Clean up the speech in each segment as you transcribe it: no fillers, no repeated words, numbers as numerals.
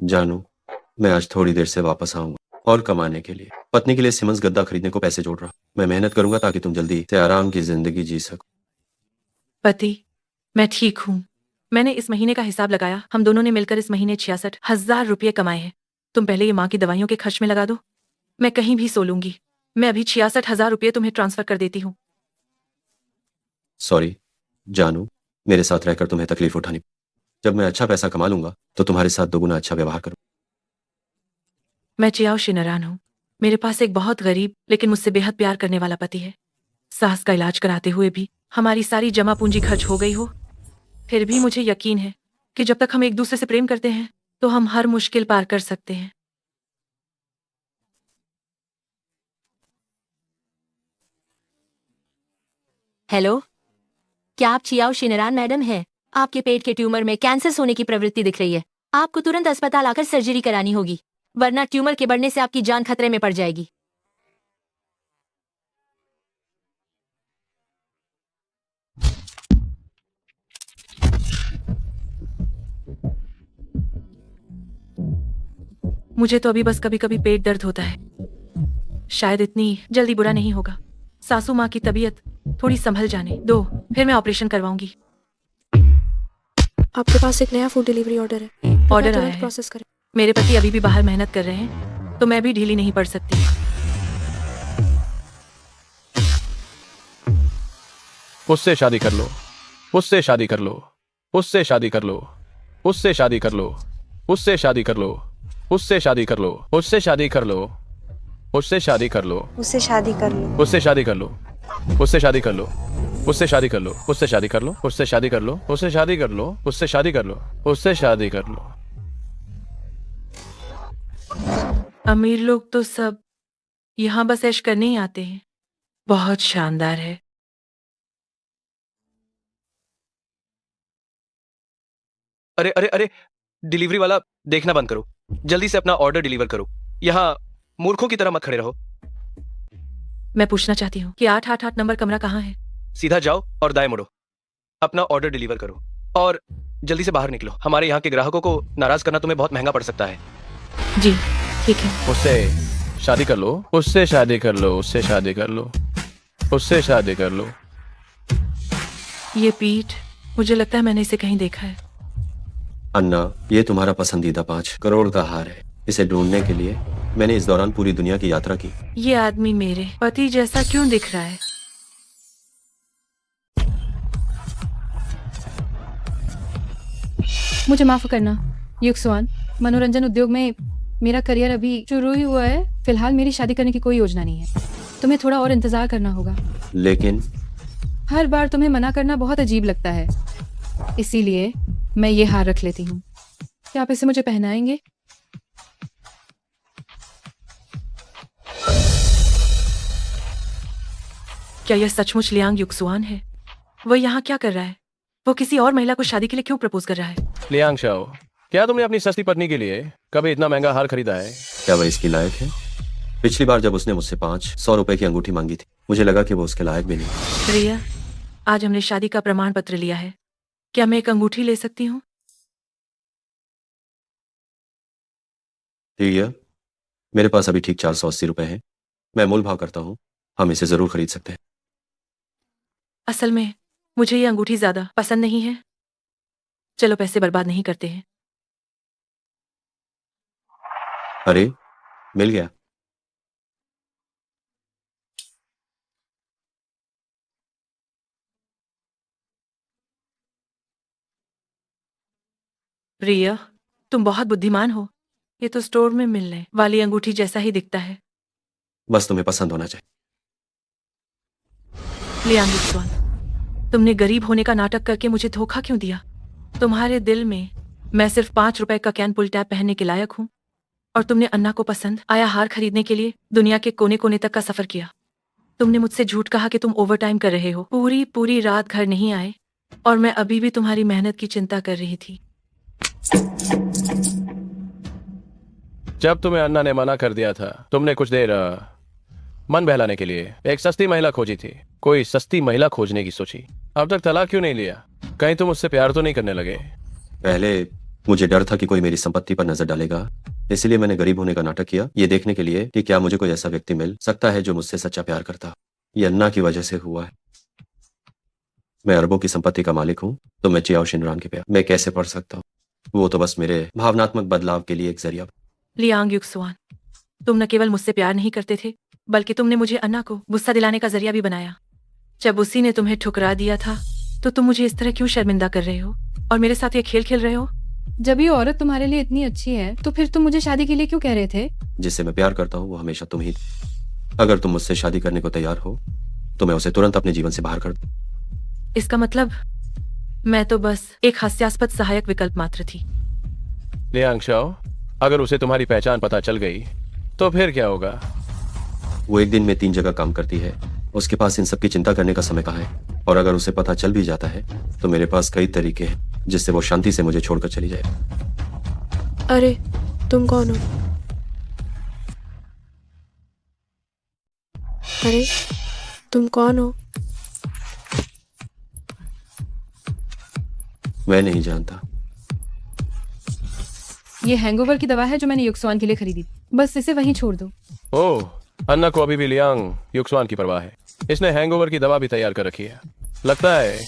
जानू, मैं आज थोड़ी देर से वापस आऊंगा और कमाने के लिए पत्नी के लिए सिमंस गद्दा खरीदने को पैसे जोड़ रहा। मैं मेहनत करूंगा ताकि तुम जल्दी से आराम की जिंदगी जी सको। पति, मैं ठीक हूँ। मैंने इस महीने का हिसाब लगाया। हम दोनों ने मिलकर इस महीने 66,000 रुपये कमाए हैं। तुम पहले ये माँ की दवाइयों के खर्च में लगा दो। मैं कहीं भी सो लूंगी। मैं अभी 66,000 रुपये तुम्हें ट्रांसफर कर देती हूँ। सॉरी जानू, मेरे साथ रहकर तुम्हें तकलीफ उठानी। जब मैं अच्छा पैसा कमा लूंगा तो तुम्हारे साथ दोगुना अच्छा व्यवहार करूँ। मैं चियाओ शिनरान हूँ। मेरे पास एक बहुत गरीब लेकिन मुझसे बेहद प्यार करने वाला पति है। सास का इलाज कराते हुए भी हमारी सारी जमा पूंजी खर्च हो गई हो। फिर भी मुझे यकीन है कि जब तक हम एक दूसरे से प्रेम करते हैं तो हम हर मुश्किल पार कर सकते हैं। हेलो, क्या आप चियाओ शिनरान मैडम हैं? आपके पेट के ट्यूमर में कैंसर होने की प्रवृत्ति दिख रही है। आपको तुरंत अस्पताल आकर सर्जरी करानी होगी, वरना ट्यूमर के बढ़ने से आपकी जान खतरे में पड़ जाएगी। मुझे तो अभी बस कभी कभी पेट दर्द होता है। शायद इतनी जल्दी बुरा नहीं होगा। सासू माँ की तबीयत थोड़ी संभल जाने दो, फिर मैं ऑपरेशन करवाऊंगी। आपके पास एक नया फूड डिलीवरी ऑर्डर है। कृपया ऑर्डर आया तुरंत है। प्रोसेस करें। मेरे पति अभी भी बाहर मेहनत कर रहे हैं, तो मैं भी ढीली नहीं पड़ सकती। उससे शादी कर लो, उससे शादी कर लो, उससे शादी कर लो, उससे शादी कर लो, उससे शादी कर लो, उससे शादी कर लो, उससे शादी कर लो, उससे शादी कर लो, उससे शादी कर लो। उससे शादी कर लो, उससे शादी कर लो, उससे शादी कर लो, उससे शादी कर लो, उससे शादी कर लो, उससे शादी कर लो, उससे शादी कर लो, उससे शादी कर लो। अमीर लोग तो सब यहाँ बस ऐश करने ही आते हैं। बहुत शानदार है। अरे अरे अरे, डिलीवरी वाला, देखना बंद करो। जल्दी से अपना ऑर्डर डिलीवर करो। यहाँ मूर्खों की तरह मत खड़े रहो। मैं पूछना चाहती हूँ कि 888 नंबर कमरा कहाँ है? सीधा जाओ और दाएं मुड़ो। अपना ऑर्डर डिलीवर करो और जल्दी से बाहर निकलो। हमारे यहाँ के ग्राहकों को नाराज करना तुम्हें बहुत महंगा पड़ सकता है। जी ठीक है। उससे शादी कर लो, उससे शादी कर लो, उससे शादी कर लो, उससे शादी कर लो। ये पीठ, मुझे लगता है मैंने इसे कहीं देखा है। अन्ना, ये तुम्हारा पसंदीदा 5 करोड़ का हार है। इसे ढूंढने के लिए मैंने इस दौरान पूरी दुनिया की यात्रा की। ये आदमी मेरे पति जैसा क्यों दिख रहा है? मुझे माफ करना युक्सवान, मनोरंजन उद्योग में मेरा करियर अभी शुरू ही हुआ है। फिलहाल मेरी शादी करने की कोई योजना नहीं है। तुम्हें थोड़ा और इंतजार करना होगा। लेकिन हर बार तुम्हें मना करना बहुत अजीब लगता है, इसीलिए मैं ये हार रख लेती हूँ। क्या आप इसे मुझे पहनाएंगे? क्या यह सचमुच लियांग युक्सुआन है? वह यहाँ क्या कर रहा है? वो किसी और महिला को शादी के लिए क्यों प्रपोज कर रहा है? लियांग शाओ, क्या तुमने अपनी सस्ती पत्नी के लिए कभी इतना महंगा हार खरीदा है? क्या वह इसकी लायक है? पिछली बार जब उसने मुझसे 500 रुपए की अंगूठी मांगी थी, मुझे लगा कि वो उसके लायक भी नहीं। रिया, आज हमने शादी का प्रमाण पत्र लिया है। क्या मैं एक अंगूठी ले सकती हूँ? ठीक है, मेरे पास अभी ठीक 480 रुपए हैं। मैं मूल भाव करता हूँ, हम इसे जरूर खरीद सकते हैं। असल में मुझे ये अंगूठी ज्यादा पसंद नहीं है। चलो पैसे बर्बाद नहीं करते हैं। अरे, मिल गया। रिया, तुम बहुत बुद्धिमान हो। ये तो स्टोर में मिलने वाली अंगूठी जैसा ही दिखता है। बस तुम्हें पसंद होना चाहिए। लियांग युक्सुआन, तुमने गरीब होने का नाटक करके मुझे धोखा क्यों दिया? तुम्हारे दिल में मैं सिर्फ 5 रुपए का कैन पुल टैप पहनने के लायक हूँ, और तुमने अन्ना को पसंद आया हार खरीदने के लिए दुनिया के कोने कोने तक का सफर किया। तुमने मुझसे झूठ कहा कि तुम ओवर टाइम कर रहे हो, पूरी पूरी रात घर नहीं आए, और मैं अभी भी तुम्हारी मेहनत की चिंता कर रही थी। जब तुम्हें अन्ना ने मना कर दिया था, तुमने कुछ देर मन बहलाने के लिए एक सस्ती महिला खोजी थी। कोई सस्ती महिला खोजने की सोची। अब तक तलाक क्यों नहीं लिया? कहीं तुम उससे प्यार तो नहीं करने लगे? पहले मुझे डर था कि कोई मेरी संपत्ति पर नजर डालेगा, इसलिए मैंने गरीब होने का नाटक किया, ये देखने के लिए कि क्या मुझे कोई ऐसा व्यक्ति मिल सकता है जो मुझसे सच्चा प्यार करता। ये अन्ना की वजह से हुआ है। मैं अरबों की संपत्ति का मालिक हूँ, तो मैं चियाओ शिनरान के प्यार मैं कैसे पढ़ सकता हूँ? वो तो बस मेरे भावनात्मक बदलाव के लिए एक जरिया। लियांग युक्सुआन, तुम न केवल मुझसे प्यार नहीं करते थे, बल्कि तुमने मुझे अन्ना को गुस्सा दिलाने का जरिया भी बनाया। जब उसी ने तुम्हें ठुकरा दिया था, तो तुम मुझे इस तरह क्यों शर्मिंदा कर रहे हो और मेरे साथ ये खेल खेल रहे हो? जब ये औरत तुम्हारे लिए इतनी अच्छी है तो फिर तुम मुझे शादी के लिए क्यों कह रहे थे? जिससे मैं प्यार करता हूँ वो हमेशा तुम ही। अगर तुम मुझसे शादी करने को तैयार हो तो मैं उसे तुरंत अपने जीवन से बाहर कर दूं। इसका मतलब मैं तो बस एक हास्यास्पद सहायक विकल्प मात्र थी। लियांग शाओ, अगर उसे तुम्हारी पहचान पता चल गई तो फिर क्या होगा? वो एक दिन में 3 जगह काम करती है, उसके पास इन सब की चिंता करने का समय कहाँ है? और अगर उसे पता चल भी जाता है तो मेरे पास कई तरीके हैं जिससे वो शांति से मुझे छोड़कर चली जाए। अरे तुम कौन हो? अरे तुम कौन हो? मैं नहीं जानता। ये हैंगओवर की दवा है जो मैंने युक्सवान के लिए खरीदी थी। बस इसे वहीं छोड़ दो। ओह, अन्ना को अभी भी लियांग युक्सवान की परवाह है। इसने हैंगओवर की दवा भी तैयार कर रखी है। लगता है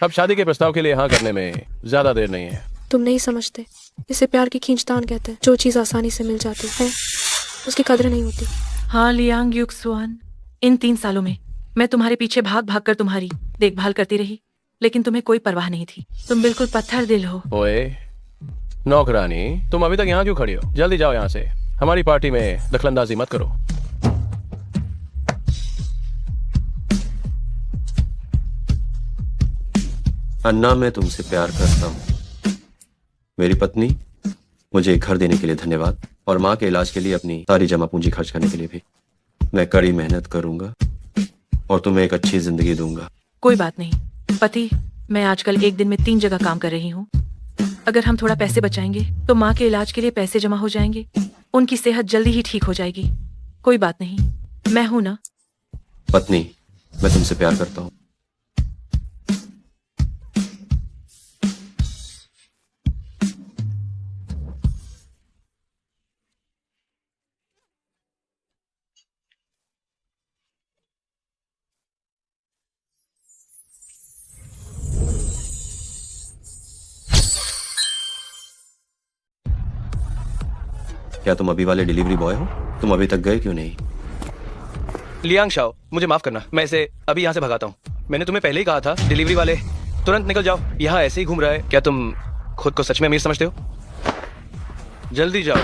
अब शादी के प्रस्ताव के लिए हाँ करने में ज्यादा देर नहीं है। तुम नहीं समझते, इसे प्यार की खींचतान कहते हैं। जो चीज आसानी से मिल जाती है उसकी कदर नहीं होती। हाँ लियांग युक्सुआन, इन 3 सालों में मैं तुम्हारे पीछे भाग भाग कर तुम्हारी देखभाल करती रही, लेकिन तुम्हें कोई परवाह नहीं थी। तुम बिल्कुल पत्थर दिल हो। ओए नौकरानी, तुम अभी तक यहाँ क्यों खड़ी हो? जल्दी जाओ यहाँ से। हमारी पार्टी में दखलंदाजी मत करो। अन्ना, मैं तुमसे प्यार करता हूँ। मेरी पत्नी, मुझे एक घर देने के लिए धन्यवाद, और माँ के इलाज के लिए अपनी सारी जमा पूंजी खर्च करने के लिए भी। मैं कड़ी मेहनत करूंगा और तुम्हें एक अच्छी जिंदगी दूंगा। कोई बात नहीं पति, मैं आजकल एक दिन में 3 जगह काम कर रही हूँ। अगर हम थोड़ा पैसे बचाएंगे तो माँ के इलाज के लिए पैसे जमा हो जाएंगे, उनकी सेहत जल्दी ही ठीक हो जाएगी। कोई बात नहीं, मैं हूं ना। पत्नी, मैं तुमसे प्यार करता हूँ। क्या तुम अभी वाले डिलीवरी बॉय हो? तुम अभी तक गए क्यों नहीं? लियांग शाओ, मुझे माफ करना, मैं इसे अभी यहाँ से भगाता हूँ। मैंने तुम्हें पहले ही कहा था, डिलीवरी वाले तुरंत निकल जाओ। यहाँ ऐसे ही घूम रहा है। क्या तुम खुद को सच में अमीर समझते हो? जल्दी जाओ।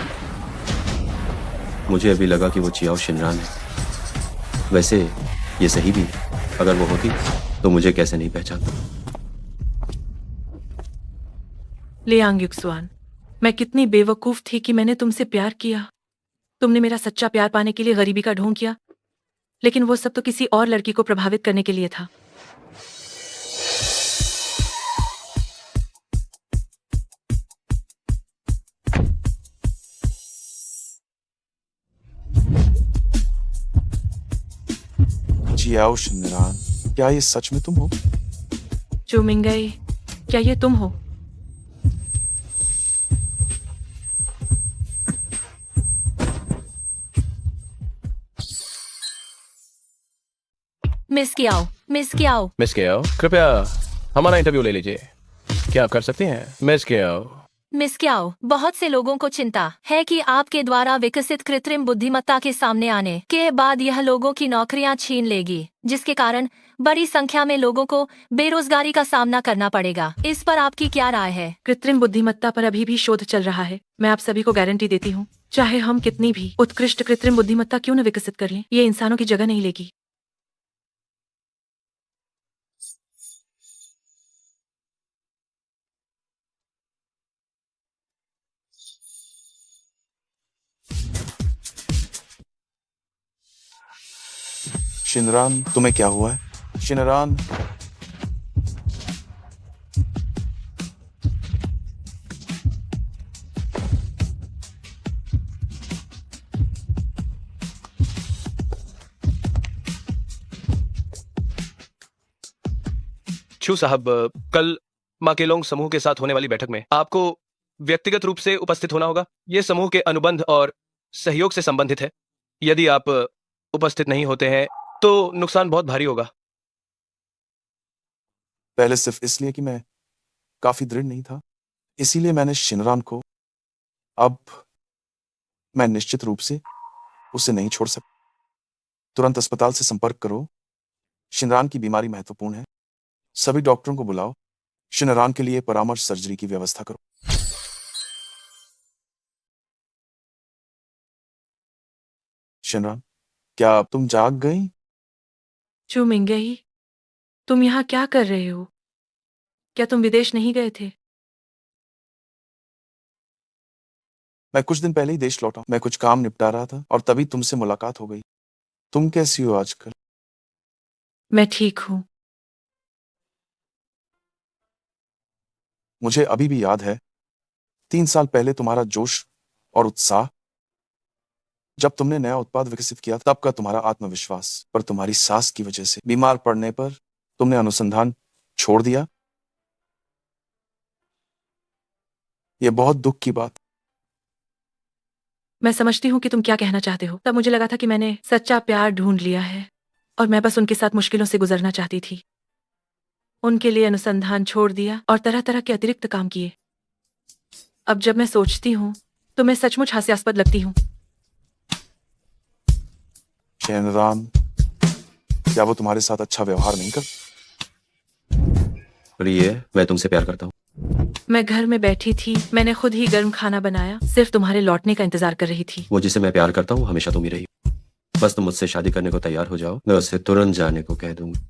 मुझे अभी लगा कि वो चियाओ शिनरान है। वैसे ये सही भी है। अगर वो होती तो मुझे कैसे नहीं पहचानता। लियांग युक्सुआन, मैं कितनी बेवकूफ थी कि मैंने तुमसे प्यार किया। तुमने मेरा सच्चा प्यार पाने के लिए गरीबी का ढोंग किया, लेकिन वो सब तो किसी और लड़की को प्रभावित करने के लिए था। चियाओ शिनरान, क्या ये सच में तुम हो? चुमिंगई, क्या ये तुम हो? Miss Qiao, miss Qiao. Miss केओ, कृपया हमारा इंटरव्यू ले लीजिए। क्या आप कर सकती हैं मिस केओ? मिस कियाओ, बहुत से लोगों को चिंता है कि आपके द्वारा विकसित कृत्रिम बुद्धिमत्ता के सामने आने के बाद यह लोगों की नौकरियां छीन लेगी, जिसके कारण बड़ी संख्या में लोगों को बेरोजगारी का सामना करना पड़ेगा। इस पर आपकी क्या राय है? कृत्रिम बुद्धिमत्ता पर अभी भी शोध चल रहा है। मैं आप सभी को गारंटी देती हूँ, चाहे हम कितनी भी उत्कृष्ट कृत्रिम बुद्धिमत्ता क्यों न विकसित कर लें, ये इंसानों की जगह नहीं लेगी। शिनरान, तुम्हें क्या हुआ है? शिनरान, छू साहब, कल माकेलोंग समूह के साथ होने वाली बैठक में आपको व्यक्तिगत रूप से उपस्थित होना होगा। ये समूह के अनुबंध और सहयोग से संबंधित है। यदि आप उपस्थित नहीं होते हैं तो नुकसान बहुत भारी होगा। पहले सिर्फ इसलिए कि मैं काफी दृढ़ नहीं था, इसीलिए मैंने शिनरान को। अब मैं निश्चित रूप से उसे नहीं छोड़ सकता। तुरंत अस्पताल से संपर्क करो। शिनरान की बीमारी महत्वपूर्ण है। सभी डॉक्टरों को बुलाओ। शिनरान के लिए परामर्श सर्जरी की व्यवस्था करो। शिनरान, क्या तुम जाग गई? चू मिंगई, तुम यहाँ क्या कर रहे हो? क्या तुम विदेश नहीं गए थे? मैं कुछ दिन पहले ही देश लौटा। मैं कुछ काम निपटा रहा था और तभी तुमसे मुलाकात हो गई। तुम कैसी हो आजकल? मैं ठीक हूँ। मुझे अभी भी याद है 3 साल पहले तुम्हारा जोश और उत्साह, जब तुमने नया उत्पाद विकसित किया। तब का तुम्हारा आत्मविश्वास, पर तुम्हारी सास की वजह से बीमार पड़ने पर तुमने अनुसंधान छोड़ दिया। यह बहुत दुख की बात। मैं समझती हूँ कि तुम क्या कहना चाहते हो। तब मुझे लगा था कि मैंने सच्चा प्यार ढूंढ लिया है और मैं बस उनके साथ मुश्किलों से गुजरना चाहती थी। उनके लिए अनुसंधान छोड़ दिया और तरह तरह के अतिरिक्त काम किए। अब जब मैं सोचती हूँ तो मैं सचमुच हास्यास्पद लगती हूँ। शिनरान, क्या वो तुम्हारे साथ अच्छा व्यवहार नहीं कर? प्रिय, मैं तुमसे प्यार करता हूँ। मैं घर में बैठी थी, मैंने खुद ही गर्म खाना बनाया, सिर्फ तुम्हारे लौटने का इंतजार कर रही थी। वो जिसे मैं प्यार करता हूँ हमेशा तुम ही रही। बस तुम मुझसे शादी करने को तैयार हो जाओ, मैं उसे तुरंत जाने को कह दूंगा।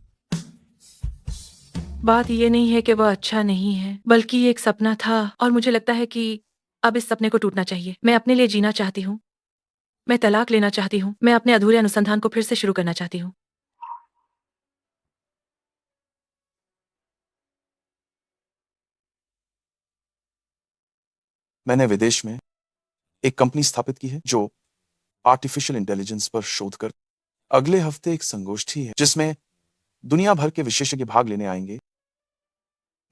बात ये नहीं है कि वह अच्छा नहीं है, बल्कि ये एक सपना था और मुझे लगता है कि अब इस सपने को टूटना चाहिए। मैं अपने लिए जीना चाहती हूँ। मैं तलाक लेना चाहती हूँ। मैं अपने अधूरे अनुसंधान को फिर से शुरू करना चाहती हूँ। मैंने विदेश में एक कंपनी स्थापित की है जो आर्टिफिशियल इंटेलिजेंस पर शोध कर। अगले हफ्ते एक संगोष्ठी है जिसमें दुनिया भर के विशेषज्ञ भाग लेने आएंगे।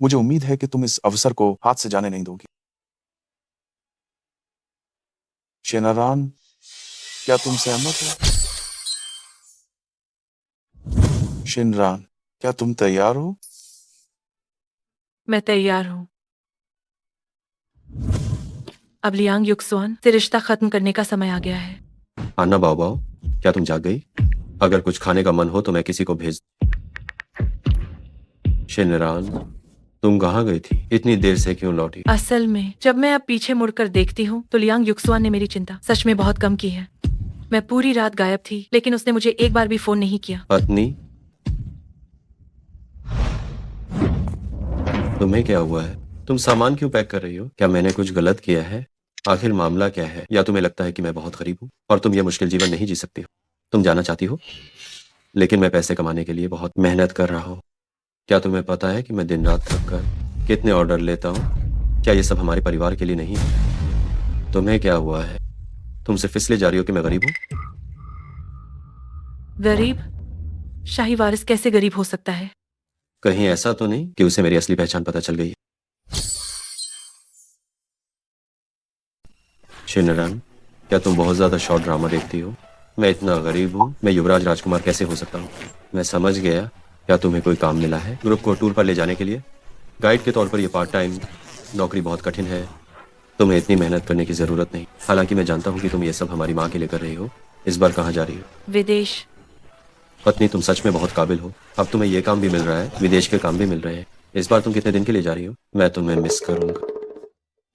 मुझे उम्मीद है कि तुम इस अवसर को हाथ से जाने नहीं दोगी। शिनरान, क्या तुम सहमत हो? शिनरान, क्या तुम तैयार हो? मैं तैयार हूँ। अब लियांग युक्सुआन से रिश्ता खत्म करने का समय आ गया है। आना बाओ बाओ, क्या तुम जाग गई? अगर कुछ खाने का मन हो तो मैं किसी को भेज। शिनरान, तुम कहाँ गई थी? इतनी देर से क्यों लौटी? असल में जब मैं अब पीछे मुड़कर देखती हूँ तो लियांग युक्सुआन ने मेरी चिंता सच में बहुत कम की है। मैं पूरी रात गायब थी, लेकिन उसने मुझे एक बार भी फोन नहीं किया। पत्नी, तुम्हें क्या हुआ है? तुम सामान क्यों पैक कर रही हो? क्या मैंने कुछ गलत किया है? आखिर मामला क्या है? या तुम्हें लगता है कि मैं बहुत गरीब हूँ और तुम ये मुश्किल जीवन नहीं जी सकती हो? तुम जाना चाहती हो, लेकिन मैं पैसे कमाने के लिए बहुत मेहनत कर रहा हूँ। क्या तुम्हें पता है कि मैं दिन रात थक कर कितने ऑर्डर लेता हूँ? क्या ये सब हमारे परिवार के लिए नहीं है? तुम्हें क्या हुआ है? तुम सिर्फ इसलिए जा रही हो कि मैं गरीब हूँ? गरीब? शाही वारिस कैसे गरीब हो सकता है? कहीं ऐसा तो नहीं कि उसे मेरी असली पहचान पता चल गई है? शिनरान, क्या तुम बहुत ज्यादा शॉर्ट ड्रामा देखती हो? मैं इतना गरीब हूँ, मैं युवराज राजकुमार कैसे हो सकता हूँ? मैं समझ गया। क्या तुम्हें कोई काम मिला है ग्रुप को टूर पर ले जाने के लिए? गाइड के तौर पर यह पार्ट टाइम नौकरी बहुत कठिन है। तुम्हें इतनी मेहनत करने की जरूरत नहीं। हालांकि मैं जानता हूँ कि तुम ये सब हमारी माँ के लिए कर रही हो। इस बार कहाँ जा रही हो? विदेश। पत्नी, तुम सच में बहुत काबिल हो। अब तुम्हें ये काम भी मिल रहा है, विदेश के काम भी मिल रहे हैं। इस बार तुम कितने दिन के लिए जा रही हो? मैं तुम्हें मिस करूंगा।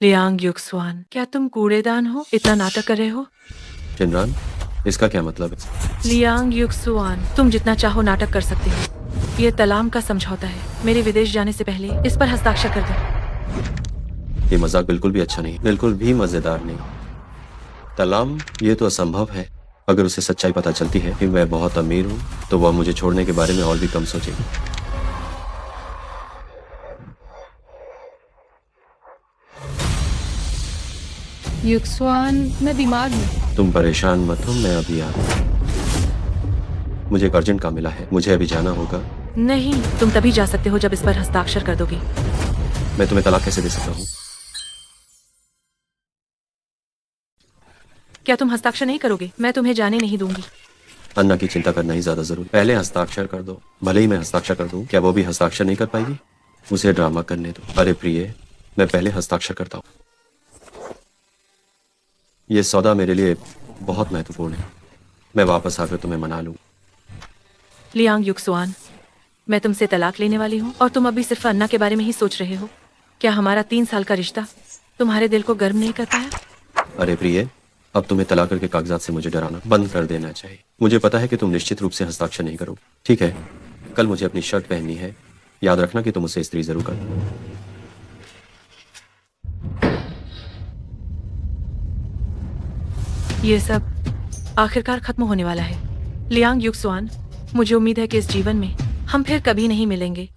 लियांग युक्सुआन, क्या तुम कूड़ेदान हो? इतना नाटक कर रहे हो? शिनरान, इसका क्या मतलब है? लियांग युक्सुआन, तुम जितना चाहो नाटक कर सकते हो। ये तलाम का समझौता है। मेरे विदेश जाने से पहले इस पर हस्ताक्षर कर दो। ये मजाक बिल्कुल भी अच्छा नहीं, बिल्कुल भी मजेदार नहीं। तलाम, ये तो असंभव है। अगर उसे सच्चाई पता चलती है कि मैं बहुत अमीर हूँ तो वह मुझे छोड़ने के बारे में और भी कम सोचेगी। युक्सुआन, मैं बीमार हूँ। तुम परेशान मत हो, मैं अभी आता हूँ। मुझे एक अर्जेंट काम मिला है, मुझे अभी जाना होगा। नहीं, तुम तभी जा सकते हो जब इस पर हस्ताक्षर कर दोगे। मैं तुम्हें तलाक कैसे दे सकता हूँ? क्या तुम हस्ताक्षर नहीं करोगे? मैं तुम्हें जाने नहीं दूंगी। अन्ना की चिंता करना ही ज्यादा जरूरी। पहले हस्ताक्षर कर दो। भले ही मैं हस्ताक्षर कर दूं, क्या वो भी हस्ताक्षर नहीं कर पाएगी? उसे ड्रामा करने दो। अरे प्रिय, मैं पहले हस्ताक्षर करता हूँ। ये सौदा मेरे लिए बहुत महत्वपूर्ण है। मैं वापस आकर तुम्हें मना लूं। लियांग युक्सुआन, मैं तुमसे तलाक लेने वाली हूँ और तुम अभी सिर्फ अन्ना के बारे में ही सोच रहे हो। क्या हमारा 3 साल का रिश्ता तुम्हारे दिल को गर्म नहीं कर पाया? अरे प्रिय, अब तुम्हें तलाक करके कागजात से मुझे डराना बंद कर देना चाहिए। मुझे पता है कि तुम निश्चित रूप से हस्ताक्षर नहीं करोगे। ठीक है, कल मुझे अपनी शर्ट पहननी है। याद रखना कि तुम उसे इस्त्री जरूर कर दो। ये सब आखिरकार खत्म होने वाला है। लियांग युक्सुआन, मुझे उम्मीद है कि इस जीवन में हम फिर कभी नहीं मिलेंगे।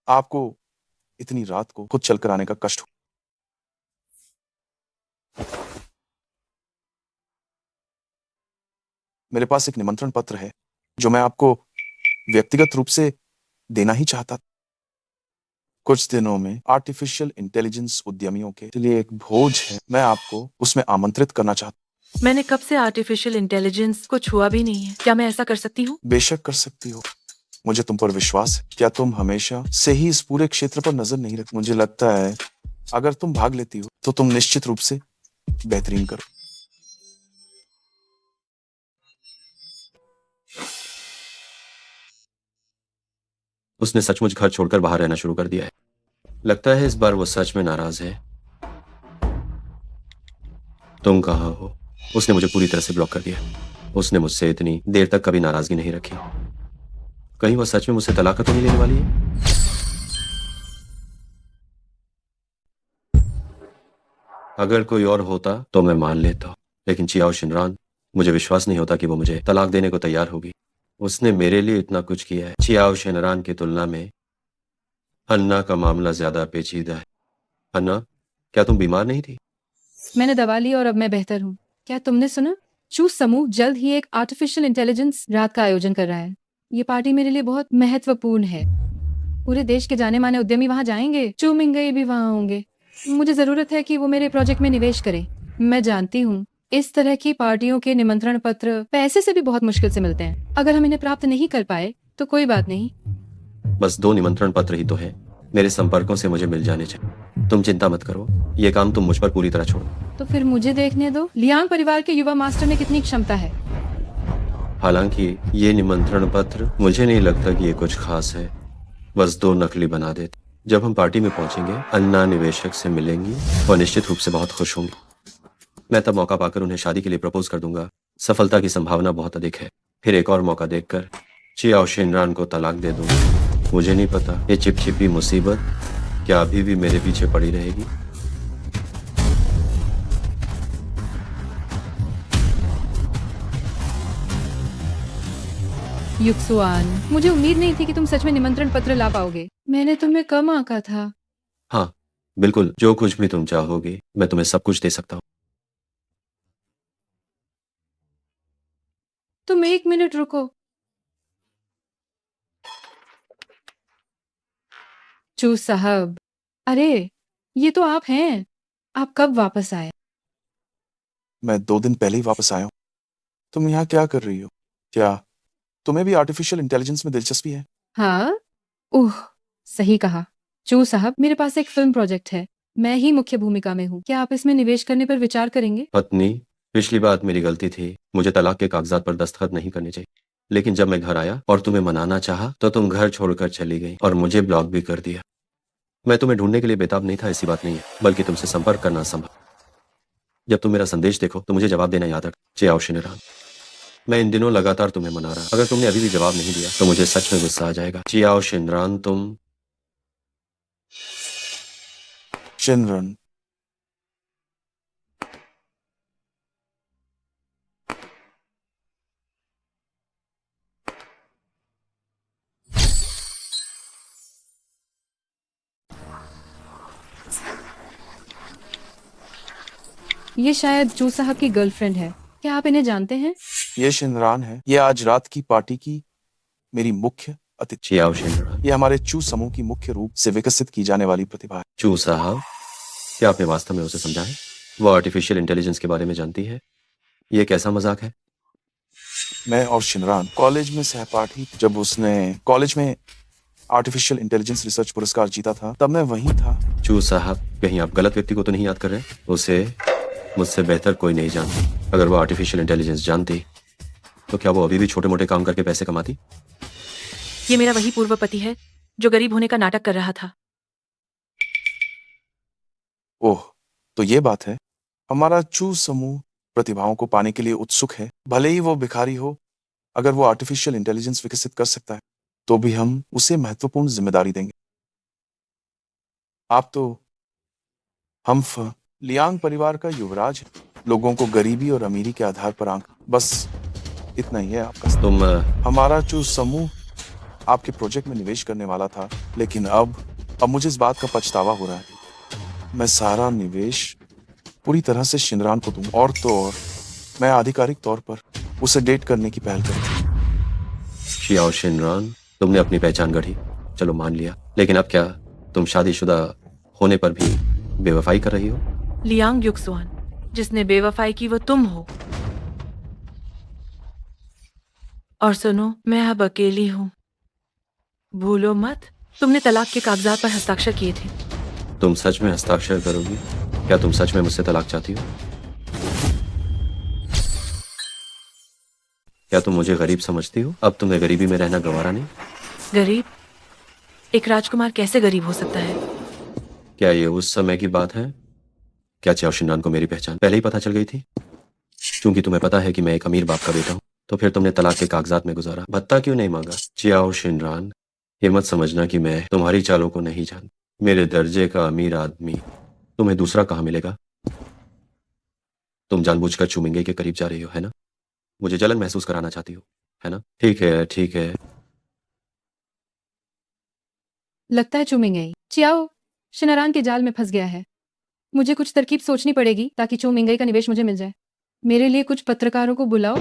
आपको इतनी रात को खुद चलकर आने का कष्ट हो। मेरे पास एक निमंत्रण पत्र है जो मैं आपको व्यक्तिगत रूप से देना ही चाहता था। कुछ दिनों में आर्टिफिशियल इंटेलिजेंस उद्यमियों के लिए एक भोज है। मैं आपको उसमें आमंत्रित करना चाहता मैंने कब से आर्टिफिशियल इंटेलिजेंस को छुआ भी नहीं है। क्या मैं ऐसा कर सकती हूँ? हूं। बेशक कर सकती हो, मुझे तुम पर विश्वास है। क्या तुम हमेशा से ही इस पूरे क्षेत्र पर नजर नहीं रख? मुझे लगता है अगर तुम भाग लेती हो तो तुम निश्चित रूप से बेहतरीन करो। उसने सचमुच घर छोड़कर बाहर रहना शुरू कर दिया है। लगता है इस बार वो सच में नाराज है। तुम कहाँ हो? उसने मुझे पूरी तरह से ब्लॉक कर दिया। उसने मुझसे इतनी देर तक कभी नाराजगी नहीं रखी। कहीं वो सच में मुझसे तलाक तो नहीं लेने वाली है? अगर कोई और होता तो मैं मान लेता, लेकिन चियाओ शिनरान, मुझे विश्वास नहीं होता कि वो मुझे तलाक देने को तैयार होगी। उसने मेरे लिए इतना कुछ किया है। चियाओ शिनरान की तुलना में अन्ना का मामला ज्यादा पेचीदा है। अन्ना, क्या तुम बीमार नहीं थी? मैंने दवा ली और अब मैं बेहतर हूँ। क्या तुमने सुना? चूस समूह जल्द ही एक आर्टिफिशियल इंटेलिजेंस रात का आयोजन कर रहा है। ये पार्टी मेरे लिए बहुत महत्वपूर्ण है। पूरे देश के जाने माने उद्यमी वहाँ जाएंगे। चू मिंगई भी वहाँ होंगे। मुझे जरूरत है कि वो मेरे प्रोजेक्ट में निवेश करें। मैं जानती हूँ इस तरह की पार्टियों के निमंत्रण पत्र पैसे से भी बहुत मुश्किल से मिलते हैं। अगर हम इन्हें प्राप्त नहीं कर पाए तो कोई बात नहीं। बस 2 निमंत्रण पत्र ही तो है। मेरे संपर्कों से मुझे मिल जाने चाहिए। तुम चिंता मत करो, ये काम तुम मुझ पर पूरी तरह छोड़ो। तो फिर मुझे देखने दो लियांग परिवार के युवा मास्टर में कितनी क्षमता है। हालांकि ये निमंत्रण पत्र मुझे नहीं लगता कि ये कुछ खास है। बस 2 नकली बना देते। जब हम पार्टी में पहुंचेंगे, अन्ना निवेशक से मिलेंगी और निश्चित रूप से बहुत खुश होंगी। मैं तब मौका पाकर उन्हें शादी के लिए प्रपोज कर दूंगा। सफलता की संभावना बहुत अधिक है। फिर एक और मौका देखकर चियाओ शिनरान को तलाक दे दूंगा। मुझे नहीं पता ये चिपचिपी मुसीबत क्या अभी भी मेरे पीछे पड़ी रहेगी। युक्सुआन, मुझे उम्मीद नहीं थी कि तुम सच में निमंत्रण पत्र ला पाओगे। मैंने तुम्हें कम आंका था। हाँ, बिल्कुल, जो कुछ भी तुम चाहोगी मैं तुम्हें सब कुछ दे सकता हूँ। तुम 1 मिनट रुको। चू साहब, अरे ये तो आप हैं। आप कब वापस आए? मैं 2 दिन पहले ही वापस आया हूँ। तुम यहाँ क्या कर रही हो? क्या तुम्हें भी आर्टिफिशियल इंटेलिजेंस में दिलचस्पी है? हाँ, ओह, सही कहा। चू साहब, मेरे पास एक फिल्म प्रोजेक्ट है। मैं ही मुख्य भूमिका में हूँ। क्या आप इसमें निवेश करने पर विचार करेंगे? पत्नी, पिछली बात मेरी गलती थी। मुझे तलाक के कागजात पर दस्तखत नहीं करने चाहिए। लेकिन जब मैं घर आया और तुम्हें मनाना चाहा तो तुम घर छोड़कर चली गई और मुझे ब्लॉक भी कर दिया। मैं तुम्हें ढूंढने के लिए बेताब नहीं था, ऐसी बात नहीं है, बल्कि तुमसे संपर्क करना संभव। जब तुम मेरा संदेश देखो तो मुझे जवाब देना याद रख। चियाओ शिनरान, मैं इन दिनों लगातार तुम्हें मना रहा। अगर तुमने अभी भी जवाब नहीं दिया तो मुझे सच में गुस्सा आ जाएगा। चियाओ शिनरान, तुम शिनरन, ये शायद चू साहब की गर्लफ्रेंड है। क्या आप इन्हें जानते हैं? ये शिनरान है। ये आज रात की पार्टी की मेरी मुख्य अतिथि। चियाओ शिनरान। ये हमारे चू समूह की मुख्य रूप से विकसित की जाने वाली प्रतिभा है। चू साहब, क्या आपने वास्तव में उसे समझा है? वो आर्टिफिशियल इंटेलिजेंस के बारे में जानती है। ये कैसा मजाक है? मैं और शिनरान कॉलेज में सहपाठी थे। जब उसने कॉलेज में आर्टिफिशियल इंटेलिजेंस रिसर्च पुरस्कार जीता था, तब मैं वहीं था। चू साहब, कहीं आप गलत व्यक्ति को तो नहीं याद कर रहे? उसे मुझसे बेहतर कोई नहीं जानता। अगर वो आर्टिफिशियल इंटेलिजेंस जानती तो क्या वो अभी भी छोटे मोटे काम करके पैसे कमाती? ये मेरा वही पूर्व पति है जो गरीब होने का नाटक कर रहा था। ओह, तो ये बात है। हमारा चू समूह प्रतिभाओं को पाने के लिए उत्सुक है। भले ही वो भिखारी हो, अगर वो आर्टिफिशियल इंटेलिजेंस विकसित कर सकता है तो भी हम उसे महत्वपूर्ण जिम्मेदारी देंगे। आप तो लियांग परिवार का युवराज है। लोगों को गरीबी और अमीरी के आधार पर आंक, बस इतना ही है आपका। तुम हमारा जो समूह आपके प्रोजेक्ट में निवेश करने वाला था, लेकिन अब मुझे इस बात का पछतावा हो रहा है। मैं सारा निवेश पूरी तरह से शिनरान को दूंगा, और तो और मैं आधिकारिक तौर पर उसे डेट करने की पहल करूंगा। चियाओ शिनरान, तुमने अपनी पहचान गढ़ी, चलो मान लिया। लेकिन अब क्या तुम शादीशुदा होने पर भी बेवफाई कर रही हो? लियांग युक्सुआन, जिसने बेवफाई की वो तुम हो। और सुनो, मैं अब अकेली हूँ। भूलो मत, तुमने तलाक के कागजात पर हस्ताक्षर किए थे। तुम सच में हस्ताक्षर करोगी? क्या तुम सच में मुझसे तलाक चाहती हो? क्या तुम मुझे गरीब समझती हो? अब तुम्हें गरीबी में रहना गवारा नहीं? गरीब? एक राजकुमार कैसे गरीब हो सकता है? क्या ये उस समय की बात है? क्या चियाओ शिनरान को मेरी पहचान पहले ही पता चल गई थी? क्योंकि तुम्हें पता है कि मैं एक अमीर बाप का बेटा हूँ, तो फिर तुमने तलाक के कागजात में गुजारा। भत्ता क्यों नहीं मांगा? चियाओ शिनरान, ये मत समझना कि मैं तुम्हारी चालों को नहीं जानता। मेरे दर्जे का अमीर आदमी तुम्हें दूसरा कहाँ मिलेगा? तुम जानबूझकर चुमिंगे के करीब जा रही हो, है ना? मुझे जलन महसूस कराना चाहती हो, है ना? ठीक है, ठीक है। लगता है चूमिंगई चियाओ शिनरान के जाल में फंस गया है। मुझे कुछ तरकीब सोचनी पड़ेगी ताकि चूमिंगई का निवेश मुझे मिल जाए। मेरे लिए कुछ पत्रकारों को बुलाओ।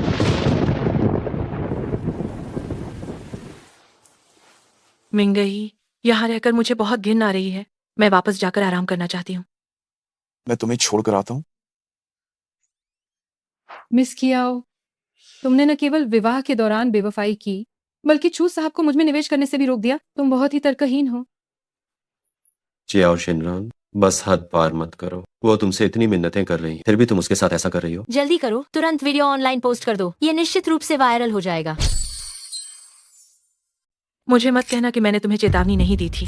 मिंगई, यहाँ रहकर मुझे बहुत घिन आ रही है। मैं वापस जाकर आराम करना चाहती हूँ। मैं तुम्हें छोड़कर आता हूँ। मिस कियाओ, तुमने न केवल विवाह के दौरान बेवफाई की, बल्कि चू साहब को मुझ में निवेश करने से भी रोक दिया। तुम बहुत ही तर्कहीन हो। चियाओ शिनरान, बस हद पार मत करो। वो तुमसे इतनी मिन्नतें कर रही है, फिर भी तुम उसके साथ ऐसा कर रही हो। जल्दी करो, तुरंत वीडियो ऑनलाइन पोस्ट कर दो। ये निश्चित रूप से वायरल हो जाएगा। मुझे मत कहना कि मैंने तुम्हें चेतावनी नहीं दी थी।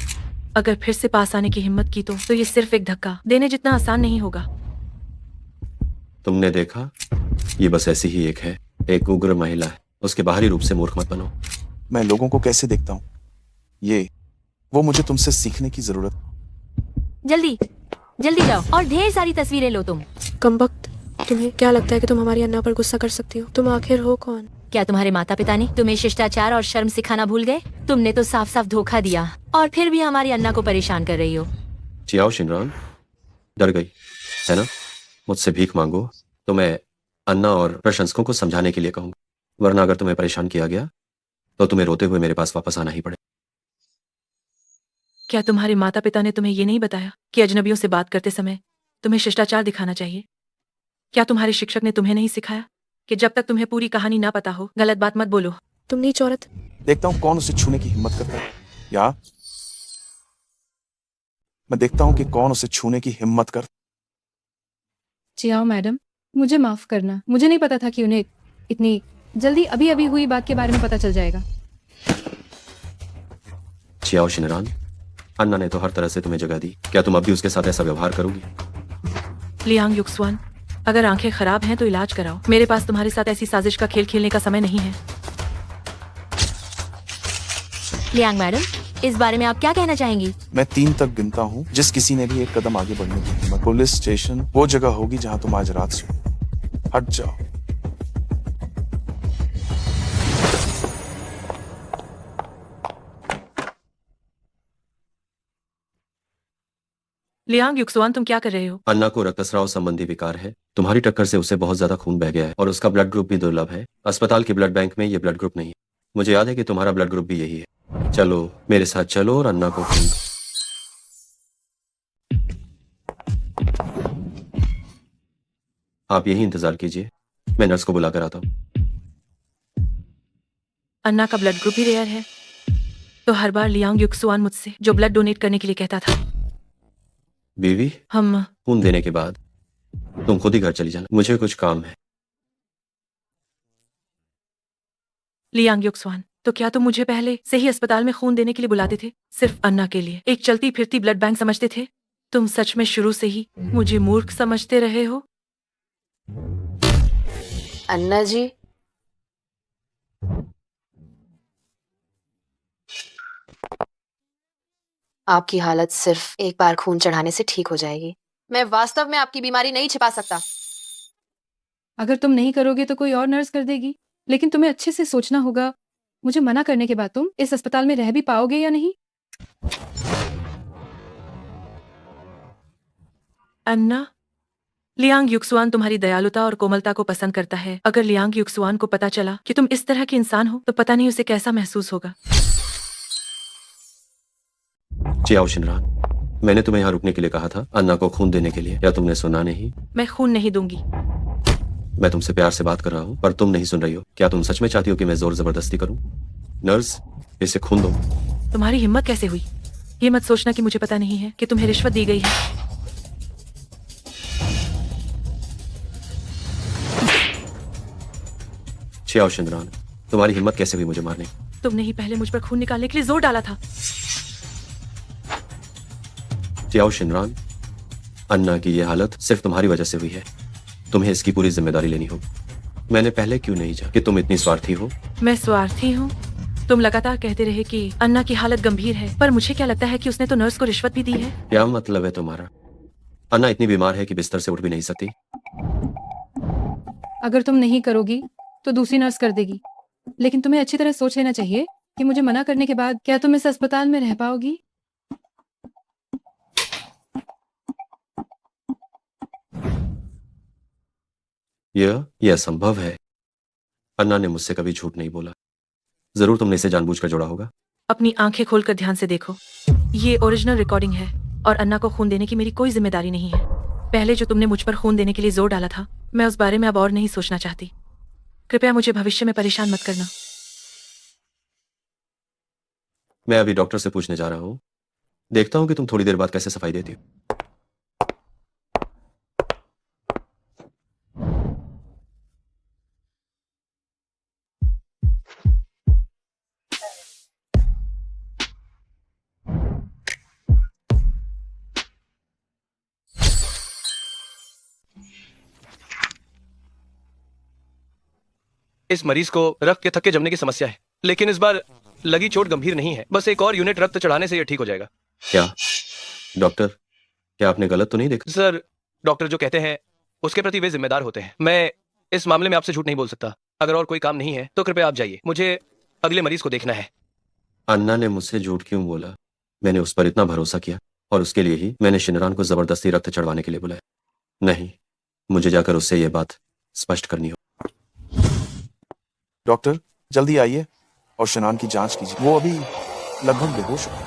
अगर फिर से पास आने की हिम्मत की तो ये सिर्फ एक धक्का देने जितना आसान नहीं होगा। तुमने देखा, ये बस ऐसी ही एक है, एक उग्र महिला है। उसके बाहरी रूप से मूर्ख मत बनो। मैं लोगों को कैसे देखता हूँ, वो मुझे तुमसे सीखने की जरूरत। जल्दी जल्दी जाओ और ढेर सारी तस्वीरें लो। तुम कमबख्त, तुम्हें क्या लगता है कि तुम हमारी अन्ना पर गुस्सा कर सकती हो? तुम आखिर हो कौन? क्या तुम्हारे माता पिता ने तुम्हें शिष्टाचार और शर्म सिखाना भूल गए? तुमने तो साफ साफ धोखा दिया और फिर भी हमारी अन्ना को परेशान कर रही हो। चियाओ शिनरान, डर गई है ना? मुझसे भीख मांगो तो मैं अन्ना और प्रशंसकों को समझाने के लिए कहूंगा, वरना अगर तुम्हें परेशान किया गया तो तुम्हें रोते हुए मेरे पास वापस आना ही पड़े। क्या तुम्हारे माता पिता ने तुम्हें ये नहीं बताया कि अजनबियों से बात करते समय तुम्हें शिष्टाचार दिखाना चाहिए? क्या तुम्हारे शिक्षक ने तुम्हें नहीं सिखाया कि जब तक तुम्हें पूरी कहानी ना पता हो गलत बात मत बोलो? तुम नीच औरत। देखता हूँ कौन उसे छूने की हिम्मत करता है। या मैं देखता हूँ कि कौन उसे छूने की हिम्मत कर। चियाओ मैडम, मुझे माफ करना। मुझे नहीं पता था कि उन्हें इतनी जल्दी अभी अभी हुई बात के बारे में पता चल जाएगा। चियाओ शिनरान, अन्ना ने तो हर तरह से तुम्हें जगह दी। क्या तुम अब भी उसके साथ ऐसा व्यवहार करोगी? लियांग युक्सुआन, अगर आंखें खराब हैं तो इलाज कराओ। मेरे पास तुम्हारे साथ ऐसी साजिश का खेल खेलने का समय नहीं है। लियांग मैडम, इस बारे में आप क्या कहना चाहेंगी? मैं 3 तक गिनता हूँ। जिस किसी ने भी एक कदम आगे बढ़ने की हिम्मत, पुलिस स्टेशन वो जगह होगी जहाँ तुम आज रात सो। हट जाओ। लियांग युक्सुआन, तुम क्या कर रहे हो? अन्ना को रक्तस्राव संबंधी विकार है। तुम्हारी टक्कर से उसे बहुत ज्यादा खून बह गया है और उसका ब्लड ग्रुप भी दुर्लभ है। अस्पताल के ब्लड बैंक में ये ब्लड ग्रुप नहीं है। मुझे याद है कि तुम्हारा ब्लड ग्रुप भी यही है। चलो मेरे साथ चलो और अन्ना को खून दो। आप यही इंतजार कीजिए, मैं नर्स को बुलाकर आता हूँ। अन्ना का ब्लड ग्रुप भी रेयर है, तो हर बार लियांग युक्सुआन मुझसे जो ब्लड डोनेट करने के लिए कहता था। बीवी, हम खून देने के बाद तुम खुद ही घर चली जाना, मुझे कुछ काम है। लियांग युक्सुआन, तो क्या तुम मुझे पहले से ही अस्पताल में खून देने के लिए बुलाते थे, सिर्फ अन्ना के लिए? एक चलती फिरती ब्लड बैंक समझते थे? तुम सच में शुरू से ही मुझे मूर्ख समझते रहे हो? अन्ना जी, आपकी हालत सिर्फ एक बार खून चढ़ाने से ठीक हो जाएगी। मैं वास्तव में आपकी बीमारी नहीं छिपा सकता। अगर तुम नहीं करोगे तो कोई और नर्स कर देगी, लेकिन तुम्हें अच्छे से सोचना होगा। मुझे मना करने के बाद तुम इस अस्पताल में रह भी पाओगे या नहीं? अन्ना, लियांग युक्सुआन तुम्हारी दयालुता और कोमलता को पसंद करता है। अगर लियांग युक्सुआन को पता चला कि तुम इस तरह के इंसान हो तो पता नहीं उसे कैसा महसूस होगा। चियाओ शिनरान, मैंने तुम्हें यहाँ रुकने के लिए कहा था, अन्ना को खून देने के लिए। क्या तुमने सुना नहीं? मैं खून नहीं दूंगी। मैं तुमसे प्यार से बात कर रहा हूँ पर तुम नहीं सुन रही हो। क्या तुम सच में चाहती हो कि मैं जोर जबरदस्ती करूँ? नर्स, इसे खून दो। तुम्हारी हिम्मत कैसे हुई? ये मत सोचना कि मुझे पता नहीं है कि तुम्हें रिश्वत दी गई है। चियाओ शिनरान, तुम्हारी हिम्मत कैसे हुई मुझे मारने की? तुमने ही पहले मुझ पर खून निकालने के लिए जोर डाला था। चियाओ शिनरान, अन्ना की यह हालत सिर्फ तुम्हारी वजह से हुई है। तुम्हें इसकी पूरी जिम्मेदारी लेनी होगी। मैंने पहले क्यों नहीं जाना कि तुम इतनी स्वार्थी हो? मैं स्वार्थी हूँ? तुम लगातार कहते रहे कि अन्ना की हालत गंभीर है, पर मुझे क्या लगता है कि उसने तो नर्स को रिश्वत भी दी है। क्या मतलब है तुम्हारा? अन्ना इतनी बीमार है कि बिस्तर से उठ भी नहीं सकती। अगर तुम नहीं करोगी तो दूसरी नर्स कर देगी, लेकिन तुम्हें अच्छी तरह सोच लेना चाहिए कि मुझे मना करने के बाद क्या तुम इस अस्पताल में रह पाओगी? यह असंभव है। अन्ना ने मुझसे कभी झूठ नहीं बोला। जरूर तुमने इसे जानबूझकर जोड़ा होगा। अपनी आंखें खोलकर ध्यान से देखो, ये ओरिजिनल रिकॉर्डिंग है और अन्ना को खून देने की मेरी कोई जिम्मेदारी नहीं है। पहले जो तुमने मुझ पर खून देने के लिए जोर डाला था, मैं उस बारे में अब और नहीं सोचना चाहती। कृपया मुझे भविष्य में परेशान मत करना। मैं अभी डॉक्टर से पूछने जा रहा हूँ। देखता हूँ कि तुम थोड़ी देर बाद कैसे सफाई देती हो। इस मरीज को रक्त के थक्के जमने की समस्या है, लेकिन इस बार लगी चोट गंभीर नहीं है। बस एक और यूनिट रक्त चढ़ाने से यह ठीक हो जाएगा। क्या डॉक्टर, क्या आपने गलत तो नहीं देखा? सर, डॉक्टर जो कहते हैं उसके प्रति वे जिम्मेदार होते हैं। मैं इस मामले में आपसे झूठ नहीं बोल सकता। अगर और कोई काम नहीं है तो कृपया आप जाइए, मुझे अगले मरीज को देखना है। अन्ना ने मुझसे झूठ क्यों बोला? मैंने उस पर इतना भरोसा किया और उसके लिए ही मैंने शिनरान को जबरदस्ती रक्त चढ़वाने के लिए बुलाया। नहीं, मुझे जाकर उससे यह बात स्पष्ट करनी हो। डॉक्टर, जल्दी आइए और शिनरान की जांच कीजिए। वो अभी लगभग बेहोश है।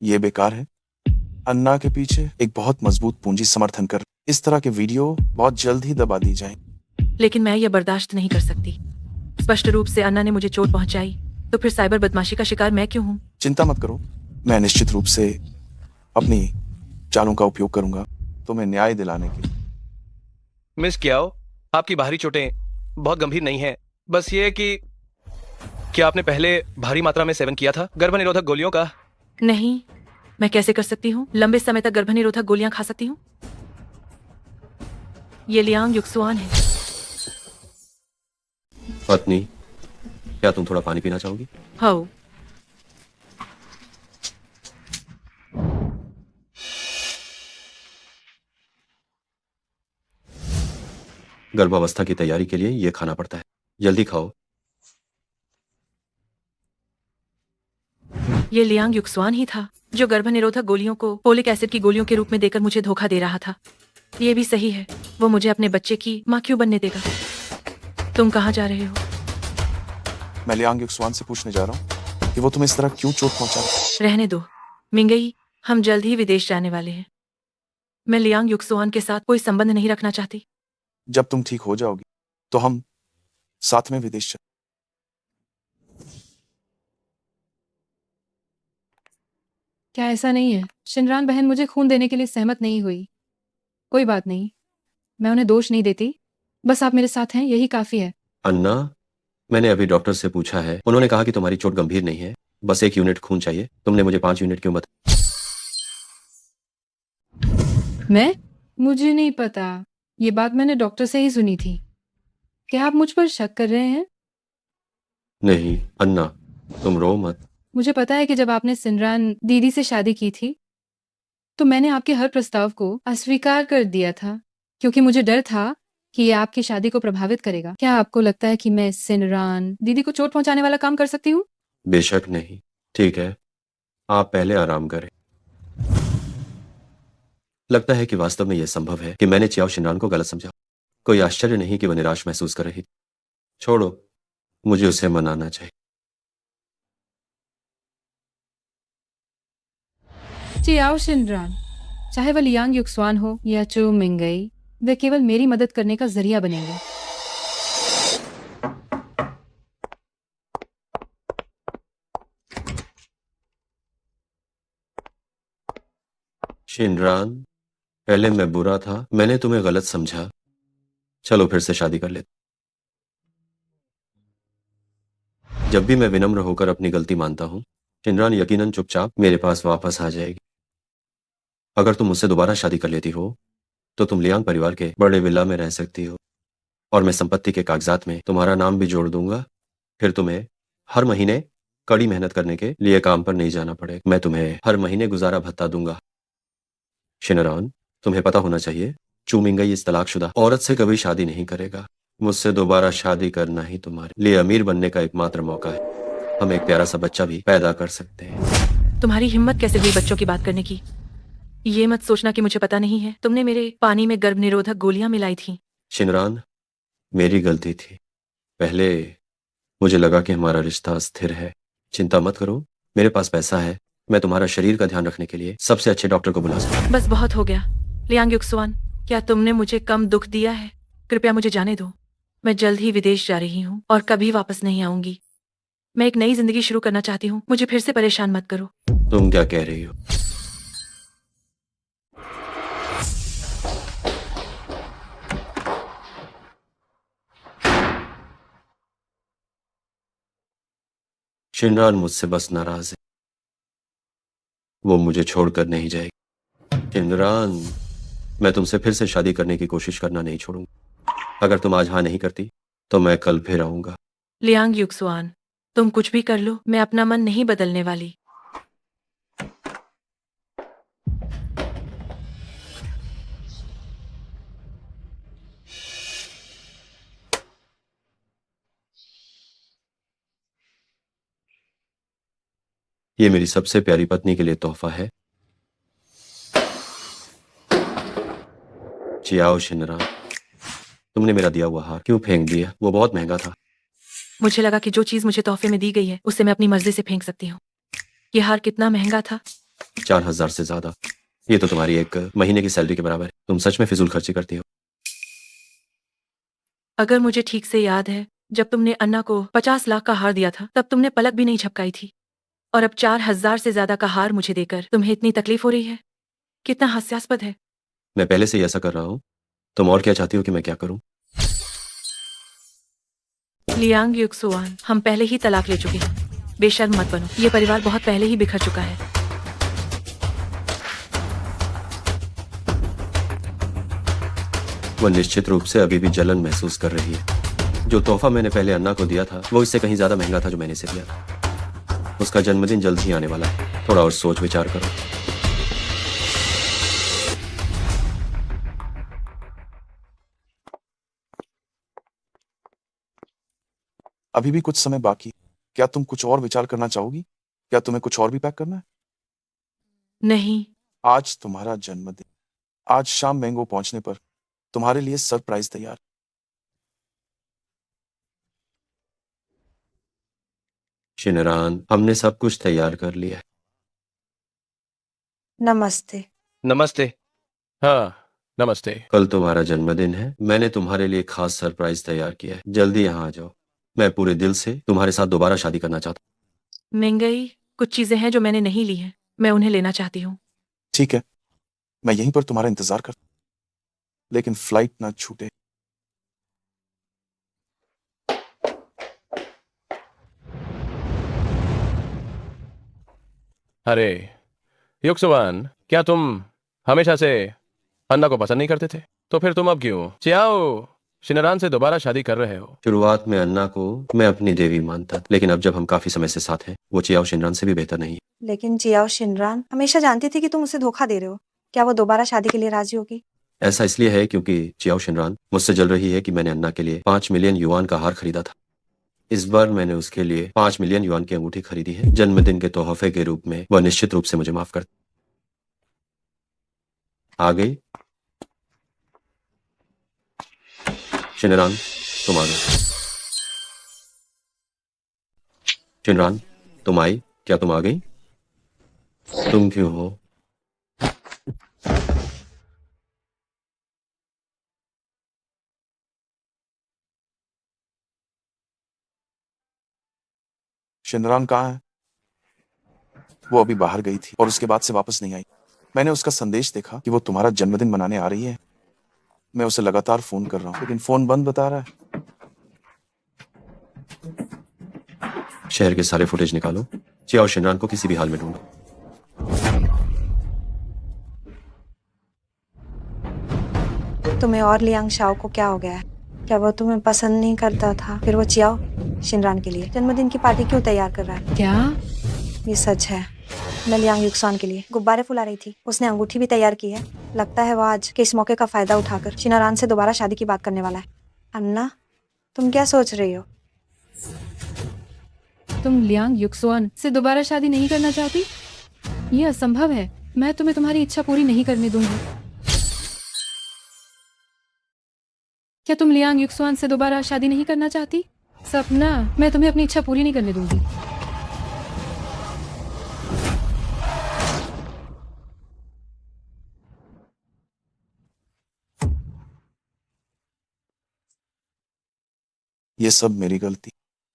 ये बेकार है। अन्ना के पीछे एक बहुत मजबूत पूंजी समर्थन कर। इस तरह के वीडियो बहुत जल्द ही दबा दी जाए। लेकिन मैं यह बर्दाश्त नहीं कर सकती। स्पष्ट रूप से अन्ना ने मुझे चोट पहुंचाई, तो फिर साइबर बदमाशी का शिकार मैं क्यों हूँ? चिंता मत करो, मैं निश्चित रूप से अपनी चालों का उपयोग करूंगा तुम्हें न्याय दिलाने के लिए। मिस कियाओ, आपकी बाहरी चोटें बहुत गंभीर नहीं है। बस ये कि क्या आपने पहले भारी मात्रा में सेवन किया था गर्भनिरोधक गोलियों का? नहीं, मैं कैसे कर सकती हूँ? लंबे समय तक गर्भनिरोधक गोलियां खा सकती हूँ? ये लियांग युक्सुआन है। पत्नी, क्या तुम थोड़ा पानी पीना चाहोगी? हाँ। गर्भावस्था की तैयारी के लिए ये खाना पड़ता है। जल्दी खाओ। ये लियांग युक्सवान ही था जो गर्भनिरोधक गोलियों को फोलिक एसिड की गोलियों के रूप में देकर मुझे धोखा दे रहा था। ये भी सही है, वो मुझे अपने बच्चे की माँ क्यों बनने देगा। तुम कहाँ जा रहे हो? मैं लियांग युक्सवान से पूछने जा रहा हूँ कि वो तुम्हें इस तरह क्यों चोट पहुंचा रहा है। रहने दो मिंगई, हम जल्द ही विदेश जाने वाले हैं। मैं लियांग युक्सवान के साथ कोई संबंध नहीं रखना चाहती। जब तुम ठीक हो जाओगी तो हम साथ में विदेश चल। क्या ऐसा नहीं है? शिनरान बहन मुझे खून देने के लिए सहमत नहीं हुई। कोई बात नहीं, मैं उन्हें दोष नहीं देती। बस आप मेरे साथ हैं, यही काफी है। अन्ना, मैंने अभी डॉक्टर से पूछा है, उन्होंने कहा कि तुम्हारी चोट गंभीर नहीं है, बस 1 यूनिट खून चाहिए। तुमने मुझे 5 यूनिट क्यों बताया? मुझे नहीं पता। ये बात मैंने डॉक्टर से ही सुनी थी। क्या आप मुझ पर शक कर रहे हैं? नहीं अन्ना, तुम रो मत। मुझे पता है कि जब आपने सिनरान दीदी से शादी की थी तो मैंने आपके हर प्रस्ताव को अस्वीकार कर दिया था, क्योंकि मुझे डर था कि ये आपकी शादी को प्रभावित करेगा। क्या आपको लगता है कि मैं सिनरान दीदी को चोट पहुंचाने वाला काम कर सकती हूँ? बेशक नहीं। ठीक है, आप पहले आराम करें। लगता है कि वास्तव में यह संभव है कि मैंने चियाओ शिनरान को गलत समझा। कोई आश्चर्य नहीं कि वह निराश महसूस कर रही थी। छोड़ो, मुझे उसे मनाना चाहिए। चियाओ शिनरान, चाहे वह लियांग युक्सवान हो या चू मिंगई, वे केवल मेरी मदद करने का जरिया बनेंगे। शिनरान, पहले मैं बुरा था, मैंने तुम्हें गलत समझा। चलो फिर से शादी कर लेते। जब भी मैं विनम्र होकर अपनी गलती मानता हूं, शिनरान यकीनन चुपचाप मेरे पास वापस आ जाएगी। अगर तुम मुझसे दोबारा शादी कर लेती हो तो तुम लियांग परिवार के बड़े विला में रह सकती हो, और मैं संपत्ति के कागजात में तुम्हारा नाम भी जोड़ दूंगा। फिर तुम्हें हर महीने कड़ी मेहनत करने के लिए काम पर नहीं जाना पड़ेगा। मैं तुम्हें हर महीने गुजारा भत्ता दूंगा। शिनरान, तुम्हें पता होना चाहिए, चू मिंगई इस तलाकशुदा औरत से कभी शादी नहीं करेगा। मुझसे दोबारा शादी करना ही तुम्हारे लिए अमीर बनने का एकमात्र मौका है। हम एक प्यारा सा बच्चा भी पैदा कर सकते हैं। तुम्हारी हिम्मत कैसे हुई बच्चों की बात करने की? ये मत सोचना कि मुझे पता नहीं है। तुमने मेरे पानी में गर्भ निरोधक गोलियां मिलाई थी। शिनरान, मेरी गलती थी। पहले मुझे लगा कि हमारा रिश्ता स्थिर है। चिंता मत करो, मेरे पास पैसा है। मैं तुम्हारा शरीर का ध्यान रखने के लिए सबसे अच्छे डॉक्टर को बुला सकता। बस बहुत हो गया। लियांग युक्सवान, क्या तुमने मुझे कम दुख दिया है? कृपया मुझे जाने दो। मैं जल्द ही विदेश जा रही हूँ और कभी वापस नहीं आऊंगी। मैं एक नई जिंदगी शुरू करना चाहती हूँ। मुझे फिर से परेशान मत करो। तुम क्या कह रही हो? शिनरान मुझसे बस नाराज है, वो मुझे छोड़कर नहीं जाएगी। शिनरान, मैं तुमसे फिर से शादी करने की कोशिश करना नहीं छोड़ूंगा। अगर तुम आज हाँ नहीं करती तो मैं कल फिर आऊंगा। लियांग युक्सवान, तुम कुछ भी कर लो, मैं अपना मन नहीं बदलने वाली। ये मेरी सबसे प्यारी पत्नी के लिए तोहफा है। चियाओ शिनरान, तुमने मेरा दिया हुआ हार क्यों फेंक दिया? वो बहुत महंगा था। मुझे लगा कि जो चीज मुझे तोहफे में दी गई है उसे मैं अपनी मर्जी से फेंक सकती हूँ। ये हार कितना महंगा था? 4000 से ज्यादा। ये तो तुम्हारी एक महीने की सैलरी के बराबर है। तुम सच में फिजूल खर्ची करती हो। अगर मुझे ठीक से याद है, जब तुमने अन्ना को 50 लाख का हार दिया था तब तुमने पलक भी नहीं झपकाई थी, और अब 4000 से ज्यादा का हार मुझे देकर तुम्हें इतनी तकलीफ हो रही है। कितना हास्यास्पद है। मैं पहले से ही ऐसा कर रहा हूँ। तुम और क्या चाहती हो कि मैं क्या करूं? लियांग युक्सुआन, हम पहले ही तलाक ले चुके हैं। बेशर्म मत बनो, ये परिवार बहुत पहले ही बिखर चुका है। वह निश्चित रूप से अभी भी जलन महसूस कर रही है। जो तोहफा मैंने पहले अन्ना को दिया था वो इससे कहीं ज्यादा महंगा था जो मैंने इसे दिया था। उसका जन्मदिन जल्द ही आने वाला है। थोड़ा और सोच विचार करो। अभी भी कुछ समय बाकी है। क्या तुम कुछ और विचार करना चाहोगी? क्या तुम्हें कुछ और भी पैक करना है? नहीं। आज तुम्हारा जन्मदिन। आज शाम मैंगो पहुंचने पर तुम्हारे लिए सरप्राइज तैयार। शिनरान, हमने सब कुछ तैयार कर लिया है। नमस्ते। नमस्ते। हाँ, नमस्ते। कल तुम्हारा जन्मदिन है। मैंने तुम्हारे लिए खास सरप्राइज तैयार किया है। जल्दी यहाँ आ जाओ। मैं पूरे दिल से तुम्हारे साथ दोबारा शादी करना चाहता महंगाई, कुछ चीजें हैं जो मैंने नहीं ली हैं, मैं उन्हें लेना चाहती हूँ। ठीक है, मैं यहीं पर तुम्हारा इंतजार करता हूं। लेकिन फ्लाइट ना छूटे। अरे युक्सवान, क्या तुम हमेशा से अन्ना को पसंद नहीं करते थे? तो फिर तुम अब क्यों चियाओ शिनरान से दोबारा शादी कर रहे हो? शुरुआत में अन्ना को मैं अपनी देवी मानता था, लेकिन अब जब हम काफी समय से साथ हैं, वो चियाओ शिनरान से भी बेहतर नहीं है। लेकिन जियाओ शिनरान हमेशा जानती थी कि तुम उसे धोखा दे रहे हो। क्या वो दोबारा शादी के लिए राजी होगी? ऐसा इसलिए है क्योंकि चियाओ शिनरान मुझसे जल रही है कि मैंने अन्ना के लिए 5 मिलियन युआन का हार खरीदा था। इस बार मैंने उसके लिए 5 मिलियन युआन की अंगूठी खरीदी है। जन्मदिन के तोहफे के रूप में वह निश्चित रूप से मुझे माफ कर आ गई। शिनरान, तुम आ गए। शिनरान, तुम आई? क्या तुम आ गई? तुम क्यों हो? शिनरान कहाँ है? वो अभी बाहर गई थी और उसके बाद से वापस नहीं आई। मैंने उसका संदेश देखा कि वो तुम्हारा जन्मदिन मनाने आ रही है। मैं उसे लगातार फोन कर रहा हूँ, लेकिन फोन बंद बता रहा है। शहर के सारे फुटेज निकालो। चियाओ शिनरान को किसी भी हाल में ढूंढो। तुम्हें और लियांग शाओ को क्या हो गया है? क्या वो तुम्हें पसंद नहीं करता था? फिर वो चियाओ शिनरान के लिए जन्मदिन की पार्टी क्यों तैयार कर रहा है? क्या? ये सच है। मैं लियांग युक्सान के लिए गुब्बारे फुला रही थी। उसने अंगूठी भी तैयार की है। लगता है वो आज के इस मौके का फायदा उठाकर शिनरान से दोबारा शादी की बात करने वाला है। अन्ना, तुम क्या सोच रही हो? तुम लियांग युक्सुआन से दोबारा शादी नहीं करना चाहती? ये असंभव है। मैं तुम्हें तुम्हारी इच्छा पूरी नहीं करने दूंगी। क्या तुम लियांग युक्सुआन से दोबारा शादी नहीं करना चाहती? सपना, मैं तुम्हें अपनी इच्छा पूरी नहीं करने दूंगी। ये सब मेरी गलती।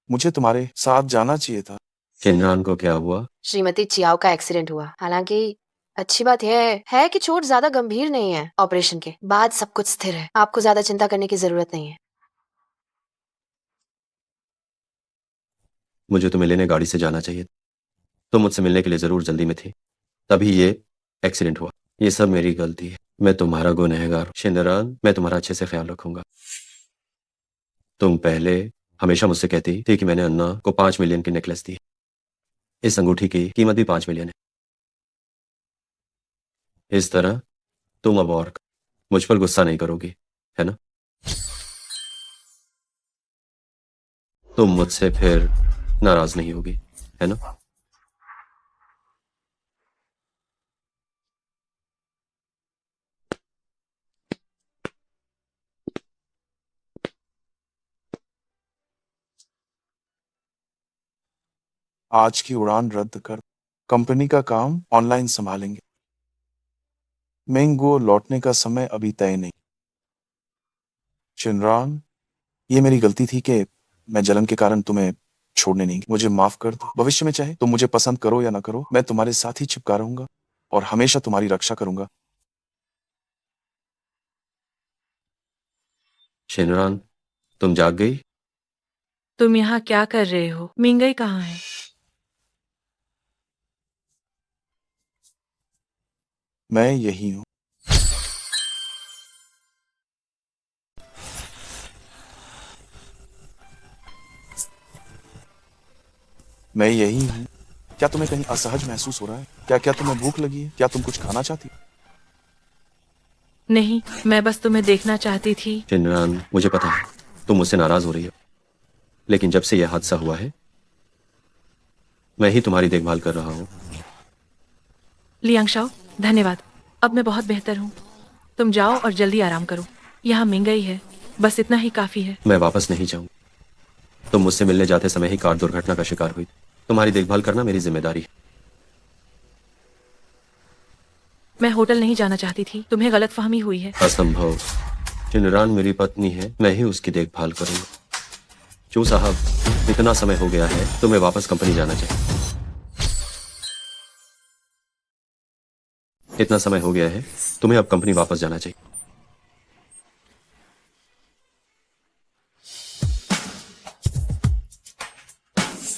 मुझे तुम्हारे साथ जाना चाहिए था। शिनरान को क्या हुआ? श्रीमती चियाओ का एक्सीडेंट हुआ। हालांकि अच्छी बात यह है कि चोट ज्यादा गंभीर नहीं है। ऑपरेशन के बाद सब कुछ स्थिर है। आपको ज्यादा चिंता करने की जरूरत नहीं है। मुझे तुम्हें लेने गाड़ी से जाना चाहिए। तुम मुझसे मिलने के लिए जरूर जल्दी में थी, तभी ये एक्सीडेंट हुआ। ये सब मेरी गलती है। मैं तुम्हारा गुनहगार हूं। शिनरान, मैं तुम्हारा अच्छे से ख्याल रखूंगा। तुम पहले हमेशा मुझसे कहती थी कि मैंने अन्ना को 5 मिलियन की नेकलेस दी। इस अंगूठी की कीमत भी 5 मिलियन है। इस तरह तुम अब और मुझ पर गुस्सा नहीं करोगी, है ना? तुम मुझसे फिर नाराज नहीं होगी, है ना? आज की उड़ान रद्द कर। कंपनी का काम ऑनलाइन संभालेंगे। मैंगो लौटने का समय अभी तय नहीं। शिनरान, ये मेरी गलती थी कि मैं जलन के कारण तुम्हें छोड़ने नहीं गया। मुझे माफ कर दो। भविष्य में चाहे तुम मुझे पसंद करो या ना करो, मैं तुम्हारे साथ ही चिपका रहूंगा और हमेशा तुम्हारी रक्षा करूंगा। शिनरान, तुम जाग गई? तुम यहाँ क्या कर रहे हो? मिंगई कहाँ है? मैं यही हूं। मैं यही हूं। क्या तुम्हें कहीं असहज महसूस हो रहा है? क्या तुम्हें भूख लगी है? क्या तुम कुछ खाना चाहती हो? नहीं, मैं बस तुम्हें देखना चाहती थी। शिनरान, मुझे पता है तुम मुझसे नाराज हो रही हो, लेकिन जब से यह हादसा हुआ है मैं ही तुम्हारी देखभाल कर रहा हूँ। लियांग शाओ, धन्यवाद। अब मैं बहुत बेहतर हूँ। तुम जाओ और जल्दी आराम करो। यहाँ मिंगई है, बस इतना ही काफी है। मैं वापस नहीं जाऊँ। तुम मुझसे मिलने जाते समय ही कार दुर्घटना का शिकार हुई। तुम्हारी देखभाल करना मेरी जिम्मेदारी है। मैं होटल नहीं जाना चाहती थी, तुम्हें गलतफहमी हुई है। असंभव। शिनरान मेरी पत्नी है, मैं ही उसकी देखभाल करूंगा। चू साहब, इतना समय हो गया है, तुम्हें वापस कंपनी जाना चाहिए। इतना समय हो गया है, तुम्हें अब कंपनी वापस जाना चाहिए।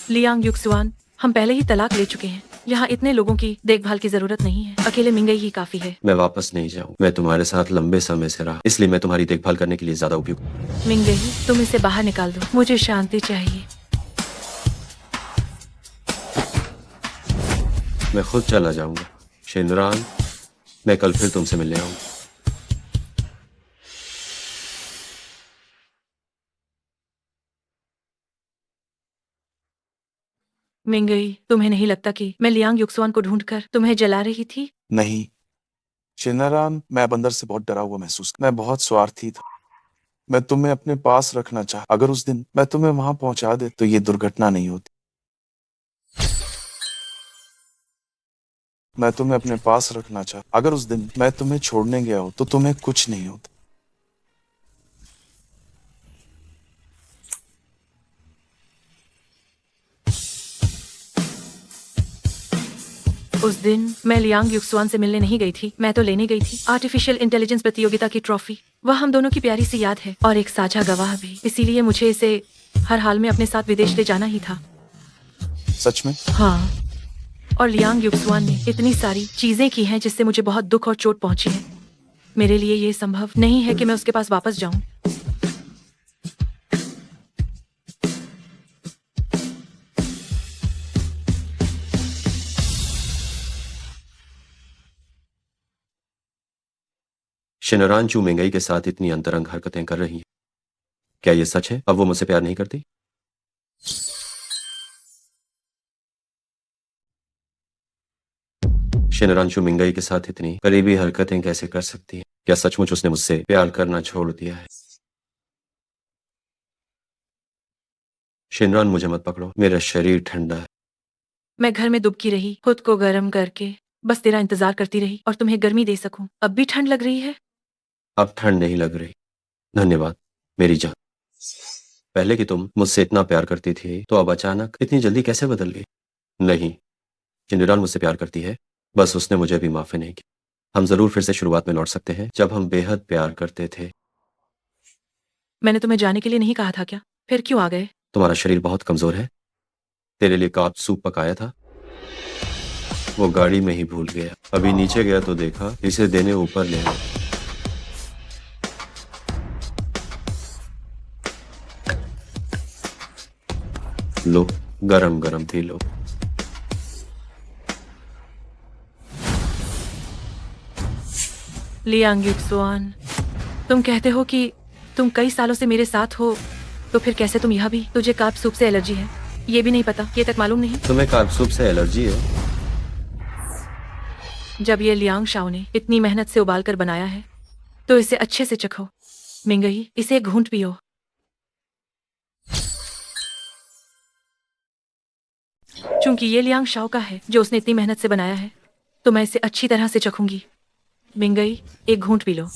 लियांग युक्सुआन, हम पहले ही तलाक ले चुके हैं। यहाँ इतने लोगों की देखभाल की जरूरत नहीं है, अकेले मिंगई ही काफी है। मैं वापस नहीं जाऊँ। मैं तुम्हारे साथ लंबे समय से रहा, इसलिए मैं तुम्हारी देखभाल करने के लिए ज्यादा उपयुक्त हूँ। मिंगई, तुम इसे बाहर निकाल दो, मुझे शांति चाहिए। मैं खुद चला जाऊंगा। शिनरान, मैं कल फिर तुमसे मिलने आऊंगा। मिंगई, तुम्हें नहीं लगता कि मैं लियांग युक्सुआन को ढूंढकर तुम्हें जला रही थी? नहीं शिनरान, मैं अब अंदर से बहुत डरा हुआ महसूस। मैं बहुत स्वार्थी था। मैं तुम्हें अपने पास रखना चाह। अगर उस दिन मैं तुम्हें वहां पहुंचा दे तो ये दुर्घटना नहीं होती। मैं तुम्हें अपने पास रखना चाह। अगर उस दिन मैं तुम्हें छोड़ने गया हो तो तुम्हें कुछ नहीं होता। उस दिन मैं लियांग युक्सुआन से मिलने नहीं गई थी, मैं तो लेने गई थी आर्टिफिशियल इंटेलिजेंस प्रतियोगिता की ट्रॉफी। वह हम दोनों की प्यारी सी याद है और एक साझा गवाह भी। इसीलिए मुझे इसे हर हाल में अपने साथ विदेश ले जाना ही था। सच में? हाँ, और लियांग युक्सुआन ने इतनी सारी चीजें की हैं जिससे मुझे बहुत दुख और चोट पहुंची है। मेरे लिए ये संभव नहीं है कि मैं उसके पास वापस जाऊं। शिनरान चू मिंगई के साथ इतनी अंतरंग हरकतें कर रही है। क्या ये सच है? अब वो मुझसे प्यार नहीं करती? शिनरान चू मिंगई के साथ इतनी करीबी हरकतें कैसे कर सकती है? क्या सचमुच उसने मुझसे प्यार करना छोड़ दिया है? शिनरान, मुझे मत पकड़ो, मेरा शरीर ठंडा है। मैं घर में दुबकी रही, खुद को गर्म करके बस तेरा इंतजार करती रही और तुम्हें गर्मी दे सकूं। अब भी ठंड लग रही है? अब ठंड नहीं लग रही। धन्यवाद मेरी जान। पहले कि तुम मुझसे इतना प्यार करती थी तो अब अचानक इतनी जल्दी कैसे बदल गई? नहीं, शिनरान मुझसे प्यार करती है, बस उसने मुझे अभी माफ नहीं की। हम जरूर फिर से शुरुआत में लौट सकते हैं जब हम बेहद प्यार करते थे। मैंने तुम्हें जाने के लिए नहीं कहा था क्या? फिर क्यों आ गए? तुम्हारा शरीर बहुत कमजोर है। तेरे लिए काप सूप पकाया था, वो गाड़ी में ही भूल गया। अभी नीचे गया तो देखा, इसे देने ऊपर ले आया। लो, गरम गरम पी लो। लियांग युक्सुआन, तुम कहते हो कि तुम कई सालों से मेरे साथ हो, तो फिर कैसे तुम यहाँ भी? तुझे कार्प सूप से एलर्जी है, ये भी नहीं पता? ये तक मालूम नहीं? तुम्हें कार्प सूप से एलर्जी है? जब ये लियांग शाओ ने इतनी मेहनत से उबाल कर बनाया है तो इसे अच्छे से चखो। मिंगई, इसे एक घूंट पियो। चूंकि ये लियांग शाओ का है जो उसने इतनी मेहनत से बनाया है, तो मैं इसे अच्छी तरह से चखूंगी। मिंगई, एक घूंट पी लो।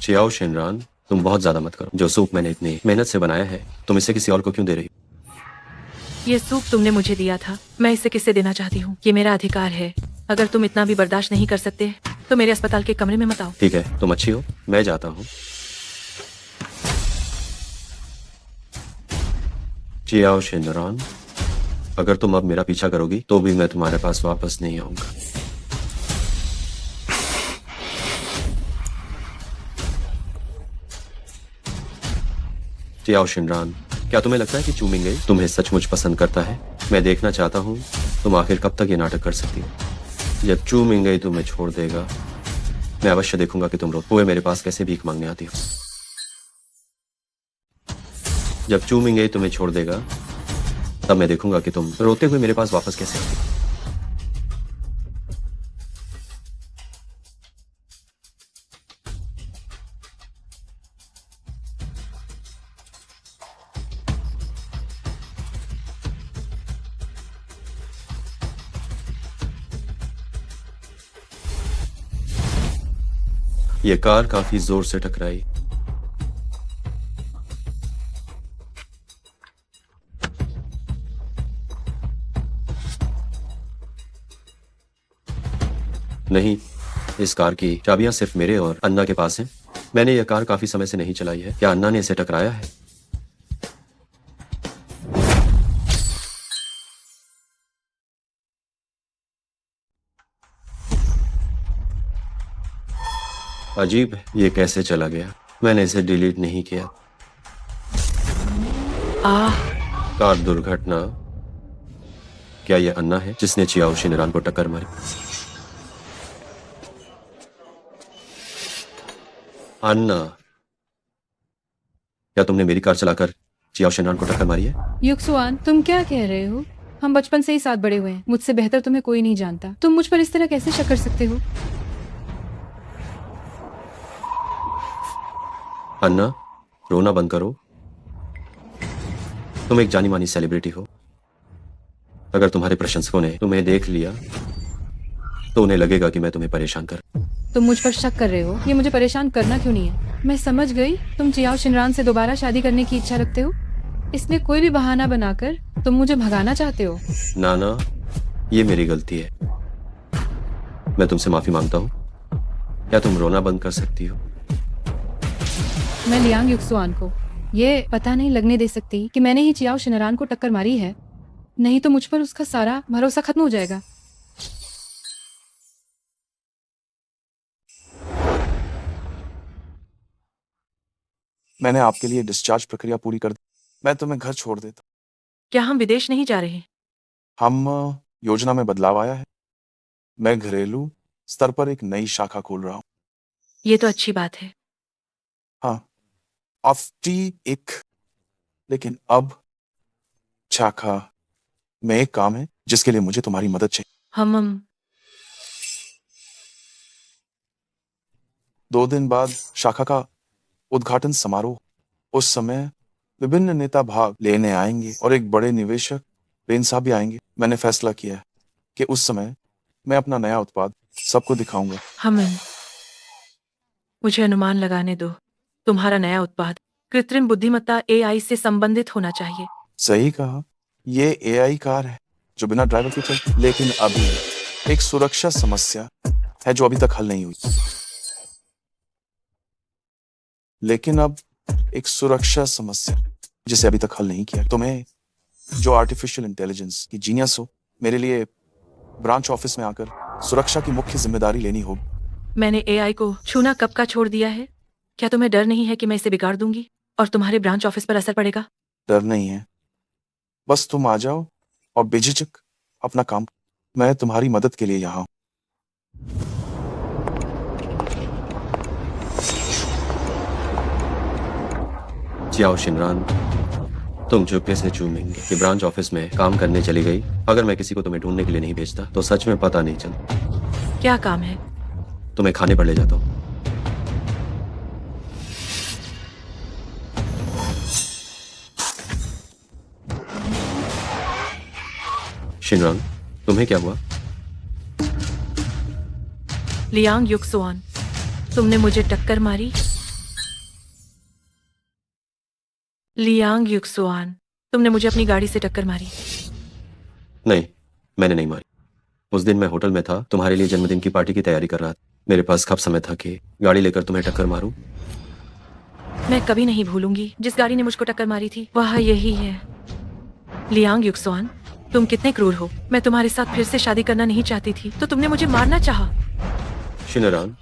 चियाओ शिनरान, तुम बहुत ज्यादा मत करो। जो सूप मैंने इतनी मेहनत से बनाया है, तुम इसे किसी और को क्यों दे रही हो? ये सूप तुमने मुझे दिया था, मैं इसे किससे देना चाहती हूँ? ये मेरा अधिकार है। अगर तुम इतना भी बर्दाश्त नहीं कर सकते तो मेरे अस्पताल के कमरे में मत आओ। ठीक है, तुम अच्छी हो, मैं जाता हूँ। चियाओ शिनरान, अगर तुम अब मेरा पीछा करोगी तो भी मैं तुम्हारे पास वापस नहीं आऊंगा। चियाओ शिनरान, क्या तुम्हें लगता है कि चू मिंगई तुम्हें सचमुच पसंद करता है? मैं देखना चाहता हूँ तुम आखिर कब तक ये नाटक कर सकती हो। जब चू मिंगई तुम्हें छोड़ देगा मैं अवश्य देखूंगा कि तुम रोते हुए मेरे पास कैसे भीख मांगने आती हो। जब चू मिंगे तुम्हें छोड़ देगा तब मैं देखूंगा कि तुम रोते हुए मेरे पास वापस कैसे आती हो। ये कार काफी जोर से टकराई। नहीं, इस कार की चाबियां सिर्फ मेरे और अन्ना के पास हैं। मैंने यह कार काफी समय से नहीं चलाई है। क्या अन्ना ने इसे टकराया है? अजीब है, ये कैसे चला गया? मैंने इसे डिलीट नहीं किया। कार दुर्घटना। क्या यह अन्ना है जिसने चियाओ शिनरान को टक्कर मारी? अन्ना, क्या तुमने मेरी कार चलाकर चियाओ शिनरान को टक्कर मारी है? युक्सुआन, तुम क्या कह रहे हो? हम बचपन से ही साथ बड़े हुए हैं। मुझसे बेहतर तुम्हें कोई नहीं जानता। तुम मुझ पर इस तरह कैसे शक कर सकते हो? अन्ना, रोना बंद करो। तुम एक जानी मानी सेलिब्रिटी हो। अगर तुम्हारे प्रशंसकों ने तुम्हें देख लिया तो उन्हें लगेगा कि मैं तुम्हें परेशान कर। तुम मुझ पर शक कर रहे हो। ये मुझे परेशान करना क्यों नहीं है? मैं समझ गई, तुम चियाओ शिनरान से दोबारा शादी करने की इच्छा रखते हो, इसलिए कोई भी बहाना बनाकर तुम मुझे भगाना चाहते हो। नाना, ये मेरी गलती है। मैं तुमसे माफी मांगता हूँ। क्या तुम रोना बंद कर सकती हो? मैं लियांग युक्सुआन को ये पता नहीं लगने दे सकती कि मैंने ही चियाओ शिनरान को टक्कर मारी है, नहीं तो मुझ पर उसका सारा भरोसा खत्म हो जाएगा। मैंने आपके लिए डिस्चार्ज प्रक्रिया पूरी कर दी। मैं तुम्हें घर छोड़ देता हूं। क्या हम विदेश नहीं जा रहे? हम योजना में बदलाव आया है। मैं घरेलू स्तर पर एक नई शाखा खोल रहा हूँ। ये तो अच्छी बात है। हाँ, आफ्टी एक, लेकिन अब शाखा में एक काम है जिसके लिए मुझे तुम्हारी मदद चाहिए। हम 2 दिन बाद शाखा का उद्घाटन समारोह। उस समय विभिन्न नेता भाग लेने आएंगे और एक बड़े निवेशक बेन साहब भी आएंगे। मैंने फैसला किया है कि उस समय मैं अपना नया उत्पाद सबको दिखाऊंगा। मुझे अनुमान लगाने दो। तुम्हारा नया उत्पाद कृत्रिम बुद्धिमत्ता AI से संबंधित होना चाहिए। सही कहा, ये AI कार है जो बिना ड्राइवर के चलती। लेकिन अभी एक सुरक्षा समस्या है जो अभी तक हल नहीं हुई। लेकिन अब एक सुरक्षा समस्या जिसे अभी तक हल नहीं किया। तुम्हें जो आर्टिफिशियल इंटेलिजेंस की जीनियस हो, मेरे लिए ब्रांच ऑफिस में आकर सुरक्षा की मुख्य जिम्मेदारी लेनी होगी। मैंने AI को छूना कब का छोड़ दिया है। क्या तुम्हें डर नहीं है कि मैं इसे बिगाड़ दूंगी और तुम्हारे ब्रांच ऑफिस पर असर पड़ेगा? डर नहीं है, बस तुम आ जाओ और बेझिझक अपना काम। मैं तुम्हारी मदद के लिए यहाँ हूं। चियाओ शिनरान, तुम चुपके से चू मिंगे कि ब्रांच ऑफिस में काम करने चली गई। अगर मैं किसी को तुम्हें ढूंढने के लिए नहीं भेजता तो सच में पता नहीं चलता। क्या काम है? तुम्हें खाने पर ले जाता हूँ। शिनरान, तुम्हें क्या हुआ? लियांग युक्सुआन, तुमने मुझे टक्कर मारी। लियांग युक्सुआन, तुमने मुझे अपनी गाड़ी से टक्कर मारी। नहीं, मैंने नहीं मारी। उस दिन मैं होटल में था, तुम्हारे लिए जन्मदिन की पार्टी की तैयारी कर रहा था। मेरे पास कब समय था कि गाड़ी लेकर तुम्हें टक्कर मारूं। मैं कभी नहीं भूलूंगी जिस गाड़ी ने मुझको टक्कर मारी थी, वह यही है। लियांग युक्सुआन, तुम कितने क्रूर हो। मैं तुम्हारे साथ फिर से शादी करना नहीं चाहती थी तो तुमने मुझे मारना चाहा। शिनरान,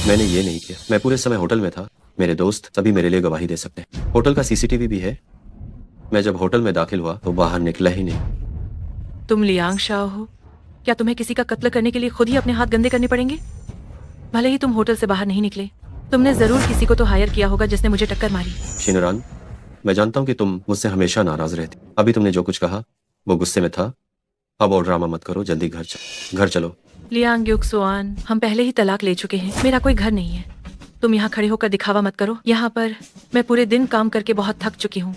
मैंने ये नहीं किया। मैं पूरे समय होटल में था। मेरे दोस्त सभी मेरे लिए गवाही दे सकते हैं। होटल का CCTV भी है। मैं जब होटल में दाखिल हुआ तो बाहर निकला ही नहीं। तुम लियांग शाओ हो। क्या तुम्हें किसी का कत्ल करने के लिए खुद ही अपने हाथ गंदे करने पड़ेंगे? भले ही तुम होटल से बाहर नहीं निकले, तुमने जरूर किसी को तो हायर किया होगा जिसने मुझे टक्कर मारी। शिनरान, मैं जानता हूँ कि तुम मुझसे हमेशा नाराज रहती। अभी तुमने जो कुछ कहा वो गुस्से में था। अब और ड्रामा मत करो, जल्दी घर चलो। लियांग युक्सुआन, हम पहले ही तलाक ले चुके हैं। मेरा कोई घर नहीं है। तुम यहाँ खड़े होकर दिखावा मत करो। यहाँ पर मैं पूरे दिन काम करके बहुत थक चुकी हूँ।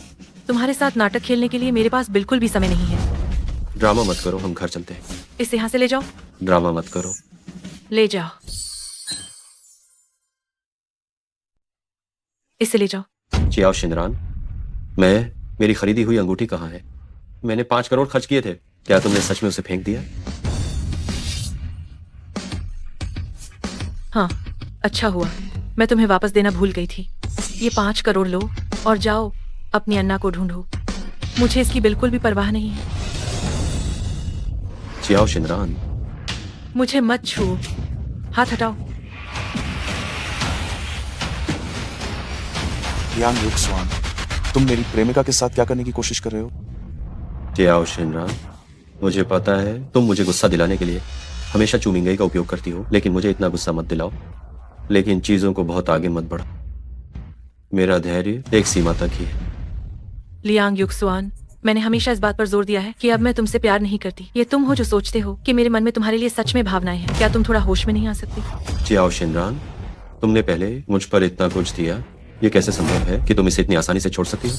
तुम्हारे साथ नाटक खेलने के लिए मेरे पास बिल्कुल भी समय नहीं है। ड्रामा मत करो, हम घर चलते हैं। इसे यहाँ से ले जाओ। ड्रामा मत करो। ले जाओ, इसे ले जाओ। चियाओ शिनरान, मेरी खरीदी हुई अंगूठी कहाँ है? मैंने 5 करोड़ खर्च किए थे। क्या तुमने सच में उसे फेंक दिया? हाँ, अच्छा हुआ, मैं तुम्हें वापस देना भूल गई थी। ये 5 करोड़ लो और जाओ अपनी अन्ना को ढूंढो। मुझे इसकी बिल्कुल भी परवाह नहीं है। चियाओ शिनरान, मुझे मत छुओ, हाथ हटाओ। लियांग युक्सुआन, तुम मेरी प्रेमिका के साथ क्या करने की कोशिश कर रहे हो? चियाओ शिनरान, मुझे पता है तुम मुझे गुस्सा दिलाने के लिए हमेशा चूमिंगई का उपयोग करती हो, लेकिन मुझे इतना गुस्सा मत दिलाओ। लेकिन चीजों को बहुत आगे मत बढ़ाओ। मेरा धैर्य एक सीमा तक ही है। लियांग युक्सुआन, मैंने हमेशा इस बात पर जोर दिया है कि अब मैं तुमसे प्यार नहीं करती। ये तुम हो जो सोचते हो कि मेरे मन में तुम्हारे लिए सच में भावनाएं हैं। क्या तुम थोड़ा होश में नहीं आ सकती? चियाओ शिनरान, तुमने पहले मुझ पर इतना कुछ दिया, ये कैसे संभव है कि तुम इसे इतनी आसानी से छोड़ सकती हो?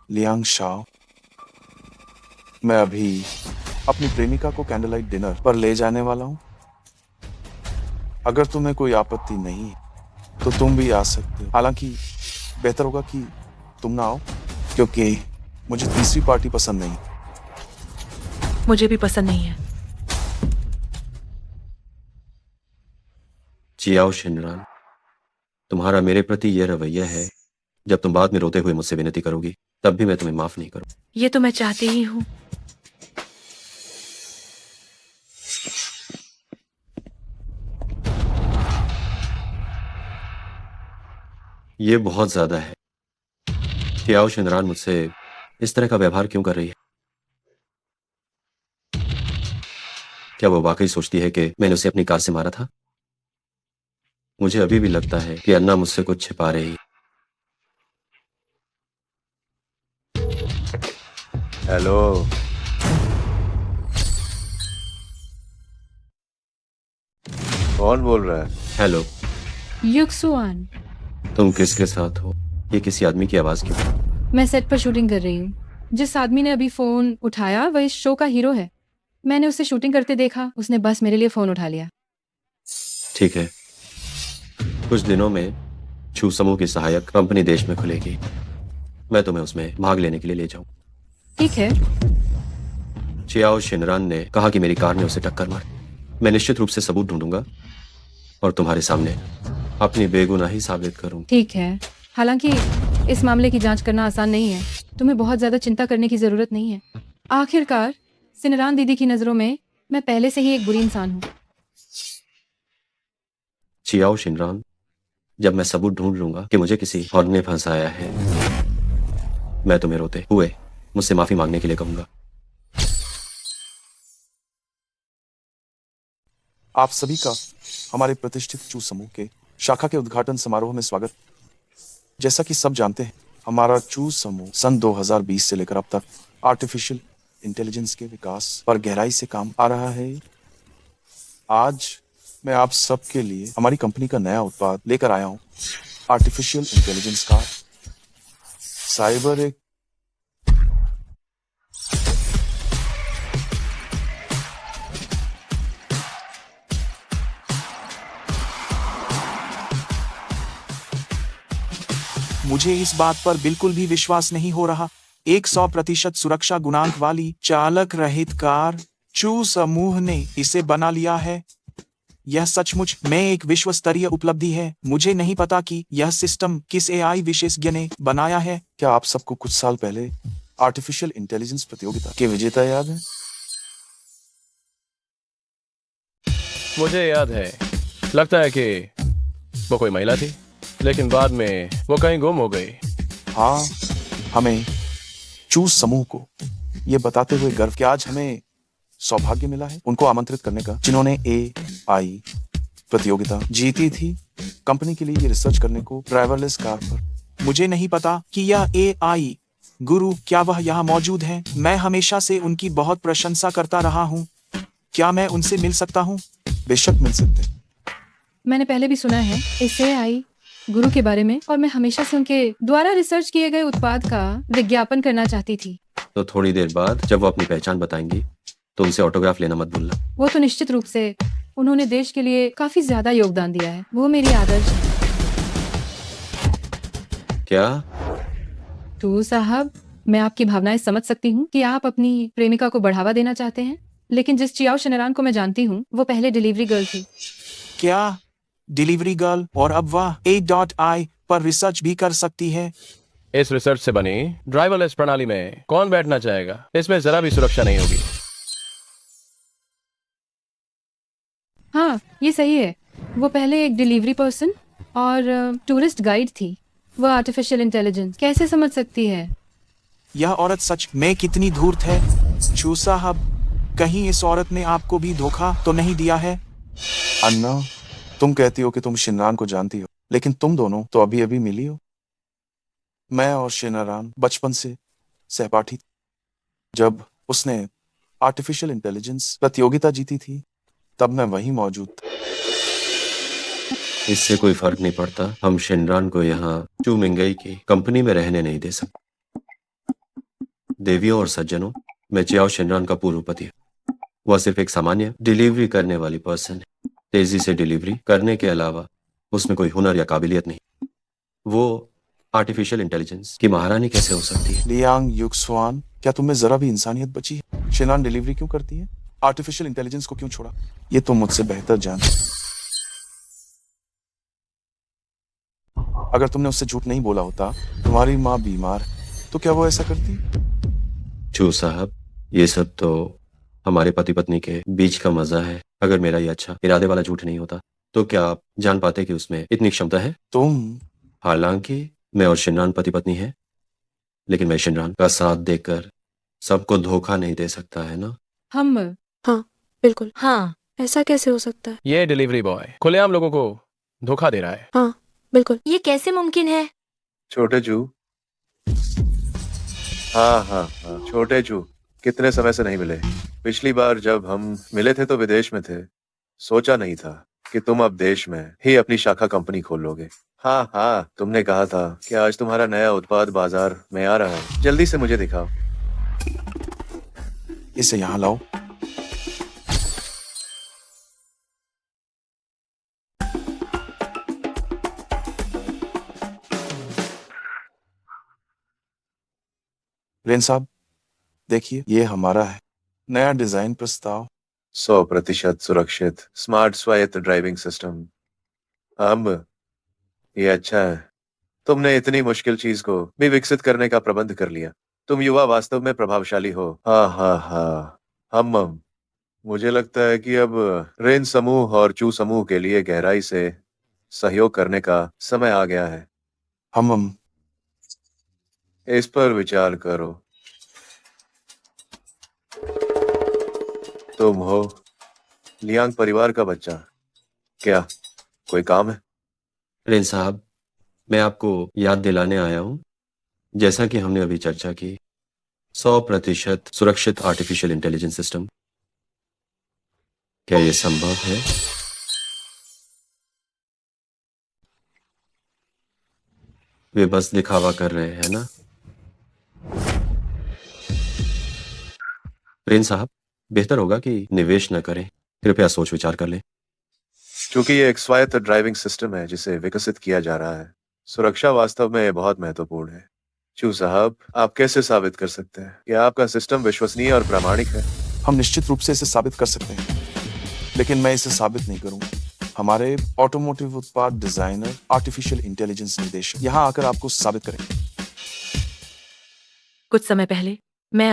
लियांग शाओ, मैं अभी अपनी प्रेमिका को कैंडल लाइट डिनर पर ले जाने वाला हूं। अगर तुम्हें कोई आपत्ति नहीं है तो तुम भी आ सकते हो। हालांकि बेहतर होगा कि तुम ना आओ, क्योंकि मुझे तीसरी पार्टी पसंद नहीं। मुझे भी पसंद नहीं है। चियाओ शिनरान, तुम्हारा मेरे प्रति यह रवैया है, जब तुम बाद में रोते हुए मुझसे विनती करोगी तब भी मैं तुम्हें माफ नहीं करूं। ये तो मैं चाहती ही हूँ। ये बहुत ज्यादा है। चियाओ शिनरान मुझसे इस तरह का व्यवहार क्यों कर रही है? क्या वो वाकई सोचती है कि मैंने उसे अपनी कार से मारा था? मुझे अभी भी लगता है कि अन्ना मुझसे कुछ छिपा रही है। हेलो, कौन बोल रहा है? हेलो, युक्सुआन, तुम किसके साथ हो? ये किसी आदमी की आवाज क्यों? मैं सेट पर शूटिंग कर रही हूँ। जिस आदमी ने अभी फोन उठाया वह इस शो का हीरो है। मैंने उसे शूटिंग करते देखा, उसने बस मेरे लिए फोन उठा लिया। ठीक है, कुछ दिनों में छू समूह की सहायक कंपनी देश में खुलेगी। मैं तुम्हें उसमें भाग लेने के लिए ले जाऊं। ठीक है। चियाओ शिनरान ने कहा कि मेरी कार ने उसे टक्कर मारी। मैं निश्चित रूप से सबूत ढूंढूंगा और तुम्हारे सामने अपनी बेगुनाही साबित करूंगा। ठीक है, हालांकि इस मामले की जांच करना आसान नहीं है। तुम्हें बहुत ज्यादा चिंता करने की जरूरत नहीं है। आखिरकार सिनरान दीदी की नजरों में मैं पहले से ही एक बुरी इंसान हूँ। चियाओ शिनरान, जब मैं सबूत ढूंढ लूंगा कि मुझे किसी और ने फंसाया है, मैं तुम्हें रोते हुए मुझसे माफी मांगने के लिए कहूंगा। आप सभी का हमारे प्रतिष्ठित चू समूह के शाखा के उद्घाटन समारोह में स्वागत। जैसा कि सब जानते हैं, हमारा चू समूह सन 2020 से लेकर अब तक आर्टिफिशियल इंटेलिजेंस के विकास पर गहराई से काम आ रहा है। आज मैं आप सबके लिए हमारी कंपनी का नया उत्पाद लेकर आया हूं, आर्टिफिशियल इंटेलिजेंस कार। साइबर एक मुझे इस बात पर बिल्कुल भी विश्वास नहीं हो रहा। 100% सुरक्षा गुणांक वाली चालक रहित कार चू समूह ने इसे बना लिया है। यह सचमुच में एक विश्व स्तरीय उपलब्धि है। मुझे नहीं पता कि यह सिस्टम किस एआई विशेषज्ञ ने बनाया है। क्या आप सबको कुछ साल पहले आर्टिफिशियल इंटेलिजेंस प्रतियोगिता के विजेता याद है? मुझे याद है, लगता है कि वो कोई महिला थी, लेकिन बाद में वो कहीं गुम हो गई। हाँ, हमें चू समूह को ये बताते हुए गर्व कि आज हमें सौभाग्य मिला है उनको आमंत्रित करने का, जिन्होंने AI प्रतियोगिता जीती थी कंपनी के लिए ये रिसर्च करने को ड्राइवरलेस कार पर। मुझे नहीं पता कि यह AI गुरु क्या वह यहाँ मौजूद है। मैं हमेशा से उनकी बहुत प्रशंसा करता रहा हूँ। क्या मैं उनसे मिल सकता हूँ? बेशक मिल सकते। मैंने पहले भी सुना है इस AI गुरु के बारे में, और मैं हमेशा से उनके द्वारा रिसर्च किए गए उत्पाद का विज्ञापन करना चाहती थी। तो थोड़ी देर बाद जब वो अपनी पहचान बताएंगी तो उनसे ऑटोग्राफ लेना मत भूलना। वो तो निश्चित रूप से, उन्होंने देश के लिए काफी ज्यादा योगदान दिया है। वो मेरी आदर्श है। क्या? तो साहब, मैं आपकी भावनाएं समझ सकती हूँ कि आप अपनी प्रेमिका को बढ़ावा देना चाहते हैं, लेकिन जिस चियाओ शिनरान को मैं जानती हूँ वो पहले डिलीवरी गर्ल थी। क्या डिलीवरी गर्ल? और अब वह AI पर रिसर्च भी कर सकती है। इस रिसर्च से बनी ड्राइवरलेस प्रणाली में कौन बैठना चाहेगा? इसमें जरा भी सुरक्षा नहीं होगी। हाँ, ये सही है। वो पहले एक डिलीवरी पर्सन और टूरिस्ट गाइड थी। वो आर्टिफिशियल इंटेलिजेंस कैसे समझ सकती है? यह औरत सच में कितनी धूर्त है। चू साहब, कहीं इस औरत ने आपको भी धोखा तो नहीं दिया है? अन्ना, तुम कहती हो कि तुम शिनरान को जानती हो, लेकिन तुम दोनों तो अभी अभी मिली हो। मैं और शिनरान बचपन से सहपाठी थे। जब उसने आर्टिफिशियल इंटेलिजेंस प्रतियोगिता जीती थी तब मैं वहीं मौजूद था। इससे कोई फर्क नहीं पड़ता। हम शिनरान को यहाँ चू मिंगई की कंपनी में रहने नहीं दे सकते। देवियों और सज्जनों, मैं चियाओ शिनरान का पूर्व पति हूँ। वह सिर्फ एक सामान्य डिलीवरी करने वाली पर्सन है। तेजी से डिलीवरी करने के अलावा उसमें कोई हुनर या काबिलियत नहीं। वो आर्टिफिशियल इंटेलिजेंस की महारानी कैसे हो सकती है? लियांग युक्सवान, क्या तुम्हें जरा भी इंसानियत बची है? शिनरान डिलीवरी क्यों करती है? आर्टिफिशियल इंटेलिजेंस को क्यों छोड़ा? ये तुम मुझसे बेहतर जानते हो। अगर तुमने उससे झूठ नहीं बोला होता, तुम्हारी माँ बीमार है, तो क्या वो ऐसा करती? चू साहब, ये सब तो हमारे पति पत्नी के बीच का मजा है। अगर मेरा ये अच्छा इरादे वाला झूठ नहीं होता तो क्या आप जान पाते कि उसमें इतनी क्षमता है? हालांकि मैं और शिनरान पति पत्नी है, लेकिन मैं शिनरान का साथ देकर सबको धोखा नहीं दे सकता, है ना? हम हाँ, बिल्कुल। हाँ, ऐसा कैसे हो सकता है? ये डिलीवरी बॉय खुलेआम लोगों को धोखा दे रहा है। हाँ, बिल्कुल। ये कैसे मुमकिन है? छोटे चू। हाँ हाँ हाँ, छोटे चू कितने समय से नहीं मिले। पिछली बार जब हम मिले थे तो विदेश में थे। सोचा नहीं था कि तुम अब देश में ही अपनी शाखा कंपनी खोल लोगे। हाँ हाँ, तुमने कहा था कि आज तुम्हारा नया उत्पाद बाजार में आ रहा है। जल्दी से मुझे दिखाओ। इसे यहाँ लाओ। रेन साहब, देखिए, ये हमारा है नया डिजाइन प्रस्ताव। 100% सुरक्षित स्मार्ट स्वायत्त ड्राइविंग सिस्टम। अब ये अच्छा है, तुमने इतनी मुश्किल चीज को भी विकसित करने का प्रबंध कर लिया। तुम युवा वास्तव में प्रभावशाली हो। हाँ हाँ हाँ, हम मुझे लगता है कि अब रेन समूह और चू समूह के लिए गहराई से सहयोग करने का समय आ गया है। हम इस पर विचार करो। तुम हो लियांग परिवार का बच्चा। क्या कोई काम है? रेन साहब, मैं आपको याद दिलाने आया हूँ, जैसा कि हमने अभी चर्चा की, 100% सुरक्षित आर्टिफिशियल इंटेलिजेंस सिस्टम, क्या ये संभव है? वे बस दिखावा कर रहे हैं ना? रेन साहब, बेहतर होगा कि निवेश न करें। कृपया सोच विचार कर लें। क्योंकि ये एक स्वायत्त ड्राइविंग सिस्टम है जिसे विकसित किया जा रहा है। सुरक्षा वास्तव में बहुत महत्वपूर्ण है। चू साहब, आप कैसे साबित कर सकते हैं कि आपका सिस्टम विश्वसनीय और प्रामाणिक है? हम निश्चित रूप से इसे साबित कर सकते हैं, लेकिन मैं इसे साबित नहीं करूंगा। हमारे ऑटोमोटिव उत्पाद डिजाइनर, आर्टिफिशियल इंटेलिजेंस निदेशक यहाँ आकर आपको साबित करेंगे। कुछ समय पहले मैं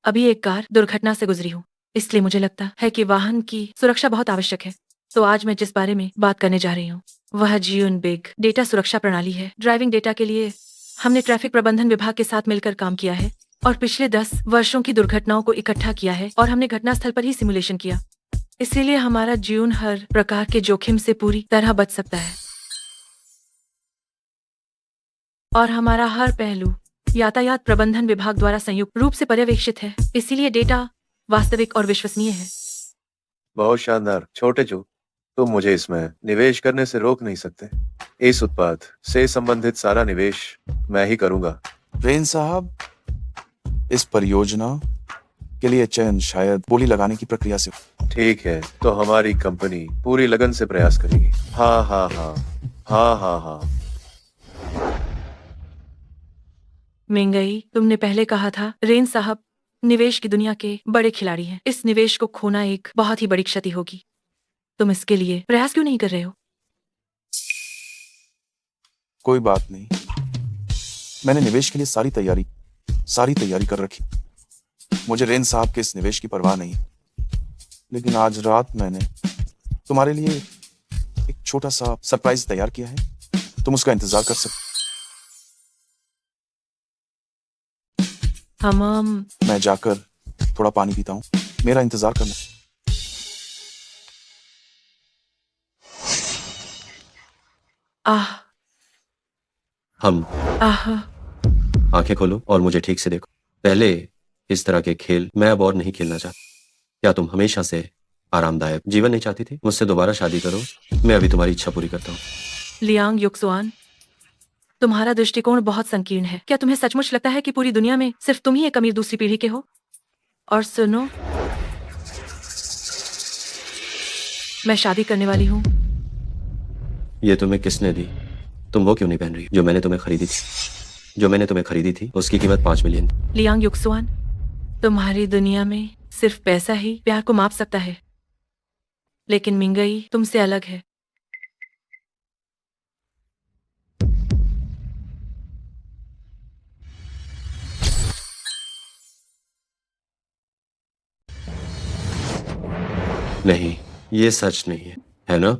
अभी एक कार दुर्घटना से गुजरी हूँ, इसलिए मुझे लगता है कि वाहन की सुरक्षा बहुत आवश्यक है। तो आज मैं जिस बारे में बात करने जा रही हूँ वह जीवन बिग डेटा सुरक्षा प्रणाली है। ड्राइविंग डेटा के लिए हमने ट्रैफिक प्रबंधन विभाग के साथ मिलकर काम किया है और पिछले 10 वर्षों की दुर्घटनाओं को इकट्ठा किया है और हमने घटनास्थल पर ही सिमुलेशन किया। इसीलिए हमारा जीवन हर प्रकार के जोखिम से पूरी तरह बच सकता है और हमारा हर पहलू यातायात प्रबंधन विभाग द्वारा संयुक्त रूप से पर्यवेक्षित है। इसीलिए डेटा वास्तविक और विश्वसनीय है। बहुत शानदार। छोटे जो, तुम मुझे इसमें निवेश करने से रोक नहीं सकते। इस उत्पाद से संबंधित सारा निवेश मैं ही करूंगा। रेन साहब, इस परियोजना के लिए चयन शायद बोली लगाने की प्रक्रिया से हो। ठीक है, तो हमारी कंपनी पूरी लगन से प्रयास करेगी। हाँ हाँ हाँ हाँ हाँ हाँ। मिंगई, तुमने पहले कहा था रेन साहब निवेश की दुनिया के बड़े खिलाड़ी हैं। इस निवेश को खोना एक बहुत ही बड़ी क्षति होगी। तुम इसके लिए प्रयास क्यों नहीं कर रहे हो? कोई बात नहीं, मैंने निवेश के लिए सारी तैयारी कर रखी। मुझे रेन साहब के इस निवेश की परवाह नहीं, लेकिन आज रात मैंने तुम्हारे लिए एक छोटा सा सरप्राइज तैयार किया है। तुम उसका इंतजार कर सकते। मैं जाकर थोड़ा पानी पीता हूँ, मेरा इंतजार करना। आह हम आह आंखें खोलो और मुझे ठीक से देखो। पहले इस तरह के खेल मैं अब और नहीं खेलना चाहता। क्या तुम हमेशा से आरामदायक जीवन नहीं चाहती थी? मुझसे दोबारा शादी करो, मैं अभी तुम्हारी इच्छा पूरी करता हूँ। लियांग युक्सुआन, तुम्हारा दृष्टिकोण बहुत संकीर्ण है। क्या तुम्हें सचमुच लगता है कि पूरी दुनिया में सिर्फ तुम ही एक अमीर दूसरी पीढ़ी के हो? और सुनो, मैं शादी करने वाली हूँ। ये तुम्हें किसने दी? तुम वो क्यों नहीं पहन रही जो मैंने तुम्हें खरीदी थी? जो मैंने तुम्हें खरीदी थी उसकी कीमत 5 मिलियन। लियांग युक्सुआन, तुम्हारी दुनिया में सिर्फ पैसा ही प्यार को माप सकता है, लेकिन मिंगई तुमसे अलग है। नहीं, ये सच नहीं है ना?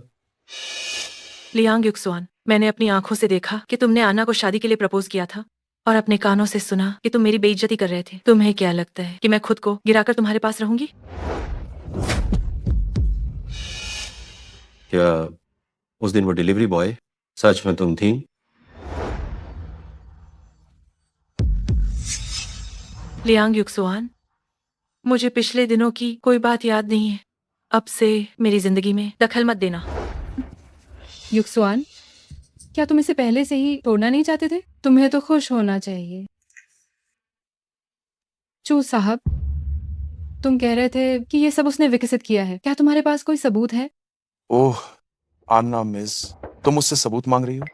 लियांग युक्सुआन, मैंने अपनी आंखों से देखा कि तुमने आना को शादी के लिए प्रपोज किया था और अपने कानों से सुना कि तुम मेरी बेइज्जती कर रहे थे। तुम्हें क्या लगता है कि मैं खुद को गिराकर तुम्हारे पास रहूंगी? क्या उस दिन वो डिलीवरी बॉय सच में तुम थी? लियांग युक्सुआन, मुझे पिछले दिनों की कोई बात याद नहीं है। अब से मेरी जिंदगी में दखल मत देना। युक्सुआन, क्या तुम इसे पहले से ही तोड़ना नहीं चाहते थे? तुम्हें तो खुश होना चाहिए। चू साहब, तुम कह रहे थे कि ये सब उसने विकसित किया है। क्या तुम्हारे पास कोई सबूत है? ओह आन्ना मिस, तुम मुझसे सबूत मांग रही हो,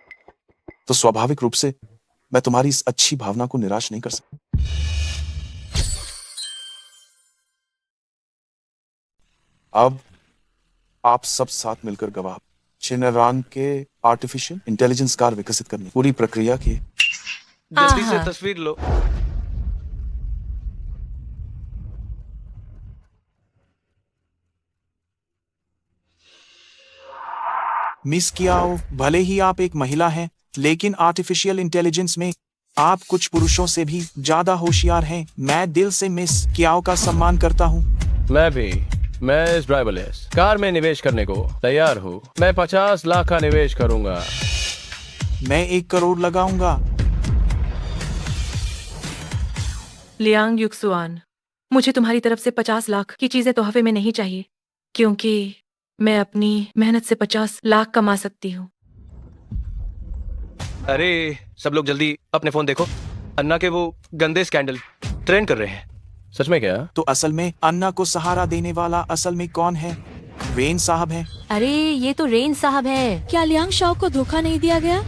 तो स्वाभाविक रूप से मैं तुम्हारी इस अच्छी भावना को निराश नहीं कर सकता। अब आप सब साथ मिलकर गवाह। शिनरान के आर्टिफिशियल इंटेलिजेंस कार विकसित करने पूरी प्रक्रिया की। जल्दी से आहा। तस्वीर लो। मिस कियाओ, भले ही आप एक महिला हैं, लेकिन आर्टिफिशियल इंटेलिजेंस में आप कुछ पुरुषों से भी ज्यादा होशियार हैं। मैं दिल से मिस कियाओ का सम्मान करता हूँ। मैं इस ड्राइवरलेस कार में निवेश करने को तैयार हूँ। मैं 50 लाख का निवेश करूंगा। मैं 1 करोड़ लगाऊंगा। लियांग युक्सुआन, मुझे तुम्हारी तरफ से 50 लाख की चीजें तोहफे में नहीं चाहिए, क्योंकि मैं अपनी मेहनत से 50 लाख कमा सकती हूँ। अरे सब लोग जल्दी अपने फोन देखो। अन्ना के वो गंदे स्कैंडल ट्रेंड कर रहे हैं। सच में क्या? तो असल में अन्ना को सहारा देने वाला असल में कौन है? रेन साहब है। अरे ये तो रेन साहब है। क्या लियांग शाओ को धोखा नहीं दिया गया?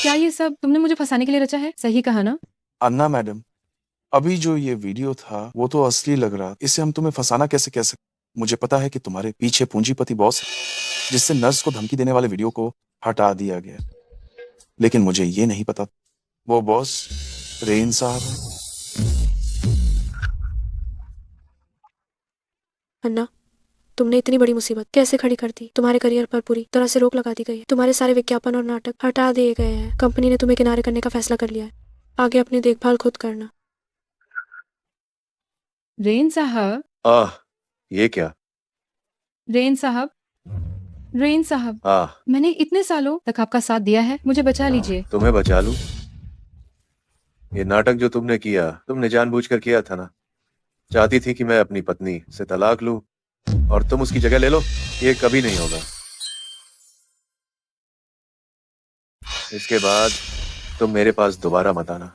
क्या ये सब तुमने मुझे फंसाने के लिए रचा है? सही कहा ना? अन्ना मैडम, अभी जो ये वीडियो था वो तो असली लग रहा। इससे हम तुम्हें फंसाना कैसे कह सकते? मुझे पता है कि तुम्हारे पीछे पूंजीपति बॉस है, जिससे नर्स को धमकी देने वाले वीडियो को हटा दिया गया, लेकिन मुझे ये नहीं पता वो बॉस रेन साहब है। अन्ना, तुमने इतनी बड़ी मुसीबत कैसे खड़ी कर दी? तुम्हारे करियर पर पूरी तरह से रोक लगा दी गई है। तुम्हारे सारे विज्ञापन और नाटक हटा दिए गए हैं। कंपनी ने तुम्हें किनारे करने का फैसला कर लिया है। आगे अपनी देखभाल खुद करना। रेन साहब, आह, ये क्या? रेन साहब, रेन साहब, आह, मैंने इतने सालों तक आपका साथ दिया है, मुझे बचा लीजिए। तुम्हें बचा लूं? ये नाटक जो तुमने किया, तुमने जानबूझकर किया था ना? चाहती थी कि मैं अपनी पत्नी से तलाक लूं और तुम उसकी जगह ले लो। ये कभी नहीं होगा। इसके बाद तुम मेरे पास दोबारा मत आना।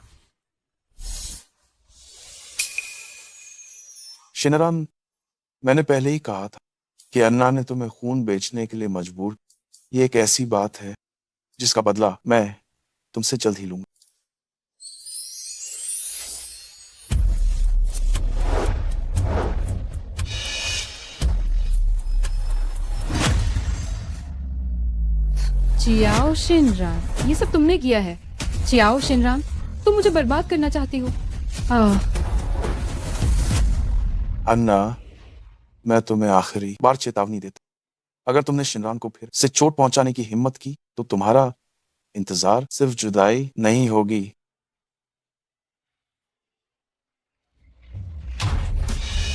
शिनरान, मैंने पहले ही कहा था कि अन्ना ने तुम्हें खून बेचने के लिए मजबूर। ये एक ऐसी बात है जिसका बदला मैं तुमसे जल्द ही लूंगा। चियाओ शिनरान, ये सब तुमने किया है। चियाओ शिनरान, तुम मुझे बर्बाद करना चाहती हो। अन्ना, मैं तुम्हें आखिरी बार चेतावनी देता, अगर तुमने शिनरान को फिर से चोट पहुंचाने की हिम्मत की तो तुम्हारा इंतजार सिर्फ जुदाई नहीं होगी।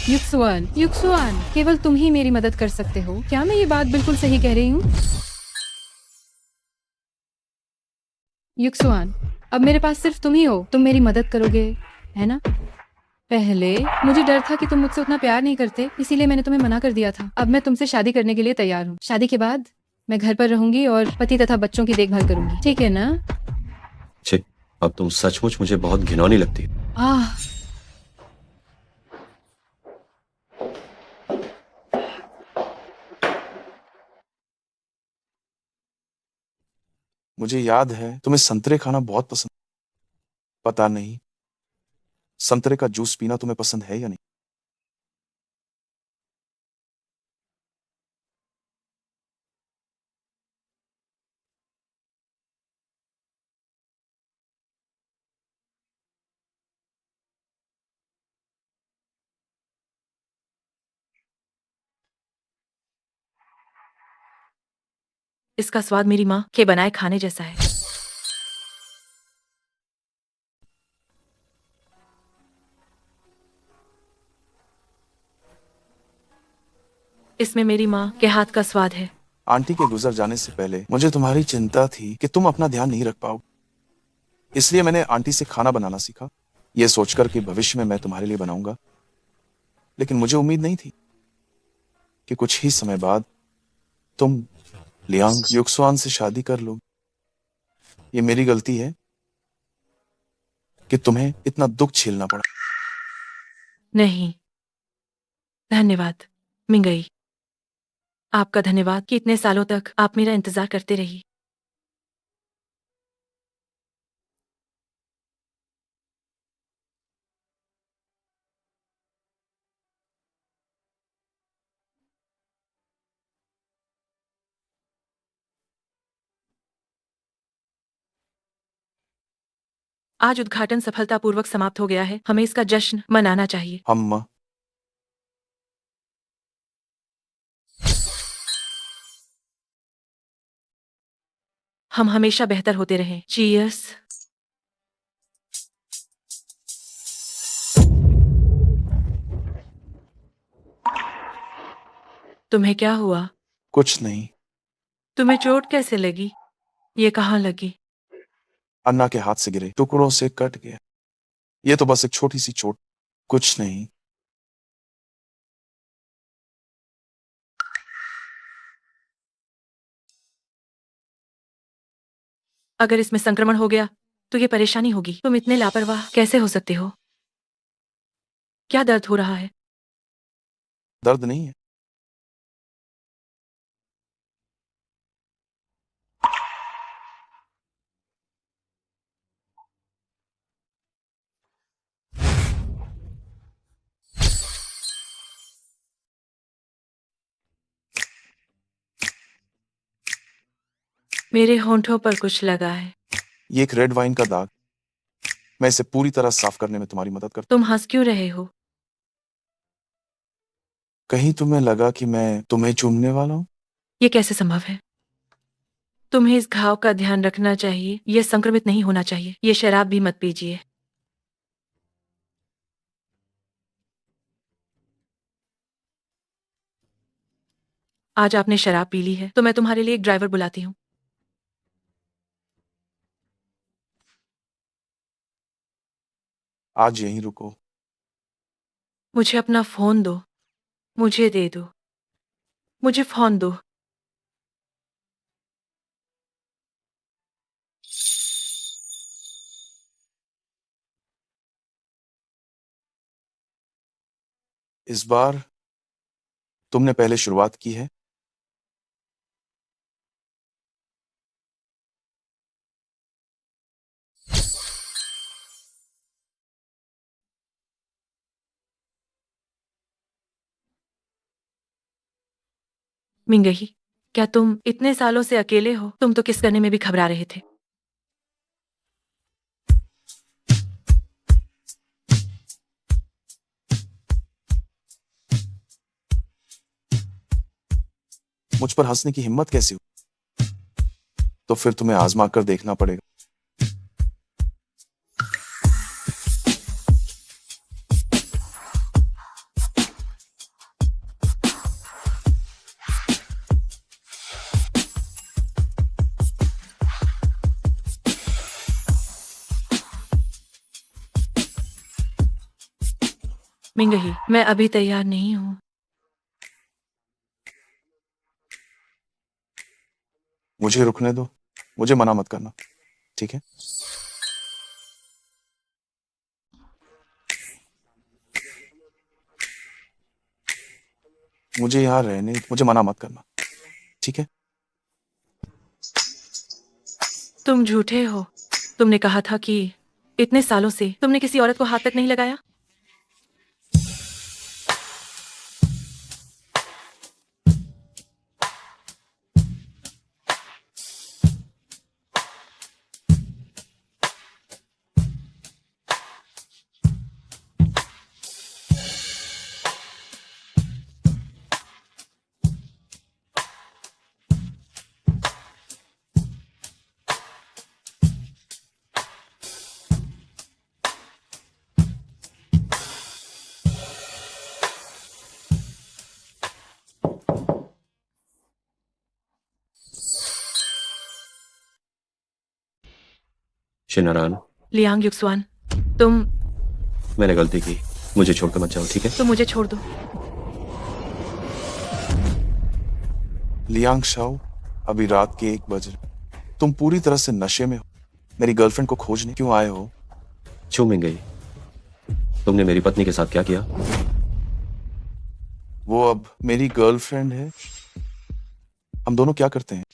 युक्सुआन, युक्सुआन, केवल तुम ही मेरी मदद कर सकते हो। क्या मैं ये बात बिल्कुल सही कह रही हूँ? युक्सुआन, अब मेरे पास सिर्फ तुम ही हो। तुम मेरी मदद करोगे, है ना? पहले मुझे डर था कि तुम मुझसे उतना प्यार नहीं करते, इसीलिए मैंने तुम्हें मना कर दिया था। अब मैं तुमसे शादी करने के लिए तैयार हूँ। शादी के बाद मैं घर पर रहूंगी और पति तथा बच्चों की देखभाल करूंगी, ठीक है ना? छी, अब तुम सचमुच मुझे बहुत घिनौनी लगती हो। आह, मुझे याद है तुम्हें संतरे खाना बहुत पसंद। पता नहीं संतरे का जूस पीना तुम्हें पसंद है या नहीं। इसका स्वाद मेरी माँ के बनाए खाने जैसा है। इसमें मेरी माँ के हाथ का स्वाद है। आंटी के गुजर जाने से पहले मुझे तुम्हारी चिंता थी कि तुम अपना ध्यान नहीं रख पाओगे, इसलिए मैंने आंटी से खाना बनाना सीखा, यह सोचकर कि भविष्य में मैं तुम्हारे लिए बनाऊंगा। लेकिन मुझे उम्मीद नहीं थी कि कुछ ही समय बाद तुम लियांग युक्सुआन से शादी कर लो। ये मेरी गलती है कि तुम्हें इतना दुख झेलना पड़ा। नहीं, धन्यवाद मिंगई। आपका धन्यवाद कि इतने सालों तक आप मेरा इंतजार करते रही। आज उद्घाटन सफलतापूर्वक समाप्त हो गया है। हमें इसका जश्न मनाना चाहिए। हम हम हमेशा बेहतर होते रहें। चीयर्स। तुम्हें क्या हुआ? कुछ नहीं। तुम्हें चोट कैसे लगी? ये कहाँ लगी? अन्ना के हाथ से गिरे टुकड़ों से कट गया। ये तो बस एक छोटी सी चोट, कुछ नहीं। अगर इसमें संक्रमण हो गया तो ये परेशानी होगी। तुम इतने लापरवाह कैसे हो सकते हो? क्या दर्द हो रहा है? दर्द नहीं है। मेरे होंठों पर कुछ लगा है। ये एक रेड वाइन का दाग। मैं इसे पूरी तरह साफ करने में तुम्हारी मदद करता तुम हंस क्यों रहे हो? कहीं तुम्हें लगा कि मैं तुम्हें चूमने वाला हूँ? ये कैसे संभव है? तुम्हें इस घाव का ध्यान रखना चाहिए। ये संक्रमित नहीं होना चाहिए। ये शराब भी मत पीजिए। आज आपने शराब पी ली है तो मैं तुम्हारे लिए एक ड्राइवर बुलाती हूँ। आज यहीं रुको। मुझे अपना फोन दो। मुझे दे दो। मुझे फोन दो। इस बार तुमने पहले शुरुआत की है। मिंगही, क्या तुम इतने सालों से अकेले हो? तुम तो किस करने में भी घबरा रहे थे। मुझ पर हंसने की हिम्मत कैसे हुई? तो फिर तुम्हें आजमा कर देखना पड़ेगा। मिंगही, मैं अभी तैयार नहीं हूँ। मुझे रुकने दो। मुझे मना मत करना, ठीक है? मुझे यहाँ रहने, मुझे मना मत करना, ठीक है? तुम झूठे हो। तुमने कहा था कि इतने सालों से तुमने किसी औरत को हाथ तक नहीं लगाया। शिनारान, लियांग युक्सवान, तुम मैंने गलती की। मुझे छोड़कर मत जाओ, ठीक है? तुम मुझे छोड़ दो। लियांग शाओ, अभी रात के 1 बज रहे। तुम पूरी तरह से नशे में हो। मेरी गर्लफ्रेंड को खोजने क्यों आए हो? छू मिंग गई। तुमने मेरी पत्नी के साथ क्या किया? वो अब मेरी गर्लफ्रेंड है। हम दोनों क्या करते हैं?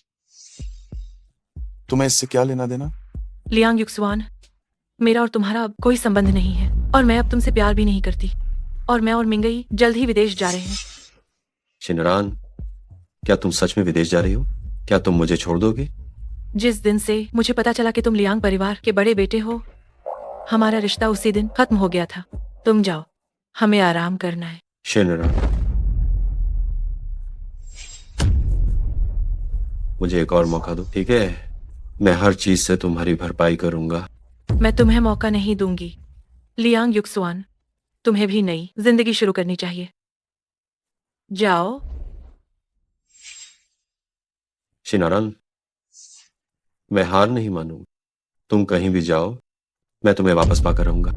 तुम्हें इससे क्या लेना देना? लियांग युक्सवान, मेरा और तुम्हारा अब कोई संबंध नहीं है और मैं अब तुमसे प्यार भी नहीं करती। और मैं और मिंगई जल्द ही विदेश जा रहे हैं। शिनरान, क्या तुम सच में विदेश जा रही हो? क्या तुम मुझे छोड़ दोगे? जिस दिन से मुझे पता चला कि तुम लियांग परिवार के बड़े बेटे हो, हमारा रिश्ता उसी दिन खत्म हो गया था। तुम जाओ, हमें आराम करना है। शिनरान, मुझे एक और मौका दो, ठीक है? मैं हर चीज से तुम्हारी भरपाई करूंगा। मैं तुम्हें मौका नहीं दूंगी। लियांग युक्सवान, तुम्हें भी नई जिंदगी शुरू करनी चाहिए। जाओ। शिनारान, मैं हार नहीं मानूंगा। तुम कहीं भी जाओ, मैं तुम्हें वापस पाकर रहूंगा।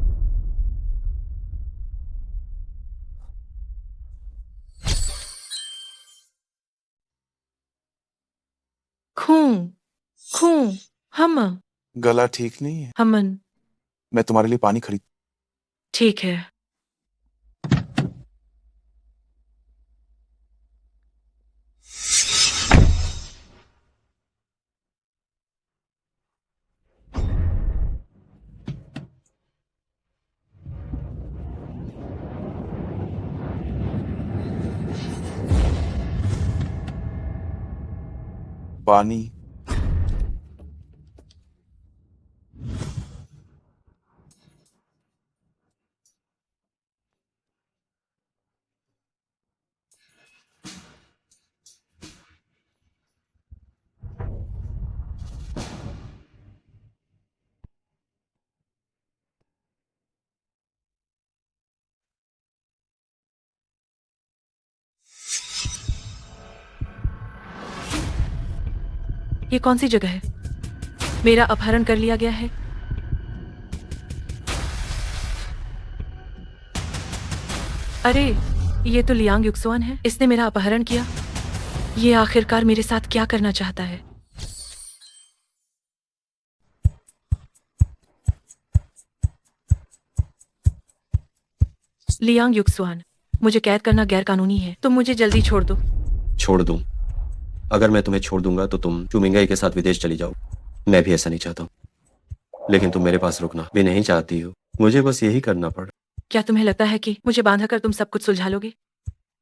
खूं खूं हम गला ठीक नहीं है। हमन। मैं तुम्हारे लिए पानी खरीद। ठीक है। पानी। ये कौन सी जगह है? मेरा अपहरण कर लिया गया है। अरे, ये तो लियांग युक्सुआन है। इसने मेरा अपहरण किया। ये आखिरकार मेरे साथ क्या करना चाहता है? लियांग युक्सुआन, मुझे कैद करना गैर कानूनी है। तुम मुझे जल्दी छोड़ दो। छोड़ दूं? अगर मैं तुम्हें छोड़ दूंगा तो तुम चुमिंगाई के साथ विदेश चली जाओ। मैं भी ऐसा नहीं चाहता हूँ, लेकिन तुम मेरे पास रुकना भी नहीं चाहती हो। मुझे बस यही करना पड़ा। क्या तुम्हें लगता है कि मुझे बांधा कर तुम सब कुछ सुलझा लोगे?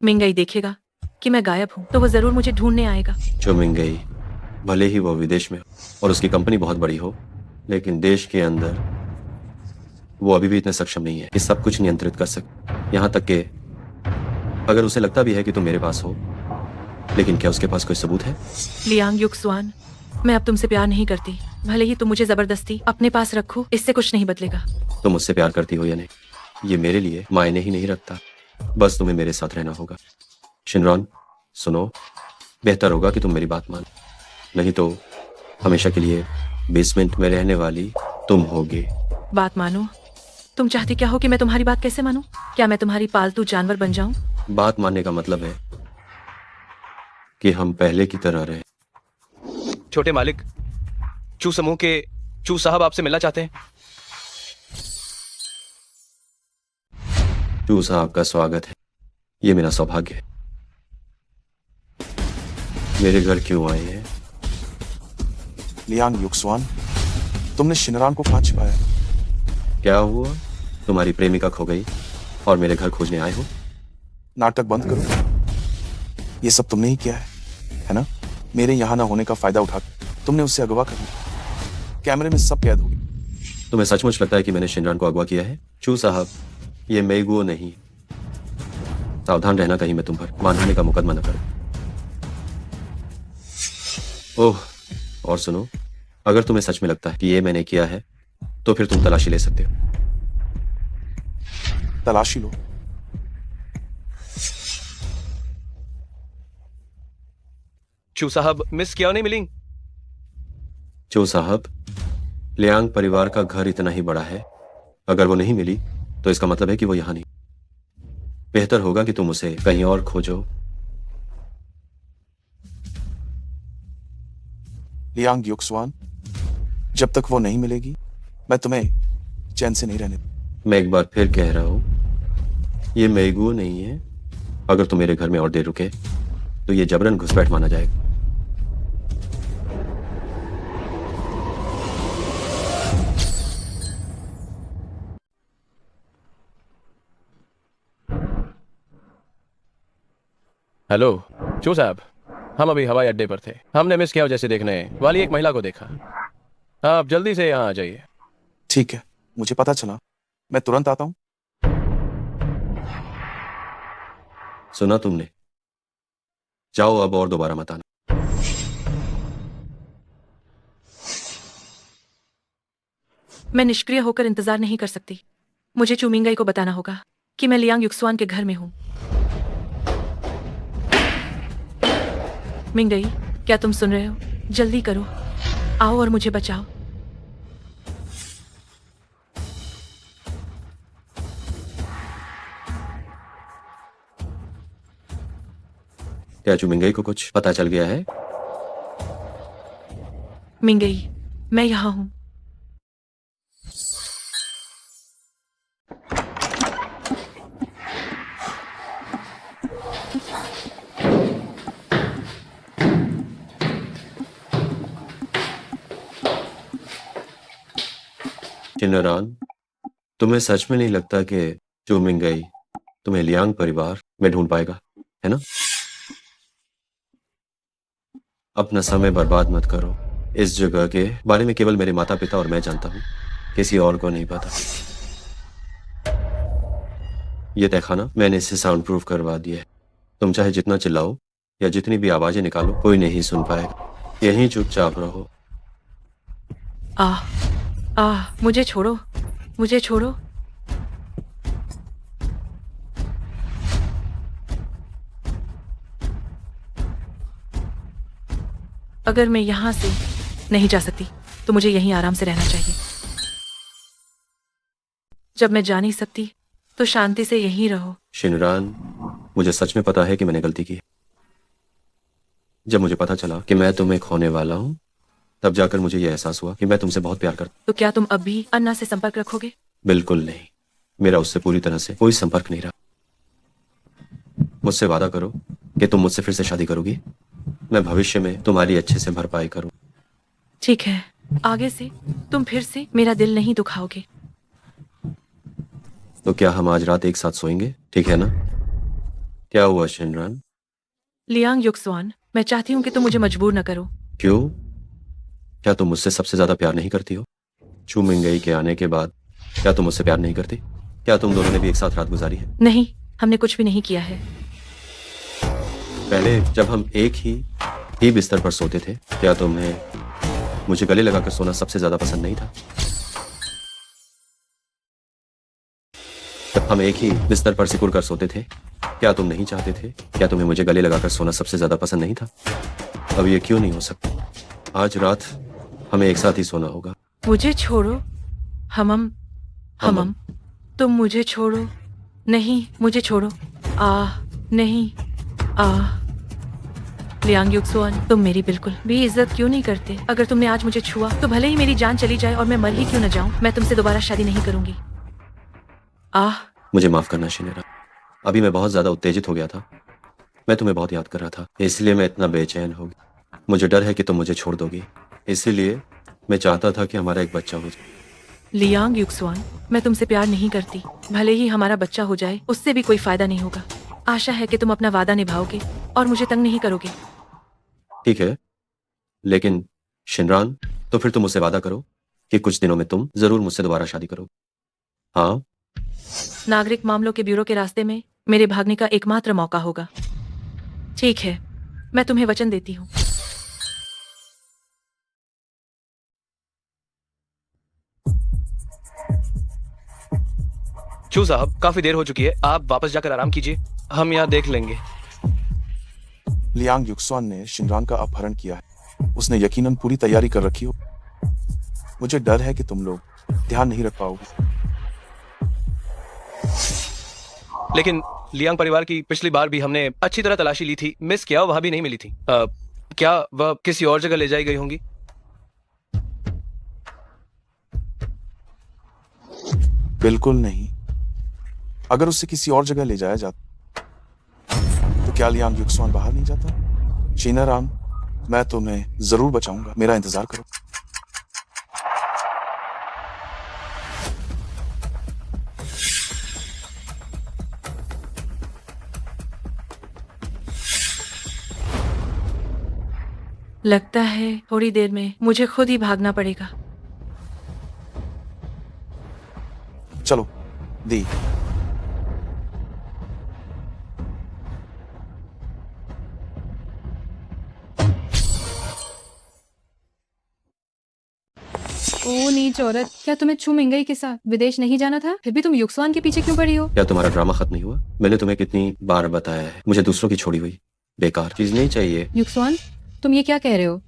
मिंगई देखेगा कि मैं गायब हूँ तो वो जरूर मुझे ढूंढने आएगा। चुमिंगाई, भले ही वो विदेश में हो और उसकी कंपनी बहुत बड़ी हो, लेकिन देश के अंदर वो अभी भी इतने सक्षम नहीं है कि सब कुछ नियंत्रित कर सके। यहाँ तक कि अगर उसे लगता भी है कि तुम मेरे पास हो, लेकिन क्या उसके पास कोई सबूत है? लियांग युक्सुआन, मैं अब तुमसे प्यार नहीं करती। भले ही तुम मुझे जबरदस्ती अपने पास रखो, इससे कुछ नहीं बदलेगा। तुम मुझसे प्यार करती हो या नहीं, ये मेरे लिए मायने ही नहीं रखता। बस तुम्हें मेरे साथ रहना होगा। शिनरॉन, सुनो, बेहतर होगा कि तुम मेरी बात मान, नहीं तो हमेशा के लिए बेसमेंट में रहने वाली तुम होगे। बात मानो? तुम चाहती क्या हो कि मैं तुम्हारी बात कैसे मानूं? क्या मैं तुम्हारी पालतू जानवर बन जाऊं? बात मानने का मतलब है कि हम पहले की तरह रहे। छोटे मालिक, चू समूह के चू साहब आपसे मिलना चाहते हैं। चू साहब का स्वागत है। ये मेरा सौभाग्य है। मेरे घर क्यों आए हैं? लियांग युक्सुआन, तुमने शिनरान को कहाँ छिपाया? क्या हुआ? तुम्हारी प्रेमिका खो गई और मेरे घर खोजने आए हो? नाटक बंद करो। ये सब तुमने ही किया है ना? मेरे यहाँ ना होने का फायदा उठा तुमने उससे अगवा कर लिया। कैमरे में सब कैद हो गई। तुम्हें सचमुच लगता है कि मैंने शिनरान को अगवा किया है? चू साहब, ये मेगुओ नहीं। सावधान रहना कहीं मैं तुम पर मानहानि का मुकदमा न करूं। ओह, और सुनो, अगर तुम्हें सच में लगता है कि ये मैंने किया है तो फिर तुम तलाशी ले सकते हो। तलाशी लो। चू साहब, मिस क्यों नहीं मिली? चू साहब, लियांग परिवार का घर इतना ही बड़ा है। अगर वो नहीं मिली तो इसका मतलब है कि वो यहां नहीं। बेहतर होगा कि तुम उसे कहीं और खोजो। लियांग युक्सुआन, जब तक वो नहीं मिलेगी मैं तुम्हें चैन से नहीं रहने दूंगा। मैं एक बार फिर कह रहा हूं, ये मेगुओ नहीं है। अगर तुम मेरे घर में और देर रुके तो ये जबरन घुसपैठ माना जाएगा। हेलो चू साहब, हम अभी हवाई अड्डे पर थे। हमने मिस किया जैसे देखने वाली एक महिला को देखा। आप जल्दी से यहाँ आ जाइए। ठीक है, मुझे पता चला, मैं तुरंत आता हूँ। सुना तुमने? जाओ अब और दोबारा मत आना। मैं निष्क्रिय होकर इंतजार नहीं कर सकती। मुझे चुमिंगाई को बताना होगा कि मैं लियांग युक्सुआन के घर में हूँ। मिंगई, क्या तुम सुन रहे हो? जल्दी करो, आओ और मुझे बचाओ। क्या चुमिंगाई को कुछ पता चल गया है? मिंगई, मैं यहाँ हूँ। चिनरान, तुम्हें सच में नहीं लगता कि चुमिंगाई तुम्हें लियांग परिवार में ढूंढ पाएगा, है ना? अपना समय बर्बाद मत करो। इस जगह के बारे में केवल मेरे माता पिता और मैं जानता हूँ, किसी और को नहीं पता। ये तहखाना मैंने इसे साउंड प्रूफ करवा दिया है। तुम चाहे जितना चिल्लाओ या जितनी भी आवाजें निकालो, कोई नहीं सुन पाएगा। यहीं चुपचाप रहो। मुझे छोड़ो, मुझे छोड़ो। अगर मैं यहाँ से नहीं जा सकती तो मुझे यहीं आराम से रहना चाहिए। जब मैं जा नहीं सकती तो शांति से यहीं रहो। शिनरान, मुझे सच में पता है कि मैंने गलती की है। जब मुझे पता चला कि मैं तुम्हें खोने वाला हूँ, तब जाकर मुझे यह एहसास हुआ कि मैं तुमसे बहुत प्यार करता तो क्या तुम अब भी अन्ना से संपर्क रखोगे? हूं। बिल्कुल नहीं, मेरा उससे पूरी तरह से कोई संपर्क नहीं रहा। मुझसे वादा करो कि तुम मुझसे फिर से शादी करोगी। मैं भविष्य में तुम्हारी अच्छे से भरपाई करूँ। ठीक है, आगे से तुम फिर से मेरा दिल नहीं दुखाओगे। तो क्या हम आज रात एक साथ सोएंगे, ठीक है ना? क्या हुआ शिनरान? लियांग युक्सवान, मैं चाहती हूँ कि तुम मुझे मजबूर न करो। क्यों? क्या तुम मुझसे सबसे ज्यादा प्यार नहीं करती हो? चू मिंगई के आने के बाद क्या तुम मुझसे प्यार नहीं करती? क्या तुम दोनों ने भी एक साथ रात गुजारी है? नहीं, हमने कुछ भी नहीं किया है। पहले जब हम एक ही बिस्तर पर सोते थे, क्या तुम्हें मुझे गले लगाकर सोना सबसे ज्यादा पसंद नहीं था? जब हम एक ही बिस्तर पर सिकुड़ कर सोते थे, क्या तुम नहीं चाहते थे? क्या तुम्हें मुझे गले लगाकर सोना सबसे ज्यादा पसंद नहीं था? अब ये क्यों नहीं हो सकता? आज रात हमें एक साथ ही सोना होगा। मुझे छोड़ो। हमम, तुम मुझे छोड़ो। नहीं, मुझे छोड़ो। नहीं, लियांग युक्सवान, तुम मेरी बिल्कुल भी इज्जत क्यों नहीं करते? अगर तुमने आज मुझे छुआ तो भले ही मेरी जान चली जाए और मैं मर ही क्यों न जाऊं, मैं तुमसे दोबारा शादी नहीं करूंगी। मुझे माफ करना शिनेरा, अभी मैं बहुत ज्यादा उत्तेजित हो गया था। मैं तुम्हें बहुत याद कर रहा था, इसलिए मैं इतना बेचैन हो गया। मुझे डर है कि तुम मुझे छोड़ दोगी, इसीलिए मैं चाहता था कि हमारा एक बच्चा हो जाए। लियांग युक्सवान, मैं तुमसे प्यार नहीं करती। भले ही हमारा बच्चा हो जाए, उससे भी कोई फायदा नहीं होगा। आशा है कि तुम अपना वादा निभाओगे और मुझे तंग नहीं करोगे। ठीक है, लेकिन शिनरान, तो फिर तुम मुझसे वादा करो कि कुछ दिनों में तुम जरूर मुझसे दोबारा शादी करोगे। हाँ? नागरिक मामलों के ब्यूरो के रास्ते में मेरे भागने का एकमात्र मौका होगा। ठीक है, मैं तुम्हें वचन देती हूँ। चू साहब, काफी देर हो चुकी है, आप वापस जाकर आराम कीजिए, हम यहाँ देख लेंगे। लियांग युक्सवान ने शिनरान का अपहरण किया है। उसने यकीनन पूरी तैयारी कर रखी हो। मुझे डर है कि तुम लोग ध्यान नहीं रख पाओगे। लेकिन लियांग परिवार की पिछली बार भी हमने अच्छी तरह तलाशी ली थी, मिस किया वहां भी नहीं मिली थी। क्या वह किसी और जगह ले जाई गई होंगी? बिल्कुल नहीं। अगर उसे किसी और जगह ले जाया जाता तो क्या लियांग युक्सवान बाहर नहीं जाता? शिनरान, मैं तुम्हें जरूर बचाऊंगा, मेरा इंतजार करो। लगता है थोड़ी देर में मुझे खुद ही भागना पड़ेगा। चलो दी। ओ नीच औरत, क्या तुम्हें छू मिंगई के साथ विदेश नहीं जाना था? फिर भी तुम युक्सवान के पीछे क्यों पड़ी हो? क्या तुम्हारा ड्रामा खत्म नहीं हुआ? मैंने तुम्हें कितनी बार बताया है, मुझे दूसरों की छोड़ी हुई बेकार चीज नहीं चाहिए। युक्सवान, तुम ये क्या कह रहे हो?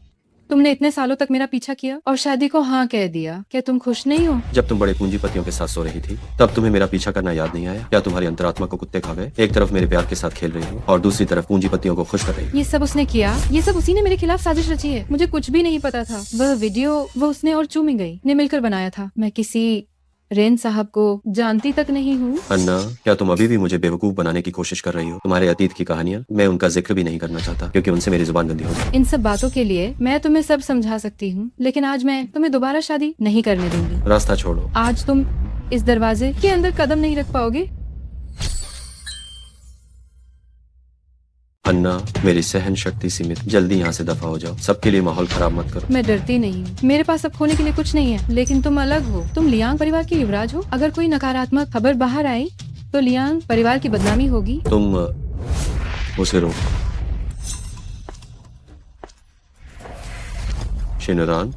तुमने इतने सालों तक मेरा पीछा किया और शादी को हाँ कह दिया। क्या तुम खुश नहीं हो? जब तुम बड़े पूंजीपतियों के साथ सो रही थी, तब तुम्हें मेरा पीछा करना याद नहीं आया? क्या तुम्हारी अंतरात्मा को कुत्ते खा गए? एक तरफ मेरे प्यार के साथ खेल रही हो और दूसरी तरफ पूंजीपतियों को खुश कर रही हो। ये सब उसने किया, ये सब उसी ने मेरे खिलाफ साजिश रची है। मुझे कुछ भी नहीं पता था। वह वीडियो वो उसने और चू मिंगई ने मिलकर बनाया था। मैं किसी रेन साहब को जानती तक नहीं हूँ। अन्ना, क्या तुम अभी भी मुझे बेवकूफ बनाने की कोशिश कर रही हो? तुम्हारे अतीत की कहानियां मैं उनका जिक्र भी नहीं करना चाहता, क्योंकि उनसे मेरी जुबान गंदी हो जाए। इन सब बातों के लिए मैं तुम्हें सब समझा सकती हूँ, लेकिन आज मैं तुम्हें दोबारा शादी नहीं करने दूंगी। रास्ता छोड़ो। आज तुम इस दरवाजे के अंदर कदम नहीं रख पाओगे। अन्ना, मेरी सहन शक्ति सीमित, जल्दी यहाँ से दफा हो जाओ। सबके लिए माहौल खराब मत करो। मैं डरती नहीं हूँ, मेरे पास अब खोने के लिए कुछ नहीं है। लेकिन तुम अलग हो, तुम लियांग परिवार के युवराज हो। अगर कोई नकारात्मक खबर बाहर आई तो लियांग परिवार की बदनामी होगी। तुम उसे रोको। शिनरान,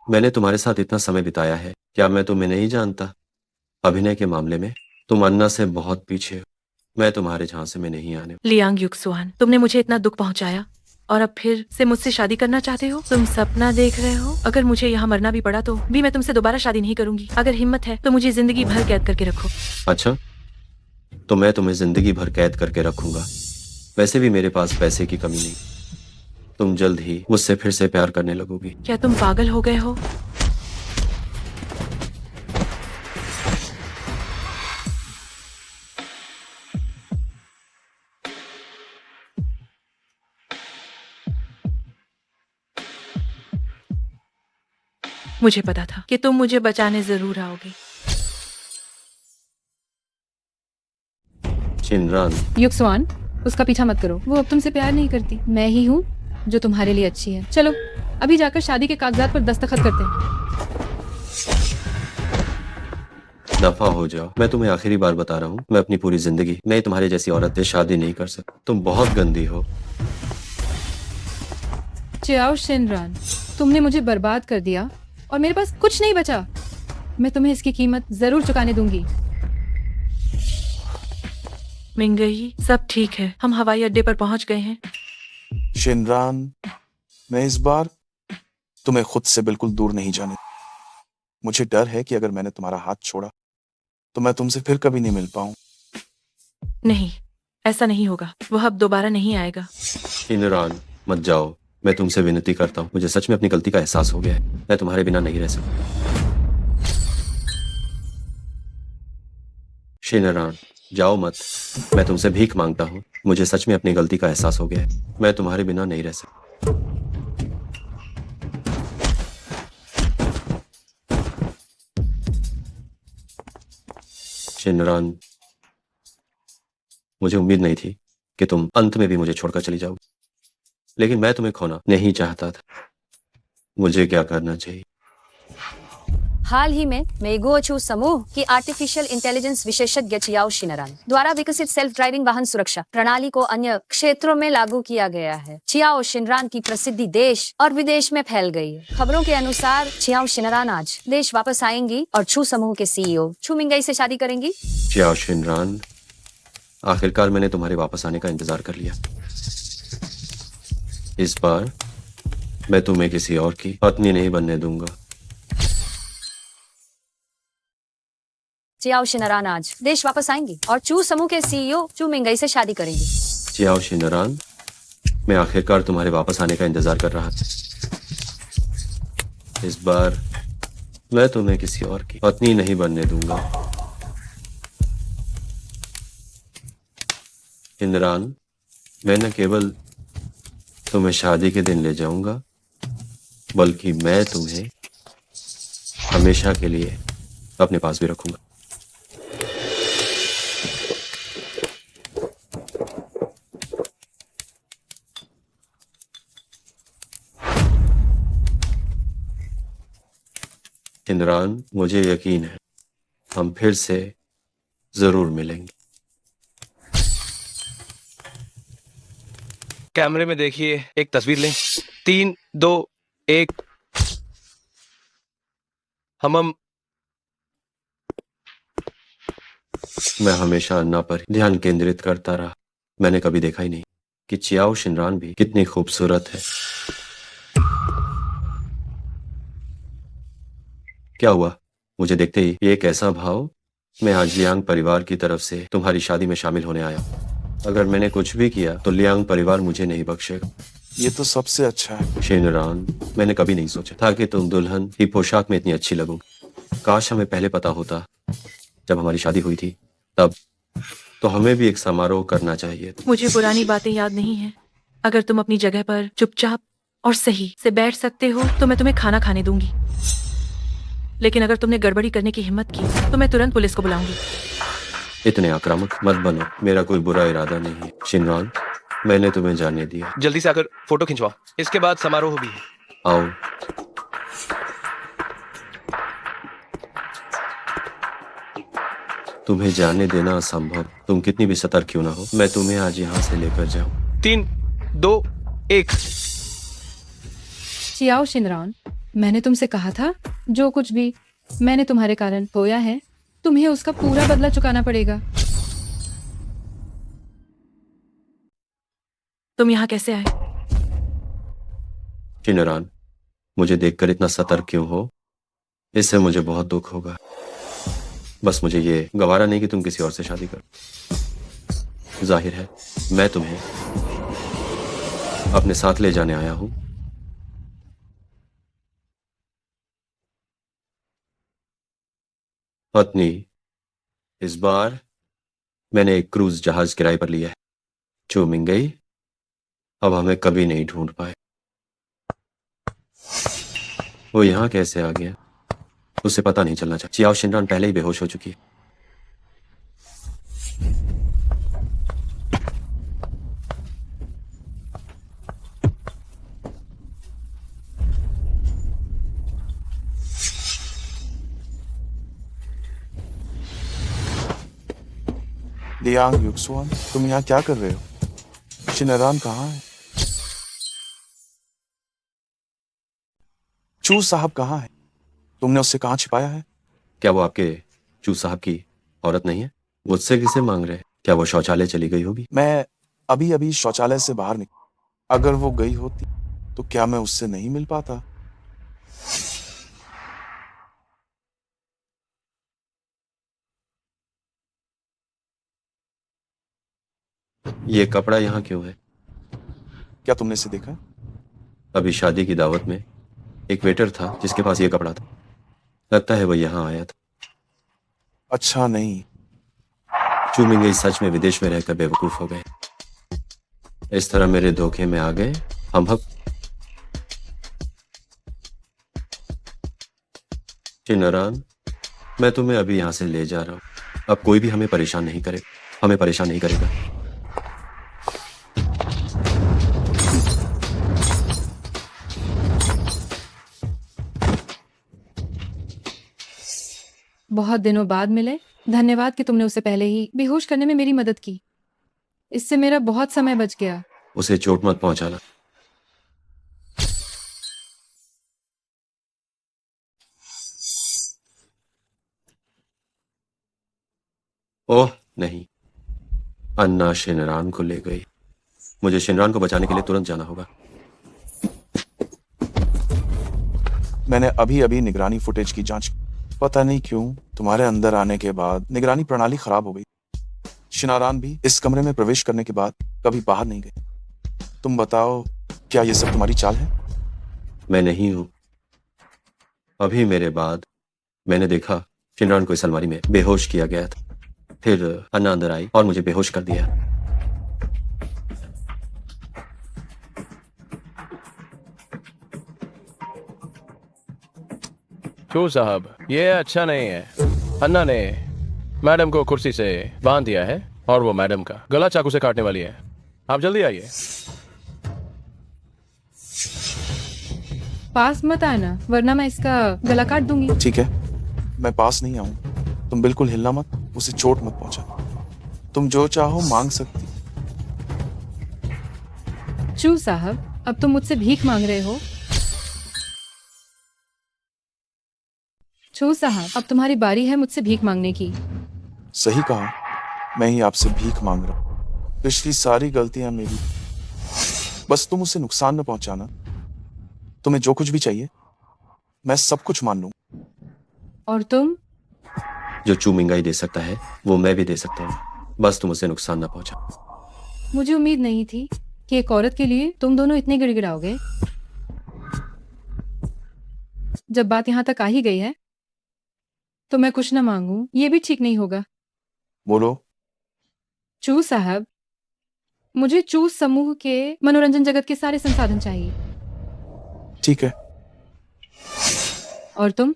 मैंने तुम्हारे साथ इतना समय बिताया है, क्या मैं तुम्हें नहीं जानता? अभिनय के मामले में तुम अन्ना से बहुत पीछे हो। मैं तुम्हारे झांसे में नहीं आने। लियांग युक्सवान, तुमने मुझे इतना दुख पहुंचाया और अब फिर से मुझसे शादी करना चाहते हो? तुम सपना देख रहे हो? अगर मुझे यहाँ मरना भी पड़ा तो भी मैं तुमसे दोबारा शादी नहीं करूंगी। अगर हिम्मत है तो मुझे जिंदगी भर कैद करके रखो। अच्छा, तो मैं तुम्हें जिंदगी भर कैद करके रखूंगा। वैसे भी मेरे पास पैसे की कमी नहीं। तुम जल्द ही मुझसे फिर से प्यार करने लगोगी। क्या तुम पागल हो गए हो? मुझे पता था कि तुम मुझे बचाने जरूर आओगे। शिनरान, युक्सवान, उसका पीछा मत करो। वो अब तुमसे प्यार नहीं करती। मैं ही हूँ जो तुम्हारे लिए अच्छी है। चलो अभी जाकर शादी के कागजात पर दस्तखत करते हैं। दफा हो जाओ। मैं तुम्हें आखिरी बार बता रहा हूँ, मैं अपनी पूरी जिंदगी मैं तुम्हारे जैसी औरत से शादी नहीं कर सकता। तुम बहुत गंदी हो। चियाओ शिनरान, तुमने मुझे बर्बाद कर दिया और मेरे पास कुछ नहीं बचा। मैं तुम्हें इसकी कीमत जरूर चुकाने दूंगी। मिंगई, सब ठीक है। हम हवाई अड्डे पर पहुंच गए हैं। शिनरान, मैं इस बार तुम्हें खुद से बिल्कुल दूर नहीं जाने। मुझे डर है कि अगर मैंने तुम्हारा हाथ छोड़ा तो मैं तुमसे फिर कभी नहीं मिल पाऊं। नहीं, ऐसा नहीं होगा। वह अब दोबारा नहीं आएगा। शिनरान, मत जाओ। मैं तुमसे विनती करता हूँ। मुझे सच में अपनी गलती का एहसास हो गया है। मैं तुम्हारे बिना नहीं रह सकता। शिनरान, जाओ मत। मैं तुमसे भीख मांगता हूँ। मुझे सच में अपनी गलती का एहसास हो गया है। मैं तुम्हारे बिना नहीं रह सकता। शिनरान, मुझे उम्मीद नहीं थी कि तुम अंत में भी मुझे छोड़कर चली जाओगी, लेकिन मैं तुम्हें खोना नहीं चाहता था। मुझे क्या करना चाहिए? हाल ही में मेगोचू समूह की आर्टिफिशियल इंटेलिजेंस विशेषज्ञ चियाओ शिनरान द्वारा विकसित सेल्फ ड्राइविंग वाहन सुरक्षा प्रणाली को अन्य क्षेत्रों में लागू किया गया है। चियाओ शिनरान की प्रसिद्धि देश और विदेश में फैल गई है। खबरों के अनुसार चियाओ शिनरान आज देश वापस आएंगी और छू समूह के सीईओ छू मिंगई से शादी करेंगी। चियाओ शिनरान, आखिरकार मैंने तुम्हारे वापस आने का इंतजार कर लिया। इस बार मैं तुम्हें किसी और की पत्नी नहीं बनने दूंगा। चियाओ शिनरान आज देश वापस आएंगी और चू समूह के सीईओ चू मिंगई से शादी करेंगी। चियाओ शिनरान, मैं आखिरकार तुम्हारे वापस आने का इंतजार कर रहा था। इस बार मैं तुम्हें किसी और की पत्नी नहीं बनने दूंगा। शिनरान, मैं न केवल तुम्हें शादी के दिन ले जाऊंगा, बल्कि मैं तुम्हें हमेशा के लिए अपने पास भी रखूंगा। शिनरान, मुझे यकीन है हम फिर से जरूर मिलेंगे। कैमरे में देखिए, एक तस्वीर लें। 3, 2, 1। हम मैं हमेशा अन्ना पर ध्यान केंद्रित करता रहा। मैंने कभी देखा ही नहीं कि चियाओ शिनरान भी कितनी खूबसूरत है। क्या हुआ? मुझे देखते ही ये कैसा भाव? मैं आज लियांग परिवार की तरफ से तुम्हारी शादी में शामिल होने आया। अगर मैंने कुछ भी किया तो लियांग परिवार मुझे नहीं बख्शेगा। ये तो सबसे अच्छा है। शिनरान, मैंने कभी नहीं सोचा था कि तुम दुल्हन की पोशाक में इतनी अच्छी लगोगी। काश हमें पहले पता होता। जब हमारी शादी हुई थी तब तो हमें भी एक समारोह करना चाहिए था। मुझे पुरानी बातें याद नहीं है। अगर तुम अपनी जगह पर चुपचाप और सही से बैठ सकते हो तो मैं तुम्हें खाना खाने दूंगी, लेकिन अगर तुमने गड़बड़ी करने की हिम्मत की तो मैं तुरंत पुलिस को बुलाऊंगी। इतने आक्रामक मत बनो। मेरा कोई बुरा इरादा नहीं है। शिनरान, मैंने तुम्हें जाने दिया। जल्दी से आकर फोटो खिंचवाओ, इसके बाद समारोह भी है। आओ। तुम्हें जाने देना असंभव। तुम कितनी भी सतर्क क्यों ना हो, मैं तुम्हें आज यहाँ से लेकर जाऊं। 3, 2, 1। चियाओ शिनरान, मैंने तुमसे कहा था जो कुछ भी मैंने तुम्हारे कारण खोया है तुम्हें उसका पूरा बदला चुकाना पड़ेगा। तुम यहाँ कैसे आए? शिनरान, मुझे देखकर इतना सतर्क क्यों हो? इससे मुझे बहुत दुख होगा। बस मुझे ये गवारा नहीं कि तुम किसी और से शादी करो। जाहिर है मैं तुम्हें अपने साथ ले जाने आया हूं। पत्नी, इस बार मैंने एक क्रूज जहाज किराए पर लिया है। चूमिंग गई, अब हमें कभी नहीं ढूंढ पाए। वो यहां कैसे आ गया उसे पता नहीं चलना चाहिए। चियाओ शिनरान पहले ही बेहोश हो चुकी है। लियांग युक्सुआन, तुम यहाँ क्या कर रहे हो? शिनरान कहाँ है? चू साहब कहाँ है? तुमने उससे कहाँ छिपाया है? क्या वो आपके चू साहब की औरत नहीं है? मुझसे किसे मांग रहे हैं? क्या वो शौचालय चली गई होगी? मैं अभी अभी शौचालय से बाहर निकला। अगर वो गई होती तो क्या मैं उससे नहीं मिल पाता? ये कपड़ा यहाँ क्यों है? क्या तुमने इसे देखा? अभी शादी की दावत में एक वेटर था जिसके पास ये कपड़ा था। लगता है वो यहाँ आया था। अच्छा नहीं। चूमिंग सच में विदेश में रहकर बेवकूफ हो गए। इस तरह मेरे धोखे में आ गए। हम शिनरान, मैं तुम्हें अभी यहाँ से ले जा रहा हूँ। अब कोई भी हमें परेशान नहीं करेगा। बहुत दिनों बाद मिले। धन्यवाद कि तुमने उसे पहले ही बेहोश करने में मेरी मदद की। इससे मेरा बहुत समय बच गया। उसे चोट मत पहुंचाना। ओह नहीं, अन्ना शिनरान को ले गई। मुझे शिनरान को बचाने के लिए तुरंत जाना होगा। मैंने अभी अभी निगरानी फुटेज की जांच की। पता नहीं क्यों तुम्हारे अंदर आने के बाद निगरानी प्रणाली खराब हो गई। शिनारान भी इस कमरे में प्रवेश करने के बाद कभी बाहर नहीं गए। तुम बताओ, क्या ये सब तुम्हारी चाल है? मैं नहीं हूं। अभी मेरे बाद मैंने देखा शिनरान को इस अलमारी में बेहोश किया गया था। फिर अन्ना अंदर आई और मुझे बेहोश कर दिया। चू साहब, ये अच्छा नहीं है। अन्ना ने मैडम को कुर्सी से बांध दिया है और वो मैडम का गला चाकू से काटने वाली है। आप जल्दी आइए। पास मत आना वरना मैं इसका गला काट दूंगी। ठीक है, मैं पास नहीं आऊं। तुम बिल्कुल हिलना मत, उसे चोट मत पहुंचा। तुम जो चाहो मांग सकती। चू साहब, अब तुम मुझसे भीख मांग रहे हो? चू साहब, अब तुम्हारी बारी है मुझसे भीख मांगने की। सही कहा, मैं ही आपसे भीख मांग रहा हूं। पिछली सारी गलतियां मेरी। बस तुम उसे नुकसान न पहुंचाना। तुम्हें जो कुछ भी चाहिए मैं सब कुछ मान लूं। और तुम? जो चूमिंगाई दे सकता है वो मैं भी दे सकता हूँ। बस तुम उसे नुकसान न पहुंचा। मुझे उम्मीद नहीं थी कि एक औरत के लिए तुम दोनों इतने गिड़गिड़ाओगे। जब बात यहाँ तक आ ही गई है तो मैं कुछ न मांगूं ये भी ठीक नहीं होगा। बोलो। चू साहब, मुझे चू समूह के मनोरंजन जगत के सारे संसाधन चाहिए। ठीक है। और तुम?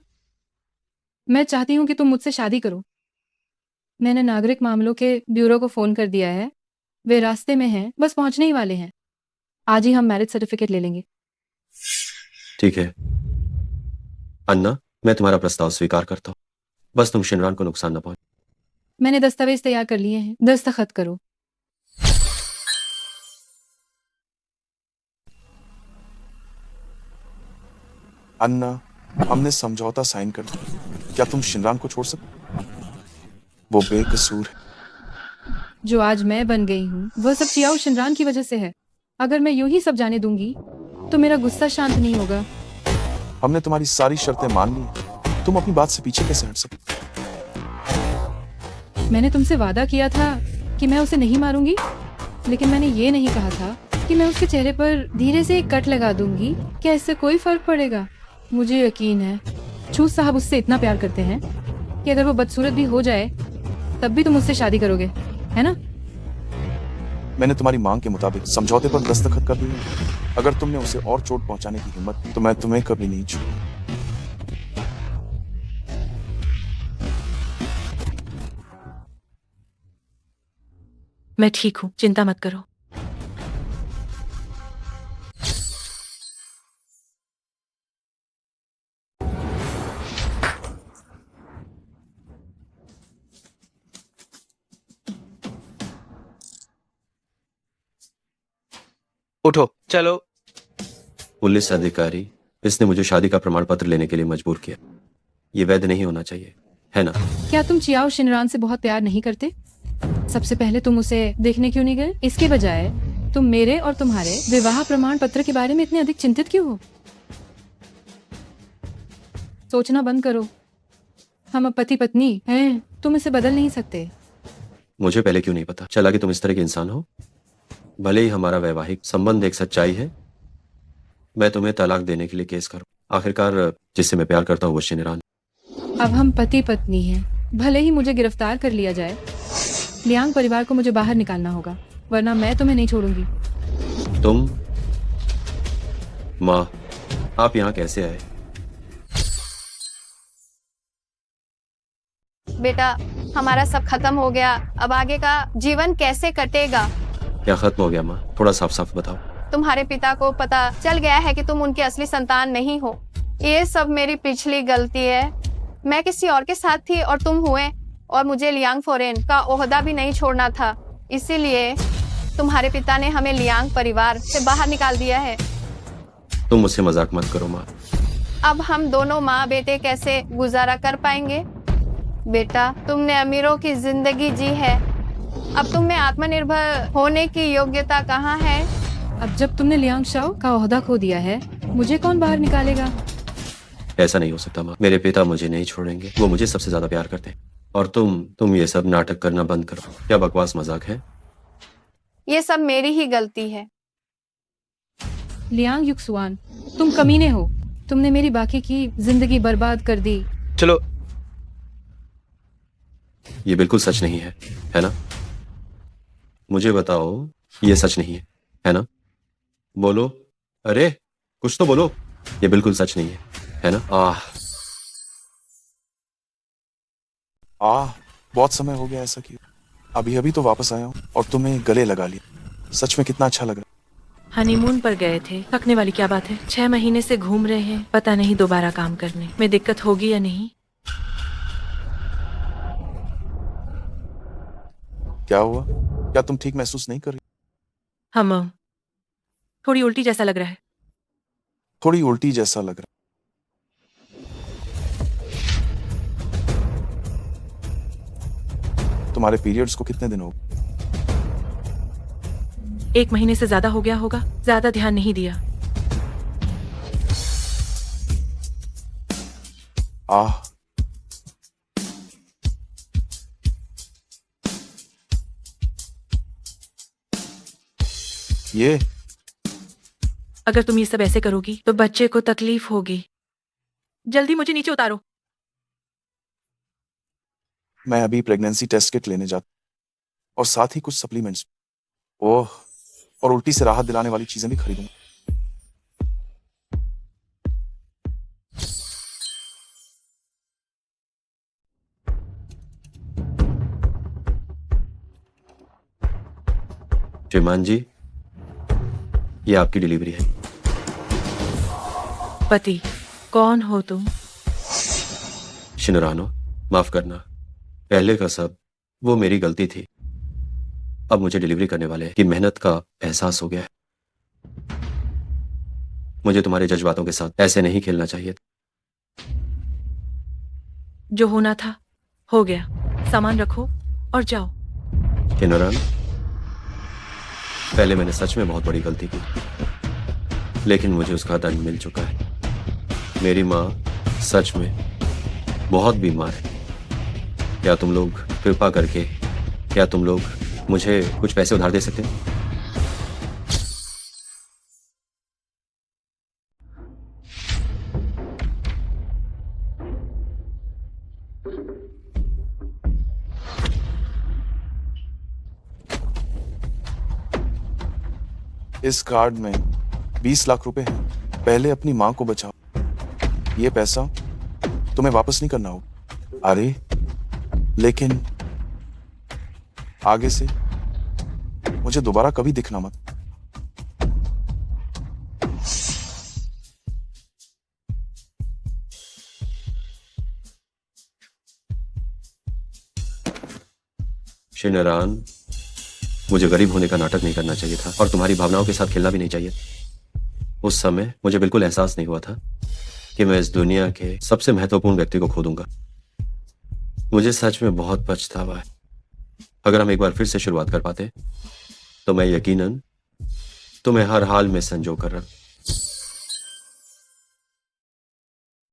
मैं चाहती हूं कि तुम मुझसे शादी करो। मैंने नागरिक मामलों के ब्यूरो को फोन कर दिया है। वे रास्ते में हैं, बस पहुंचने ही वाले हैं। आज ही हम मैरिज सर्टिफिकेट ले लेंगे। ठीक है अन्ना, मैं तुम्हारा प्रस्ताव स्वीकार करता हूँ। बस तुम शिनरान को नुकसान न पहुंच। मैंने दस्तावेज तैयार कर लिए हैं, दस्तखत करो। अन्ना, हमने समझौता साइन कर दिया। क्या तुम शिनरान को छोड़ सकते? वो बेकसूर है। जो आज मैं बन गई हूँ वह सब चियाओ शिनरान की वजह से है। अगर मैं यूं ही सब जाने दूंगी तो मेरा गुस्सा शांत नहीं होगा। हमने तुम्हारी सारी शर्तें मान ली, तुम अपनी बात से पीछे कैसे हट सकते? मैंने तुमसे वादा किया था कि मैं उसे नहीं मारूंगी, लेकिन मैंने ये नहीं कहा था कि मैं उसके चेहरे पर धीरे से एक कट लगा दूंगी। क्या इससे कोई फर्क पड़ेगा? मुझे यकीन है चूस साहब उससे इतना प्यार करते हैं कि अगर वो बदसूरत भी हो जाए तब भी तुम उससे शादी करोगे, है ना? मैंने तुम्हारी मांग के मुताबिक समझौते पर दस्तखत कर दिए। अगर तुमने उसे और चोट पहुंचाने की हिम्मत की तो मैं तुम्हें कभी नहीं छोड़ूंगा। मैं ठीक हूँ, चिंता मत करो। उठो, चलो। पुलिस अधिकारी, इसने मुझे शादी का प्रमाण पत्र लेने के लिए मजबूर किया। ये वैध नहीं होना चाहिए, है ना? क्या तुम चियाओ शिनरान से बहुत प्यार नहीं करते? सबसे पहले तुम उसे देखने क्यों नहीं गए? इसके बजाय तुम मेरे और तुम्हारे विवाह प्रमाण पत्र के बारे में इतने अधिक चिंतित क्यों हो? सोचना बंद करो। हम अब पति पत्नी हैं, तुम इसे बदल नहीं सकते। मुझे पहले क्यों नहीं पता चला कि तुम इस तरह के इंसान हो? भले ही हमारा वैवाहिक संबंध एक सच्चाई है, मैं तुम्हें तलाक देने के लिए केस करूं। आखिरकार जिससे मैं प्यार करता हूँ वो शिनरान। अब हम पति पत्नी हैं, भले ही मुझे गिरफ्तार कर लिया जाए, लियांग परिवार को मुझे बाहर निकालना होगा, वरना मैं तुम्हें नहीं छोड़ूंगी। तुम? माँ, आप यहाँ कैसे आए? बेटा, हमारा सब खत्म हो गया, अब आगे का जीवन कैसे कटेगा? क्या खत्म हो गया माँ? थोड़ा साफ साफ बताओ। तुम्हारे पिता को पता चल गया है कि तुम उनकी असली संतान नहीं हो। ये सब मेरी पिछली गलती है। मैं किसी और के साथ थी और तुम हुए, और मुझे लियांग फॉरेन का ओहदा भी नहीं छोड़ना था। इसीलिए तुम्हारे पिता ने हमें लियांग परिवार से बाहर निकाल दिया है। तुम मुझसे मजाक मत करो माँ। अब हम दोनों माँ बेटे कैसे गुजारा कर पाएंगे? बेटा, तुमने अमीरों की जिंदगी जी है, अब तुम में आत्मनिर्भर होने की योग्यता कहाँ है? अब जब तुमने लियांग शाओ का ओहदा खो दिया है, मुझे कौन बाहर निकालेगा? ऐसा नहीं हो सकता माँ, मेरे पिता मुझे नहीं छोड़ेंगे, वो मुझे सबसे ज्यादा प्यार करते हैं। और तुम ये सब नाटक करना बंद करो। क्या बकवास मजाक है? ये सब मेरी ही गलती है। लियांग युक्सुआन, तुम कमीने हो। तुमने मेरी बाकी की जिंदगी बर्बाद कर दी। चलो। ये बिल्कुल सच नहीं है ना? मुझे बताओ, ये सच नहीं है ना? बोलो, अरे कुछ तो बोलो। ये बिल्कुल सच नहीं है ना? बहुत समय हो गया ऐसा किया। अभी अभी तो वापस आया हूँ और तुम्हें गले लगा लिया। सच में कितना अच्छा लग रहा। हनीमून पर गए थे, थकने वाली क्या बात है? 6 महीने से घूम रहे हैं, पता नहीं दोबारा काम करने में दिक्कत होगी या नहीं। क्या हुआ? क्या तुम ठीक महसूस नहीं कर रही? हम थोड़ी उल्टी जैसा लग रहा है। थोड़ी उल्टी जैसा लग रहा। तुम्हारे पीरियड्स को कितने दिन हो गए? 1 महीने से ज्यादा हो गया होगा, ज्यादा ध्यान नहीं दिया। ये अगर तुम ये सब ऐसे करोगी तो बच्चे को तकलीफ होगी। जल्दी मुझे नीचे उतारो। मैं अभी प्रेगनेंसी टेस्ट किट लेने जाता और साथ ही कुछ सप्लीमेंट्स और उल्टी से राहत दिलाने वाली चीजें भी खरीदूंगा। श्रीमान जी, ये आपकी डिलीवरी है। पति, कौन हो तुम? शिनरानो, माफ करना, पहले का सब वो मेरी गलती थी। अब मुझे डिलीवरी करने वाले की मेहनत का एहसास हो गया है। मुझे तुम्हारे जज्बातों के साथ ऐसे नहीं खेलना चाहिए। जो होना था हो गया, सामान रखो और जाओ। शिनरानो, पहले मैंने सच में बहुत बड़ी गलती की। लेकिन मुझे उसका दंड मिल चुका है। मेरी माँ सच में बहुत बीमार है। क्या तुम लोग कृपा करके, क्या तुम लोग मुझे कुछ पैसे उधार दे सकते हो? इस कार्ड में 20 लाख रुपए हैं। पहले अपनी माँ को बचाओ। ये पैसा तुम्हें वापस नहीं करना होगा। अरे लेकिन आगे से मुझे दोबारा कभी दिखना मत। शिनरान, मुझे गरीब होने का नाटक नहीं करना चाहिए था और तुम्हारी भावनाओं के साथ खेलना भी नहीं चाहिए। उस समय मुझे बिल्कुल एहसास नहीं हुआ था कि मैं इस दुनिया के सबसे महत्वपूर्ण व्यक्ति को खो दूंगा। मुझे सच में बहुत पछतावा है। अगर हम एक बार फिर से शुरुआत कर पाते तो मैं यकीनन तुम्हें हर हाल में संजो कर रहा।